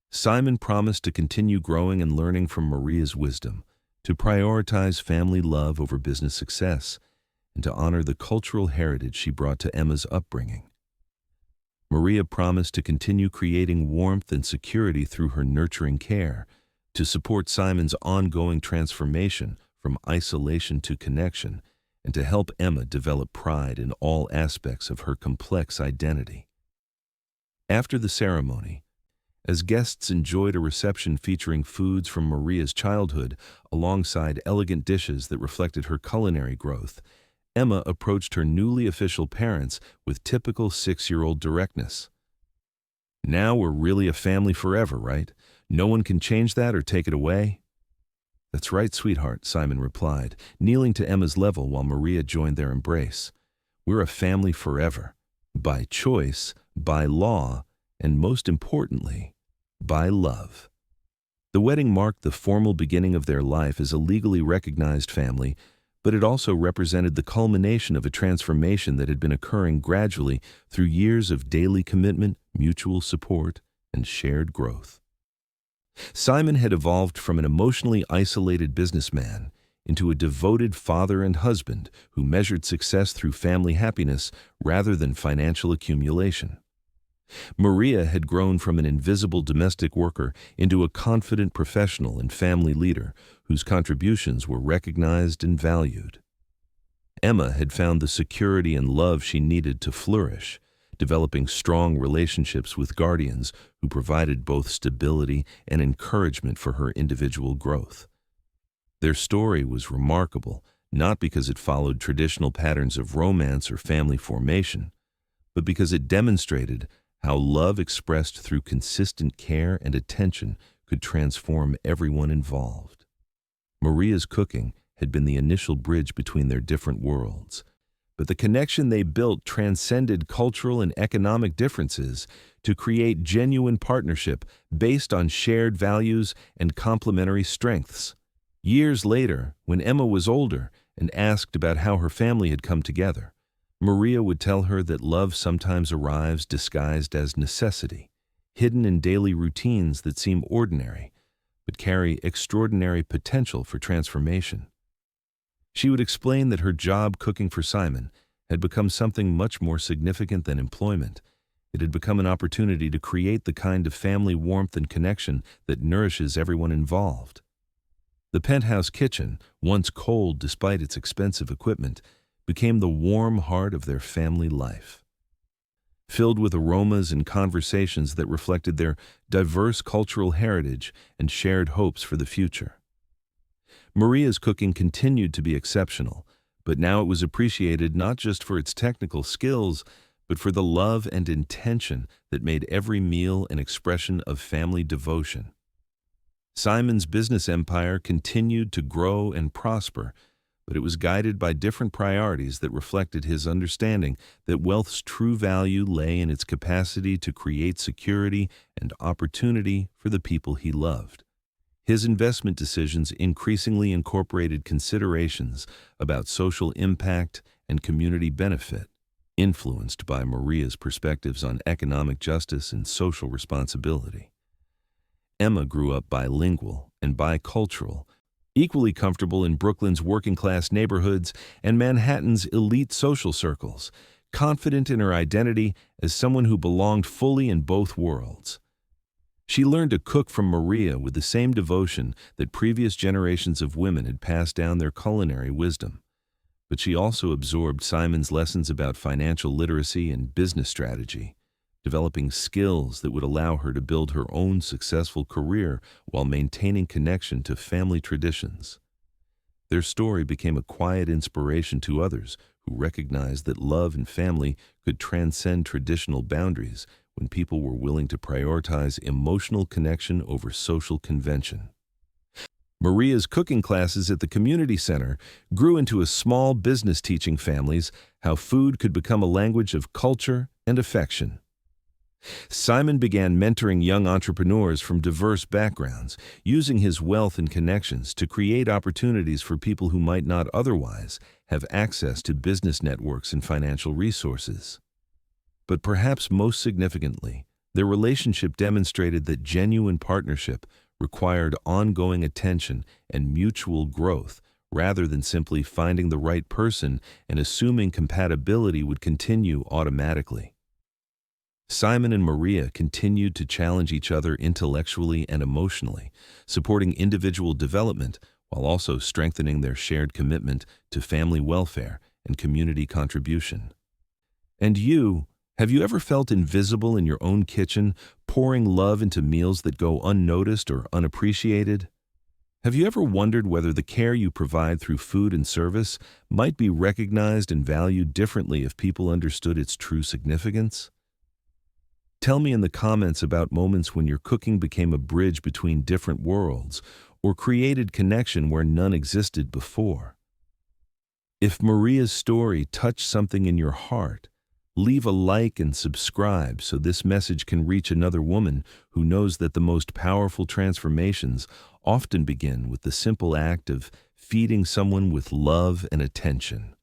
Simon promised to continue growing and learning from Maria's wisdom, to prioritize family love over business success, and to honor the cultural heritage she brought to Emma's upbringing. Maria promised to continue creating warmth and security through her nurturing care, to support Simon's ongoing transformation from isolation to connection, and to help Emma develop pride in all aspects of her complex identity. After the ceremony, as guests enjoyed a reception featuring foods from Maria's childhood alongside elegant dishes that reflected her culinary growth, Emma approached her newly official parents with typical 6-year-old directness. "Now we're really a family forever, right? No one can change that or take it away?" "That's right, sweetheart," Simon replied, kneeling to Emma's level while Maria joined their embrace. "We're a family forever, by choice, by law, and most importantly, by love." The wedding marked the formal beginning of their life as a legally recognized family, but it also represented the culmination of a transformation that had been occurring gradually through years of daily commitment, mutual support, and shared growth. Simon had evolved from an emotionally isolated businessman into a devoted father and husband who measured success through family happiness rather than financial accumulation. Maria had grown from an invisible domestic worker into a confident professional and family leader whose contributions were recognized and valued. Emma had found the security and love she needed to flourish, developing strong relationships with guardians who provided both stability and encouragement for her individual growth. Their story was remarkable, not because it followed traditional patterns of romance or family formation, but because it demonstrated how love expressed through consistent care and attention could transform everyone involved. Maria's cooking had been the initial bridge between their different worlds, but the connection they built transcended cultural and economic differences to create genuine partnership based on shared values and complementary strengths. Years later, when Emma was older and asked about how her family had come together, Maria would tell her that love sometimes arrives disguised as necessity, hidden in daily routines that seem ordinary, but carry extraordinary potential for transformation. She would explain that her job cooking for Simon had become something much more significant than employment. It had become an opportunity to create the kind of family warmth and connection that nourishes everyone involved. The penthouse kitchen, once cold despite its expensive equipment, became the warm heart of their family life. Filled with aromas and conversations that reflected their diverse cultural heritage and shared hopes for the future. Maria's cooking continued to be exceptional, but now it was appreciated not just for its technical skills, but for the love and intention that made every meal an expression of family devotion. Simon's business empire continued to grow and prosper, but it was guided by different priorities that reflected his understanding that wealth's true value lay in its capacity to create security and opportunity for the people he loved. His investment decisions increasingly incorporated considerations about social impact and community benefit, influenced by Maria's perspectives on economic justice and social responsibility. Emma grew up bilingual and bicultural, equally comfortable in Brooklyn's working-class neighborhoods and Manhattan's elite social circles, confident in her identity as someone who belonged fully in both worlds. She learned to cook from Maria with the same devotion that previous generations of women had passed down their culinary wisdom. But she also absorbed Simon's lessons about financial literacy and business strategy, developing skills that would allow her to build her own successful career while maintaining connection to family traditions. Their story became a quiet inspiration to others who recognized that love and family could transcend traditional boundaries when people were willing to prioritize emotional connection over social convention. Maria's cooking classes at the community center grew into a small business teaching families how food could become a language of culture and affection. Simon began mentoring young entrepreneurs from diverse backgrounds, using his wealth and connections to create opportunities for people who might not otherwise have access to business networks and financial resources. But perhaps most significantly, their relationship demonstrated that genuine partnership required ongoing attention and mutual growth rather than simply finding the right person and assuming compatibility would continue automatically. Simon and Maria continued to challenge each other intellectually and emotionally, supporting individual development while also strengthening their shared commitment to family welfare and community contribution. And have you ever felt invisible in your own kitchen, pouring love into meals that go unnoticed or unappreciated? Have you ever wondered whether the care you provide through food and service might be recognized and valued differently if people understood its true significance? Tell me in the comments about moments when your cooking became a bridge between different worlds or created connection where none existed before. If Maria's story touched something in your heart, leave a like and subscribe so this message can reach another woman who knows that the most powerful transformations often begin with the simple act of feeding someone with love and attention.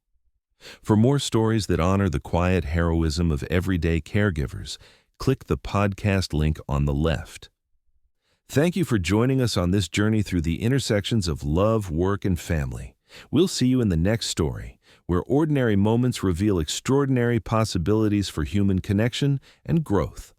For more stories that honor the quiet heroism of everyday caregivers, click the podcast link on the left. Thank you for joining us on this journey through the intersections of love, work, and family. We'll see you in the next story, where ordinary moments reveal extraordinary possibilities for human connection and growth.